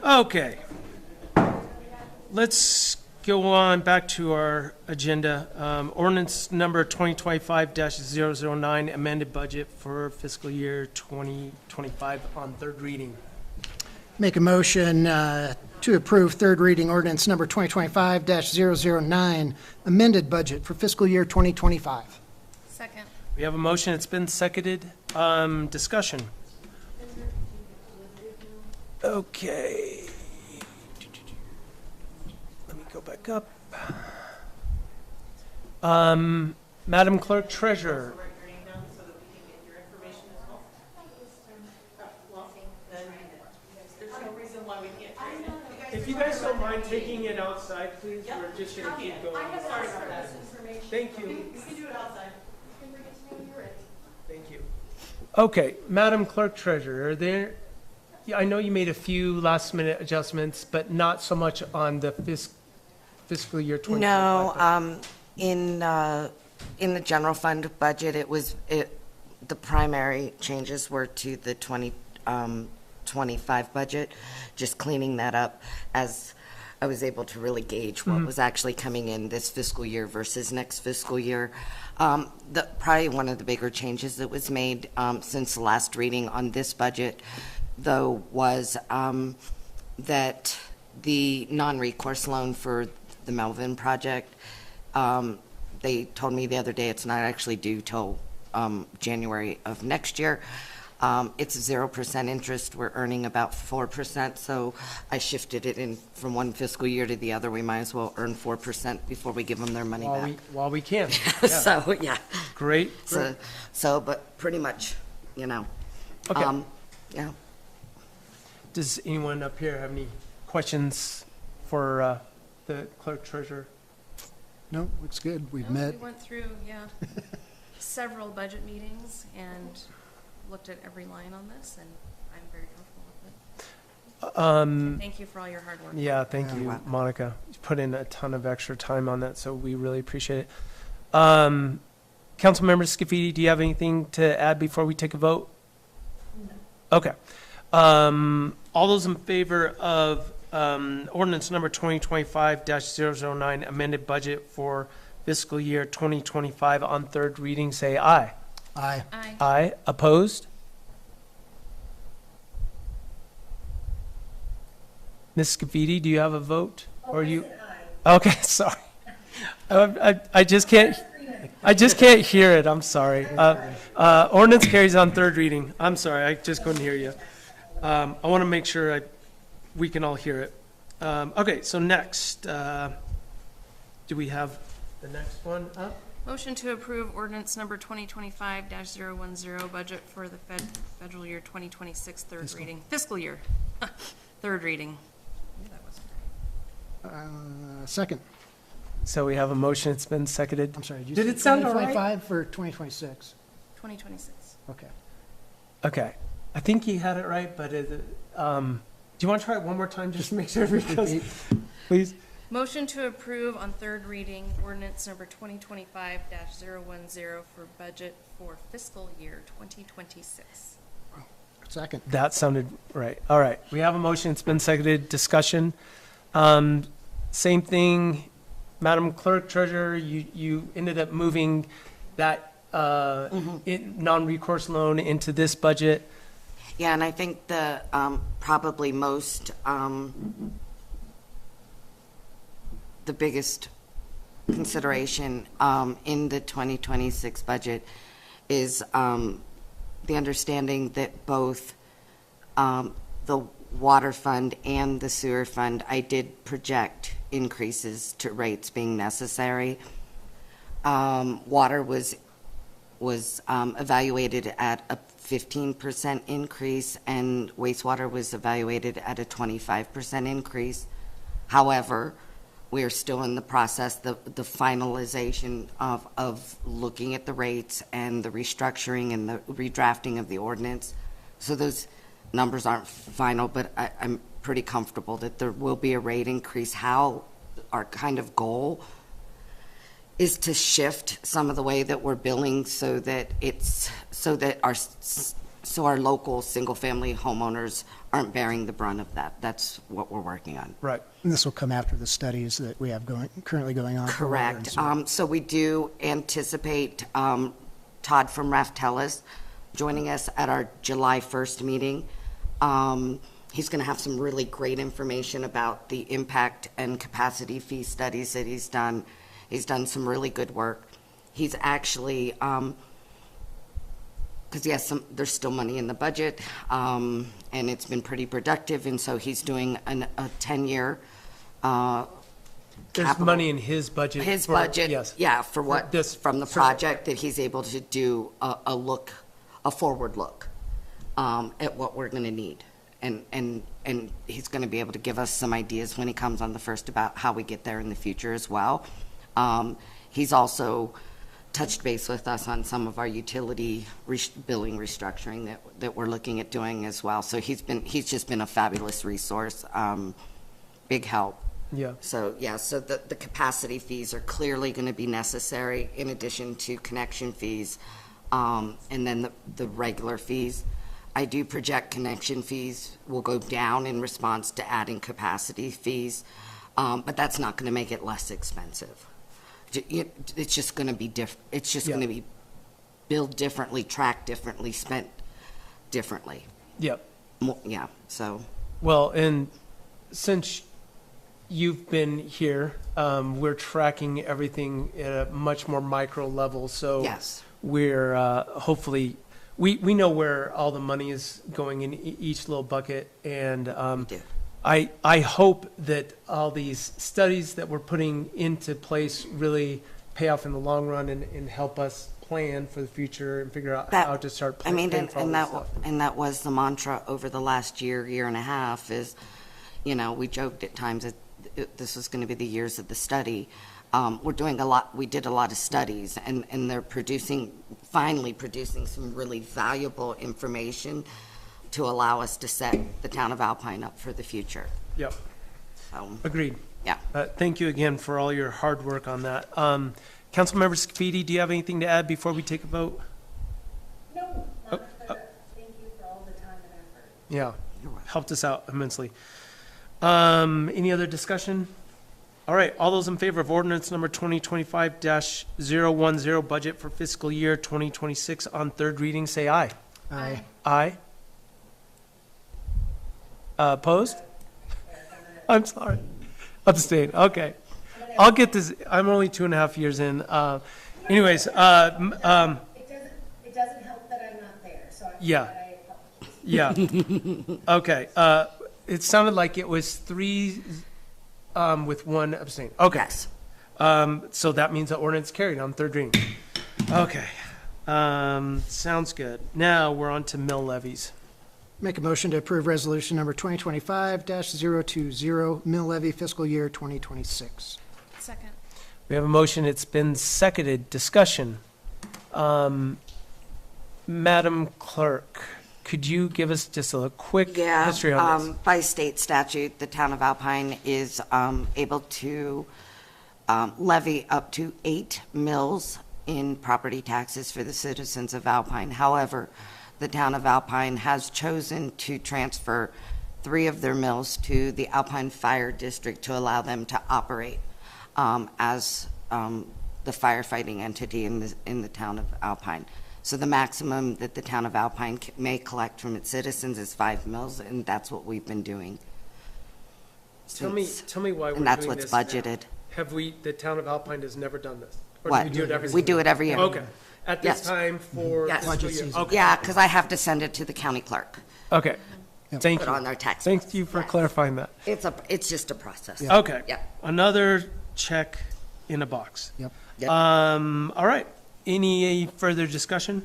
Okay. Let's go on back to our agenda. Ordinance number 2025-009, amended budget for fiscal year 2025 on third reading. Make a motion to approve third reading ordinance number 2025-009, amended budget for fiscal year 2025. Second. We have a motion. It's been seconded. Discussion. Okay. Let me go back up. Madam Clerk Treasurer. If you guys don't mind taking it outside, please, we're just going to keep going. Sorry about that. Thank you. You can do it outside. You can bring it to me when you're ready. Thank you. Okay, Madam Clerk Treasurer, I know you made a few last-minute adjustments, but not so much on the fiscal year 2025. No, in the general fund budget, the primary changes were to the 2025 budget, just cleaning that up as I was able to really gauge what was actually coming in this fiscal year versus next fiscal year. Probably one of the bigger changes that was made since the last reading on this budget, though, was that the non-recourse loan for the Melvin project, they told me the other day it's not actually due till January of next year. It's 0% interest. We're earning about 4%, so I shifted it in from one fiscal year to the other. We might as well earn 4% before we give them their money back. While we can. So, yeah. Great. So, but pretty much, Okay. Yeah. Does anyone up here have any questions for the Clerk Treasurer? No, looks good. We've No, met. We went through, several budget meetings and looked at every line on this, and I'm very comfortable with it. Thank you for all your hard work. Yeah, thank you, Monica. You put in a ton of extra time on that, so we really appreciate it. Councilmember Scafidi, do you have anything to add before we take a vote? No. Okay. All those in favor of ordinance number 2025-009, amended budget for fiscal year 2025 on third reading, say aye. Aye. Aye. Aye. Opposed? Ms. Scafidi, do you have a vote? Or you? Okay, sorry. I just can't hear it. I'm sorry. Ordinance carries on third reading. I'm sorry, I just couldn't hear you. I want to make sure we can all hear it. Okay, so next, do we have the next one up? Motion to approve ordinance number 2025-010, budget for the federal year 2026, third reading. Fiscal year, third reading. Second. So we have a motion, it's been seconded. I'm sorry, Did it sound all right? 2025 or 2026? 2026. Okay. Okay, I think he had it right, but do you want to try it one more time, just to make sure everybody goes? Please? Motion to approve on third reading ordinance number 2025-010 for budget for fiscal year 2026. Second. That sounded right. All right, we have a motion, it's been seconded. Discussion. Same thing, Madam Clerk Treasurer, you ended up moving that non-recourse loan into this budget. Yeah, and I think the probably most the biggest consideration in the 2026 budget is the understanding that both the water fund and the sewer fund, I did project increases to rates being necessary. Water was evaluated at a 15% increase, and wastewater was evaluated at a 25% increase. However, we are still in the process, the finalization of looking at the rates and the restructuring and the redrafting of the ordinance. So those numbers aren't final, but I'm pretty comfortable that there will be a rate increase. How our kind of goal is to shift some of the way that we're billing so that our local single-family homeowners aren't bearing the brunt of that. That's what we're working on. Right. And this will come after the studies that we have currently going on. for water and Correct. sewer. So we do anticipate Todd from Raftellus joining us at our July 1st meeting. He's going to have some really great information about the impact and capacity fee studies that he's done. He's done some really good work. He's actually, because yes, there's still money in the budget, and it's been pretty productive, and so he's doing a 10-year There's capital. money in his budget. His for- budget, yes. yeah, for what, this from the project that he's able to do a forward look at what we're going to need. And he's going to be able to give us some ideas when he comes on the 1st about how we get there in the future as well. He's also touched base with us on some of our utility billing restructuring that we're looking at doing as well. So he's just been a fabulous resource, big help. Yeah. So, yeah, so the capacity fees are clearly going to be necessary in addition to connection fees, and then the regular fees. I do project connection fees will go down in response to adding capacity fees, but that's not going to make it less expensive. It's just going to be it's just going to be billed differently, tracked differently, spent differently. Yep. Yeah, so. Well, and since you've been here, we're tracking everything at a much more micro level. So yes, we're hopefully we know where all the money is going in each little bucket, and I hope that all these studies that we're putting into place really pay off in the long run and help us plan for the future and figure out how to start planning for all this stuff. And that was the mantra over the last year and a half is, we joked at times that this was going to be the years of the study. We're doing a lot. We did a lot of studies, and they're finally producing some really valuable information to allow us to set the town of Alpine up for the future. Yep. Agreed. Yeah. Thank you again for all your hard work on that. Councilmember Scafidi, do you have anything to add before we take a vote? No, thank you for all the time and effort. Yeah, helped us out immensely. Any other discussion? All right, all those in favor of ordinance number 2025-010, budget for fiscal year 2026 on third reading, say aye. Aye. Aye. Opposed? I'm sorry. Abstain, okay. I'll get this, I'm only 2.5 years in. Anyways, It doesn't help that I'm not there, so yeah. Yeah. Okay, it sounded like it was 3 with 1 abstain. Okay. Yes. So that means the ordinance carried on third reading. Okay. Sounds good. Now we're on to mill levies. Make a motion to approve resolution number 2025-020, mill levy fiscal year 2026. Second. We have a motion. It's been seconded. Discussion. Madam Clerk, could you give us just a quick history on this? By state statute, the town of Alpine is able to levy up to 8 mills in property taxes for the citizens of Alpine. However, the town of Alpine has chosen to transfer 3 of their mills to the Alpine Fire District to allow them to operate as the firefighting entity in the town of Alpine. So the maximum that the town of Alpine may collect from its citizens is 5 mills, and that's what we've been doing. Tell me why we're and that's doing what's this now. budgeted. the town of Alpine has never done this? Or do What? we do it every We do it every year. Okay. At this Yes. time for Yes. fiscal year? Okay. Yeah, because I have to send it to the county clerk. Okay. Thank Put you. on their tax. Thank you for clarifying that. It's just a process. Okay. Yeah. Another check in a box. Yep. Yep. All right. Any further discussion?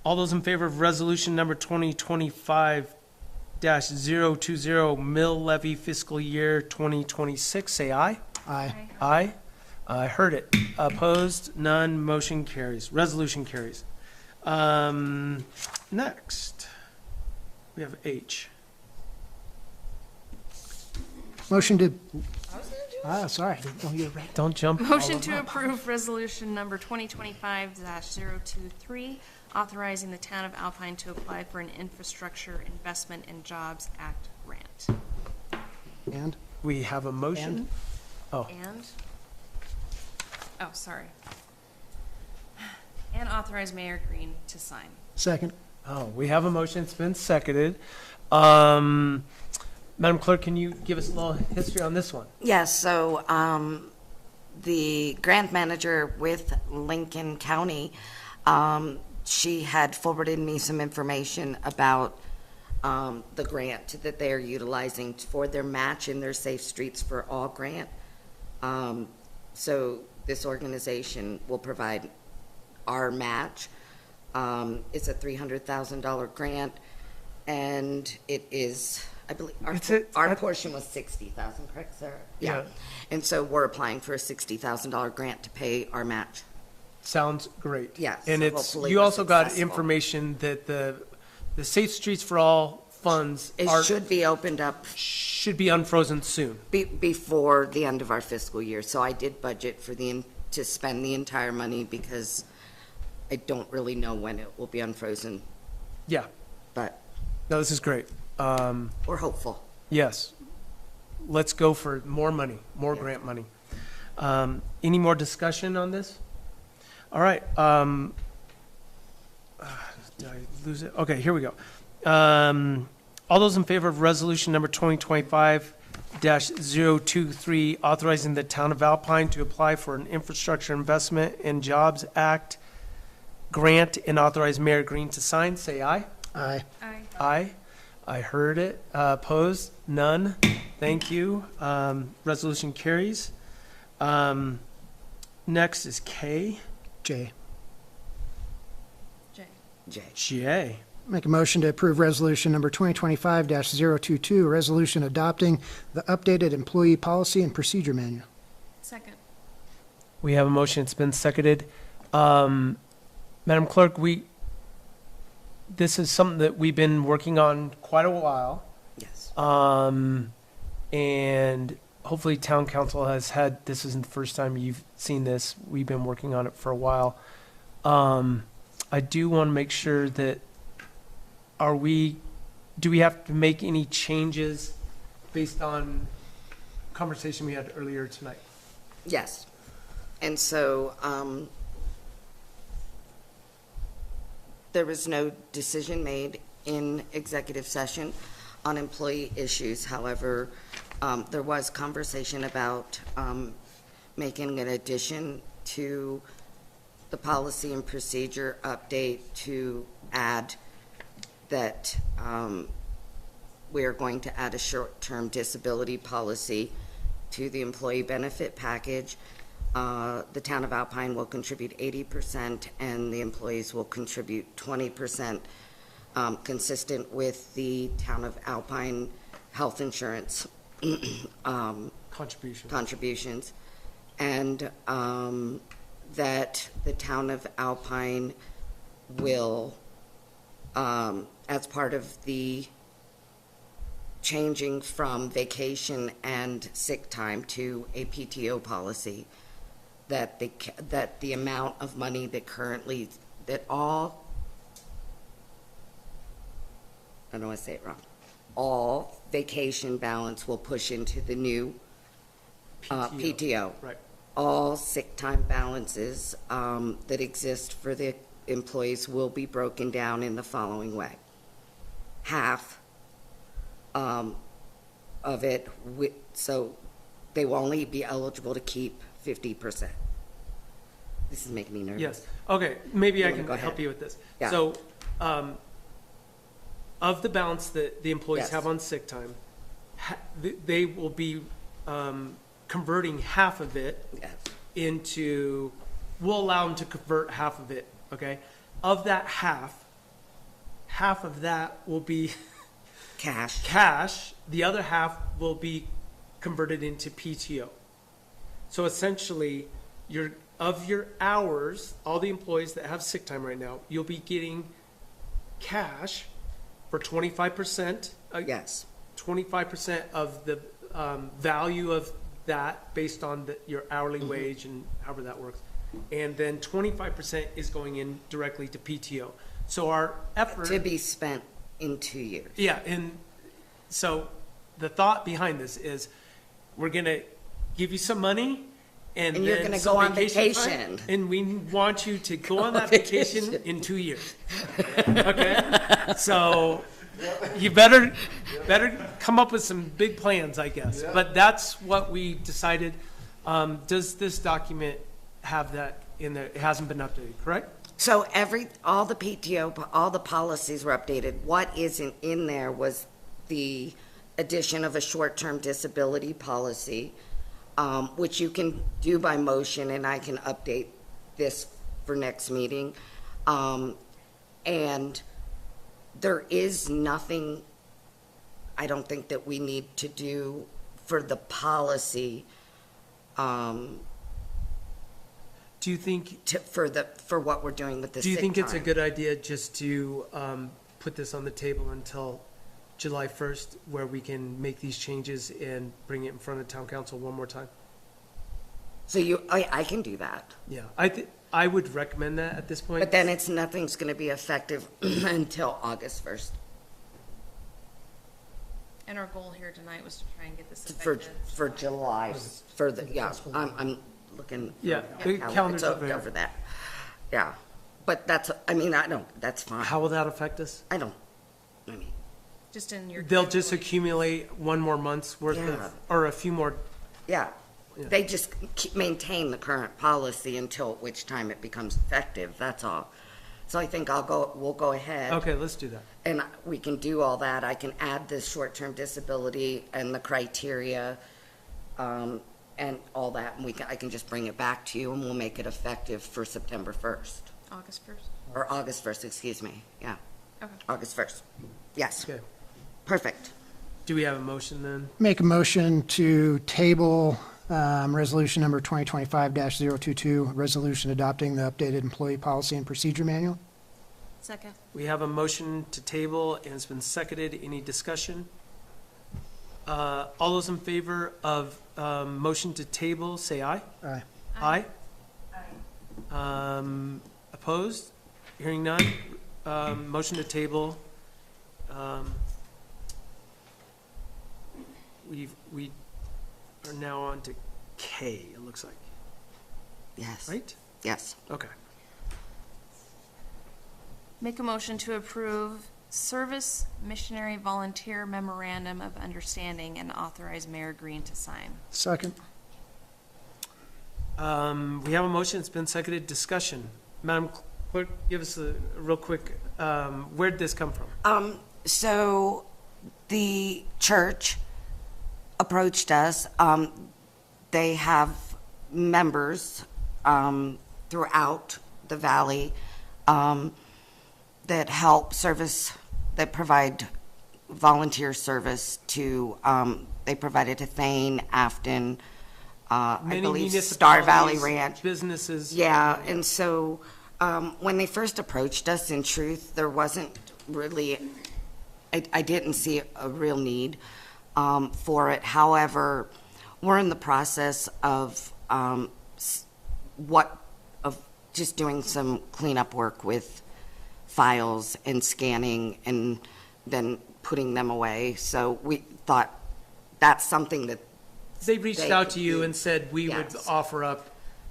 All those in favor of resolution number 2025-020 mill levy fiscal year 2026, say aye. Aye. Aye. I heard it. Opposed? None. Motion carries. Resolution carries. Next, we have H. Motion to, sorry. Oh, you're right. Don't jump. Motion to approve resolution number 2025-023, authorizing the town of Alpine to apply for an Infrastructure Investment and Jobs Act grant. And? We have a motion. And? Oh. Sorry. And authorize Mayor Green to sign. Second. Oh, we have a motion. It's been seconded. Madam Clerk, can you give us a little history on this one? Yes, so the grant manager with Lincoln County, she had forwarded me some information about the grant that they are utilizing for their match in their Safe Streets for All grant. So this organization will provide our match. It's a $300,000 grant, and it is, I believe, our portion was $60,000, correct, Sarah? Yeah. And so we're applying for a $60,000 grant to pay our match. Sounds great. Yes, And so it's, hopefully you we're also got successful. information that the Safe Streets for All funds It are, should be opened up should be unfrozen soon. before the end of our fiscal year. So I did budget for to spend the entire money because I don't really know when it will be unfrozen, Yeah. but No, this is great. we're hopeful. Yes. Let's go for more money, more grant money. Any more discussion on this? All right. Did I lose it? Okay, here we go. All those in favor of resolution number 2025-023, authorizing the town of Alpine to apply for an Infrastructure Investment and Jobs Act grant and authorize Mayor Green to sign, say aye. Aye. Aye. Aye. I heard it. Opposed? None. Thank you. Resolution carries. Next is K. J. J. Make a motion to approve resolution number 2025-022, a resolution adopting the updated employee policy and procedure manual. Second. We have a motion. It's been seconded. Madam Clerk, this is something that we've been working on quite a while. Yes. And hopefully town council has had, this isn't the first time you've seen this. We've been working on it for a while. I do want to make sure that, do we have to make any changes based on conversation we had earlier tonight? Yes. And so there was no decision made in executive session on employee issues. However, there was conversation about making an addition to the policy and procedure update to add that we are going to add a short-term disability policy to the employee benefit package. The town of Alpine will contribute 80% and the employees will contribute 20%, consistent with the town of Alpine health insurance contributions. And that the town of Alpine will, as part of the changing from vacation and sick time to a PTO policy, that the amount of money that currently, that all, I don't want to say it wrong, all vacation balance will push into the new PTO. Right. All sick time balances that exist for the employees will be broken down in the following way. Half of it, so they will only be eligible to keep 50%. This is making me nervous. Yes, okay, maybe I You wanna can go ahead? help you with this. Yeah. So, of the balance that the employees Yes. have on sick time, they will be converting half of it Yes. into, we'll allow them to convert half of it, okay? Of that half of that will be cash, the other half will be converted into PTO. So essentially, of your hours, all the employees that have sick time right now, you'll be getting cash for 25%. Yes. 25% of the value of that based on your hourly wage and however that works. And then 25% is going in directly to PTO. So our effort. To be spent in 2 years. Yeah, and so the thought behind this is we're going to give you some money and you're then gonna some go on vacation time, vacation. and we want you to go on that vacation in 2 years. Okay? So you better come up with some big plans, I guess. Yeah. But that's what we decided. Does this document have that in there? It hasn't been updated, correct? So all the PTO, all the policies were updated. What isn't in there was the addition of a short-term disability policy, which you can do by motion, and I can update this for next meeting. And there is nothing, I don't think, that we need to do for the policy. Do you think for what we're doing with the Do you sick think it's a time? good idea just to put this on the table until July 1st, where we can make these changes and bring it in front of town council one more time? So I can do that. Yeah, I would recommend that at this point. But then nothing's going to be effective until August 1st And our goal here tonight was to try and get this for effective. July, I'm looking. Yeah, the calendar's over here. Over that. Yeah, but that's fine. How will that affect us? I mean. Just in your. They'll just accumulate one more month's worth Yeah. of, or a few more. Yeah, Yeah. they just maintain the current policy until which time it becomes effective, that's all. So I think we'll go ahead. Okay, let's do that. And we can do all that. I can add this short-term disability and the criteria, and all that, and I can just bring it back to you, and we'll make it effective for September 1st. August 1st. Or August 1st, excuse me, yeah. Okay. August 1st, yes. Okay. Perfect. Do we have a motion then? Make a motion to table resolution number 2025-022, resolution adopting the updated employee policy and procedure manual. Second. We have a motion to table, and it's been seconded. Any discussion? All those in favor of motion to table, say aye. Aye. Aye? Opposed? Hearing none? Motion to table. We are now on to K, it looks like. Yes. Right? Yes. Okay. Make a motion to approve Service Missionary Volunteer Memorandum of Understanding and authorize Mayor Green to sign. Second. We have a motion, it's been seconded. Discussion. Madam Clerk, give us a real quick, where'd this come from? So the church approached us. They have members throughout the valley that help service, that provide volunteer service to, they provided to Thane, Afton, I Many believe Star Valley municipalities, Ranch. businesses. Yeah, and so when they first approached us, in truth, there wasn't really, I didn't see a real need for it. However, we're in the process of just doing some cleanup work with files and scanning and then putting them away. So we thought that's something that They reached they out could to you do. and said we would Yes. offer up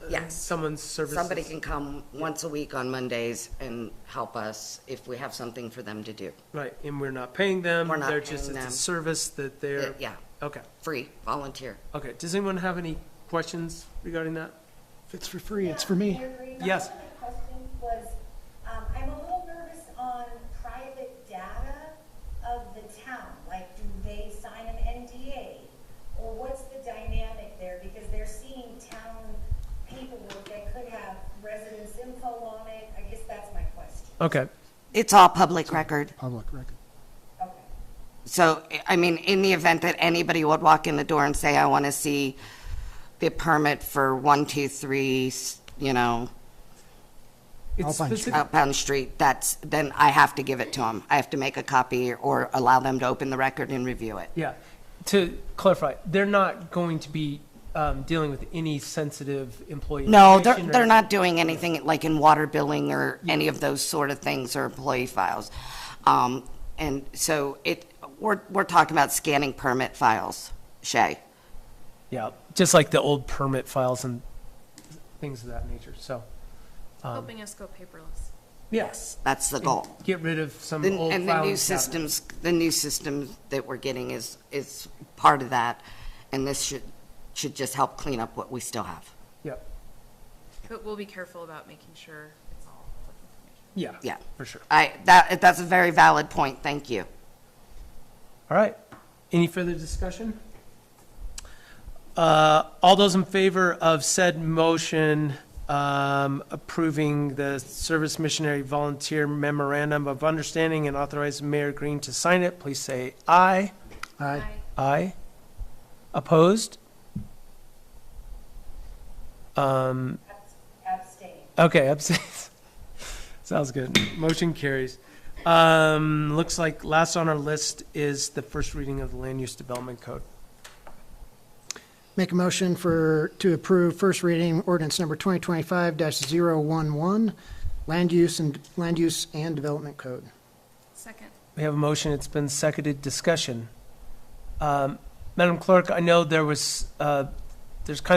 Yes. someone's services. somebody can come once a week on Mondays and help us if we have something for them to do. Right, and we're not paying them. We're not They're just, paying it's a them. service that they're Yeah. Okay, free, volunteer. okay. Does anyone have any questions regarding that? If it's for free, it's for me. Mayor Green, Yes. My question was, I'm a little nervous on private data of the town. Like, do they sign an NDA? Or what's the dynamic there? Because they're seeing town paperwork that could have residents' info on it. I guess that's my question. Okay, It's all public record. Public record. Okay. So, I mean, in the event that anybody would walk in the door and say, I want to see the permit for 123, you know, it's Alpine specific, Outbound Street, then I have to give it to them. I have to make a copy or allow them to open the record and review it. yeah. To clarify, they're not going to be dealing with any sensitive employee No, information or- they're not doing anything like in water billing or any of those sort of things or employee files. And so we're talking about scanning permit files, Shay. Yeah, just like the old permit files and things of that nature, so. Helping us go paperless. Yes. That's the goal. Get rid of some The- old And the filing new cabinets. systems, the new system that we're getting is part of that. And this should just help clean up what we still have. Yep, But we'll be careful about making sure it's all public information. yeah. Yeah. For sure. That's a very valid point. Thank you. All right. Any further discussion? All those in favor of said motion approving the Service Missionary Volunteer Memorandum of Understanding and authorize Mayor Green to sign it, please say aye. Aye. Aye. Opposed? Abstain. Okay, abstain. Sounds good. Motion carries. Looks like last on our list is the first reading of the Land Use Development Code. Make a motion to approve first reading ordinance number 2025-011, Land Use and Development Code. Second. We have a motion, it's been seconded, discussion. Madam Clerk, I know there's kind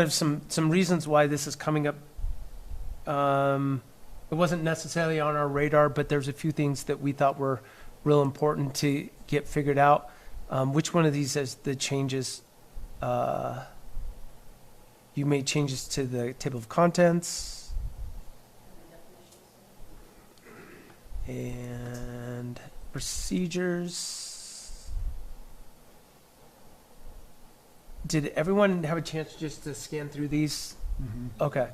of some reasons why this is coming up. It wasn't necessarily on our radar, but there's a few things that we thought were real important to get figured out. Which one of these is the changes? You made changes to the table of contents. And procedures. Did everyone have a chance just to scan through these? Okay.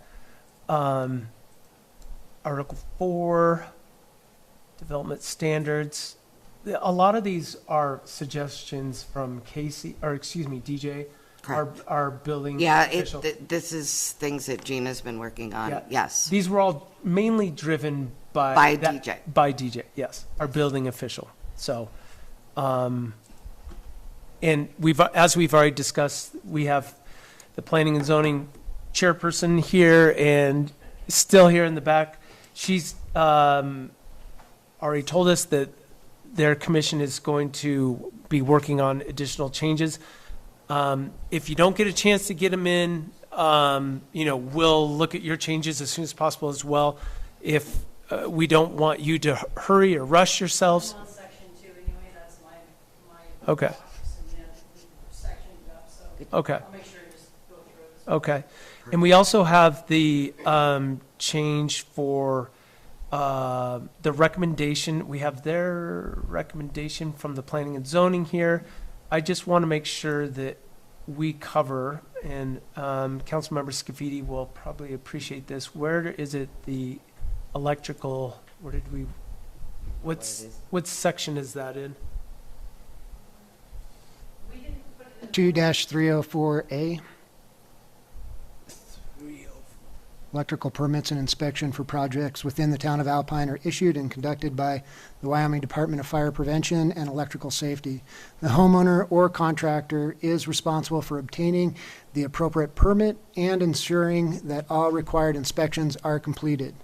Article 4, development standards. A lot of these are suggestions from Casey, or excuse me, DJ, our building Yeah, official. this is things that Gina's been working on. Yeah. Yes. These were all mainly driven by. By that- DJ. By DJ, yes, our building official. So, and as we've already discussed, we have the planning and zoning chairperson here and still here in the back. She's already told us that their commission is going to be working on additional changes. If you don't get a chance to get them in, we'll look at your changes as soon as possible as well. If we don't want you to hurry or rush yourselves. I'm on section 2 anyway, that's my Okay. sectioned up, so Okay. I'll make sure to just go through it. Okay. And we also have the change for the recommendation. We have their recommendation from the planning and zoning here. I just want to make sure that we cover, and Councilmember Scafidi will probably appreciate this. Where is it, the electrical, where did we, what section is that in? 2-304A. Electrical permits and inspection for projects within the town of Alpine are issued and conducted by the Wyoming Department of Fire Prevention and Electrical Safety. The homeowner or contractor is responsible for obtaining the appropriate permit and ensuring that all required inspections are completed.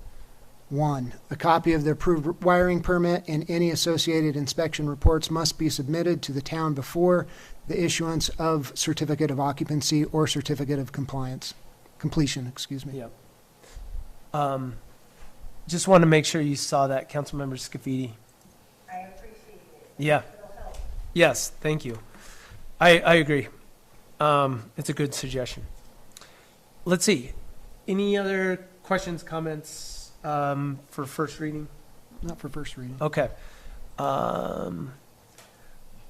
1, a copy of the approved wiring permit and any associated inspection reports must be submitted to the town before the issuance of certificate of occupancy or certificate of completion, excuse me. Yep. Just want to make sure you saw that, Councilmember Scafidi. I appreciate it. Yeah. It'll help. Yes, thank you. I agree. It's a good suggestion. Let's see. Any other questions, comments for first reading? Not for first reading. Okay.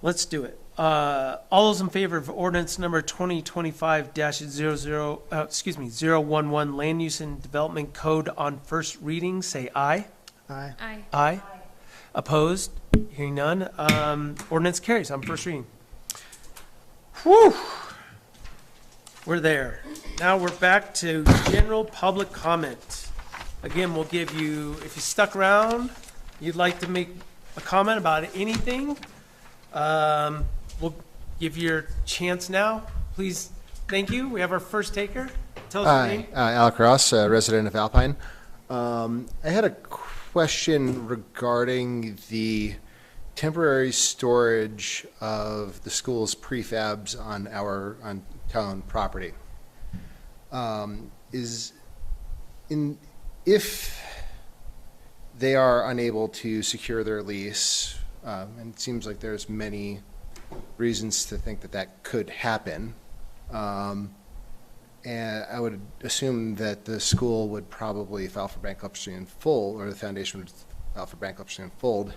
Let's do it. All those in favor of ordinance number 2025-011, Land Use and Development Code on first reading, say aye. Aye. Aye. Aye. Opposed? Hearing none. Ordinance carries on first reading. Whew. We're there. Now we're back to general public comment. Again, we'll give you, if you stuck around, you'd like to make a comment about anything, we'll give you your chance now. Please, thank you. We have our first taker. Tell us your name. Alec Ross, resident of Alpine. I had a question regarding the temporary storage of the school's prefabs on town property. If they are unable to secure their lease, and it seems like there's many reasons to think that that could happen, and I would assume that the school would probably file for bankruptcy in full, or the foundation would file for bankruptcy in full.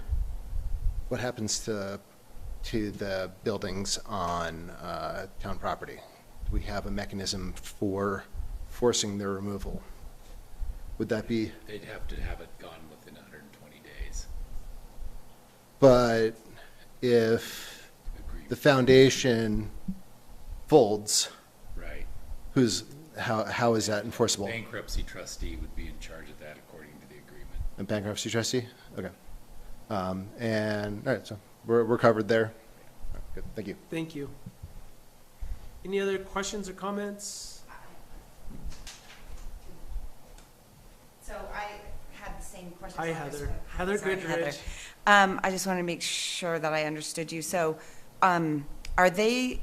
What happens to the buildings on town property? Do we have a mechanism for forcing their removal? Would that be? They'd have to have it gone within 120 days. But if the foundation folds, Right. How is that enforceable? Bankruptcy trustee would be in charge of that according to the agreement. A bankruptcy trustee? Okay. And, all right, so we're covered there. Good, thank you. Thank you. Any other questions or comments? So I had the same question. Hi, Heather. Heather Goodrich. I just wanted to make sure that I understood you. So, are they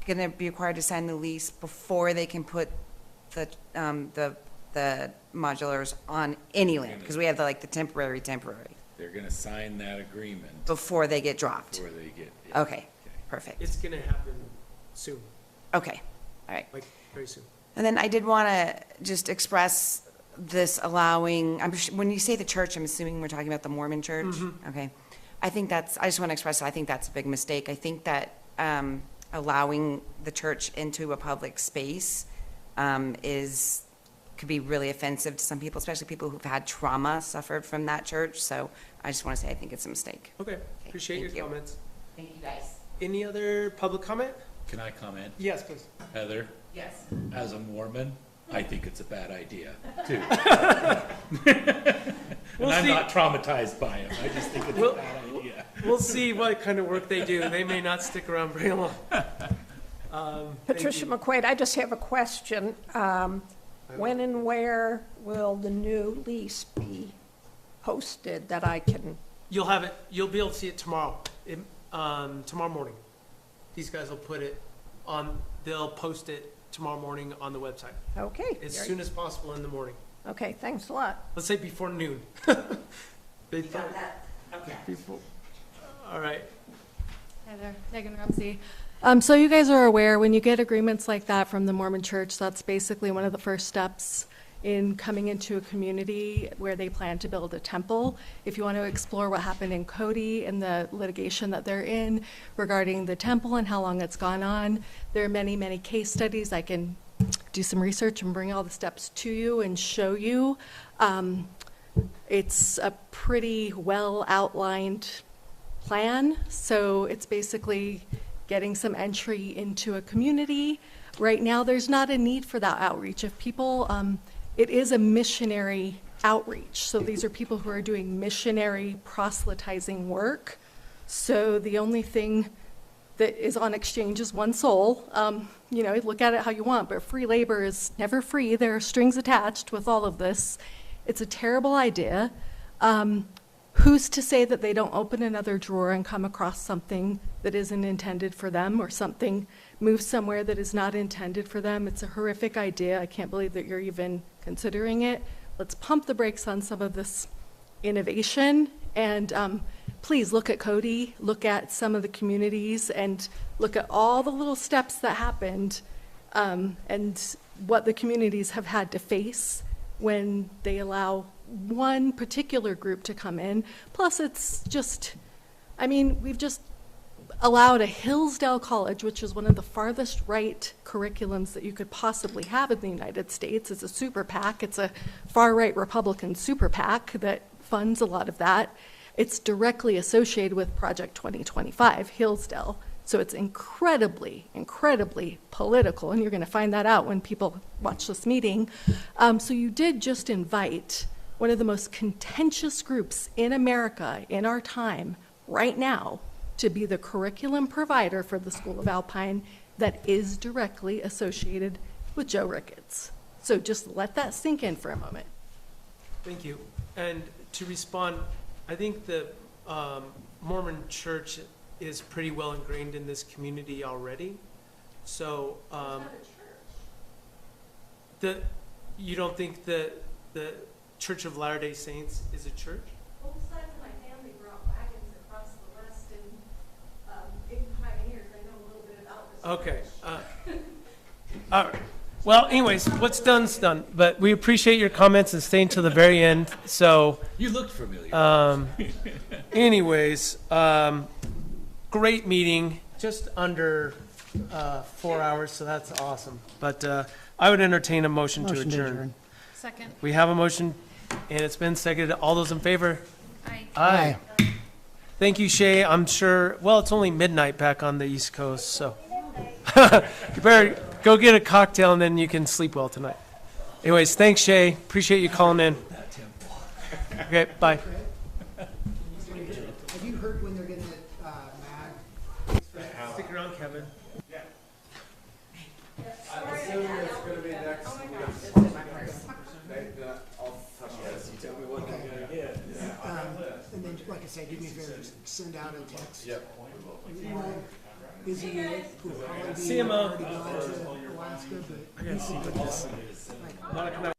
going to be required to sign the lease before they can put the modulars on any land? Because we have the temporary. They're going to sign that agreement Before they get dropped? before they get. Okay, perfect. It's going to happen soon, Okay, all right. like very soon. And then I did want to just express this allowing, when you say the church, I'm assuming we're talking about the Mormon church? Mhm. Okay. I just want to express, I think that's a big mistake. I think that allowing the church into a public space could be really offensive to some people, especially people who've had trauma suffered from that church. So I just want to say I think it's a mistake. Okay, appreciate your thank you. comments. Thank you, guys. Any other public comment? Can I comment? Yes, please. Heather? Yes. As a Mormon, I think it's a bad idea, too. We'll And I'm see. not traumatized by it. I just think it's a bad idea. We'll see what kind of work they do. They may not stick around very long. Patricia McQuaid, I just have a question. When and where will the new lease be posted that I can? You'll have it, you'll be able to see it tomorrow, tomorrow morning. These guys will put it on, they'll post it tomorrow morning on the website, Okay. as soon as possible in the morning. Okay, thanks a lot. Let's say before noon. Before- before- All right. Hi there, Megan Ramsey. So you guys are aware, when you get agreements like that from the Mormon Church, that's basically one of the first steps in coming into a community where they plan to build a temple. If you want to explore what happened in Cody and the litigation that they're in regarding the temple and how long it's gone on, there are many, many case studies. I can do some research and bring all the steps to you and show you. It's a pretty well outlined plan. So it's basically getting some entry into a community. Right now, there's not a need for that outreach. If people, it is a missionary outreach. So these are people who are doing missionary proselytizing work. So the only thing that is on exchange is one soul. Look at it how you want, but free labor is never free. There are strings attached with all of this. It's a terrible idea. Who's to say that they don't open another drawer and come across something that isn't intended for them, or something moves somewhere that is not intended for them? It's a horrific idea. I can't believe that you're even considering it. Let's pump the brakes on some of this innovation, and please look at Cody, look at some of the communities, and look at all the little steps that happened, and what the communities have had to face when they allow one particular group to come in. Plus, it's just, I mean, we've just allowed a Hillsdale College, which is one of the farthest right curriculums that you could possibly have in the United States. It's a super PAC. It's a far-right Republican super PAC that funds a lot of that. It's directly associated with Project 2025, Hillsdale. So it's incredibly, incredibly political, and you're going to find that out when people watch this meeting. So you did just invite one of the most contentious groups in America in our time right now to be the curriculum provider for the School of Alpine that is directly associated with Joe Ricketts. So just let that sink in for a moment. Thank you. And to respond, I think the Mormon Church is pretty well ingrained in this community already. So you don't think that the Church of Latter-day Saints is a church? Both sides of my family brought wagons across the West and being pioneers. I know a little bit about this. Okay. All right. Well, anyways, what's done's done. But we appreciate your comments and staying to the very end. So You looked familiar. anyways, great meeting. Just under 4 hours, so that's awesome. But I would entertain a motion to adjourn. Second. We have a motion, and it's been seconded. All those in favor? Aye. Aye. Thank you, Shay. I'm sure, well, it's only midnight back on the East Coast, so. You better go get a cocktail, and then you can sleep well tonight. Anyways, thanks, Shay. Appreciate you calling in. Okay, bye. Have you heard when they're getting it mad? Stick around, Kevin. And then, like I said, do me a favor, just send out a text. Yep. Busy, who'll probably be CMO. already gone to Alaska, but. I gotta see what this is.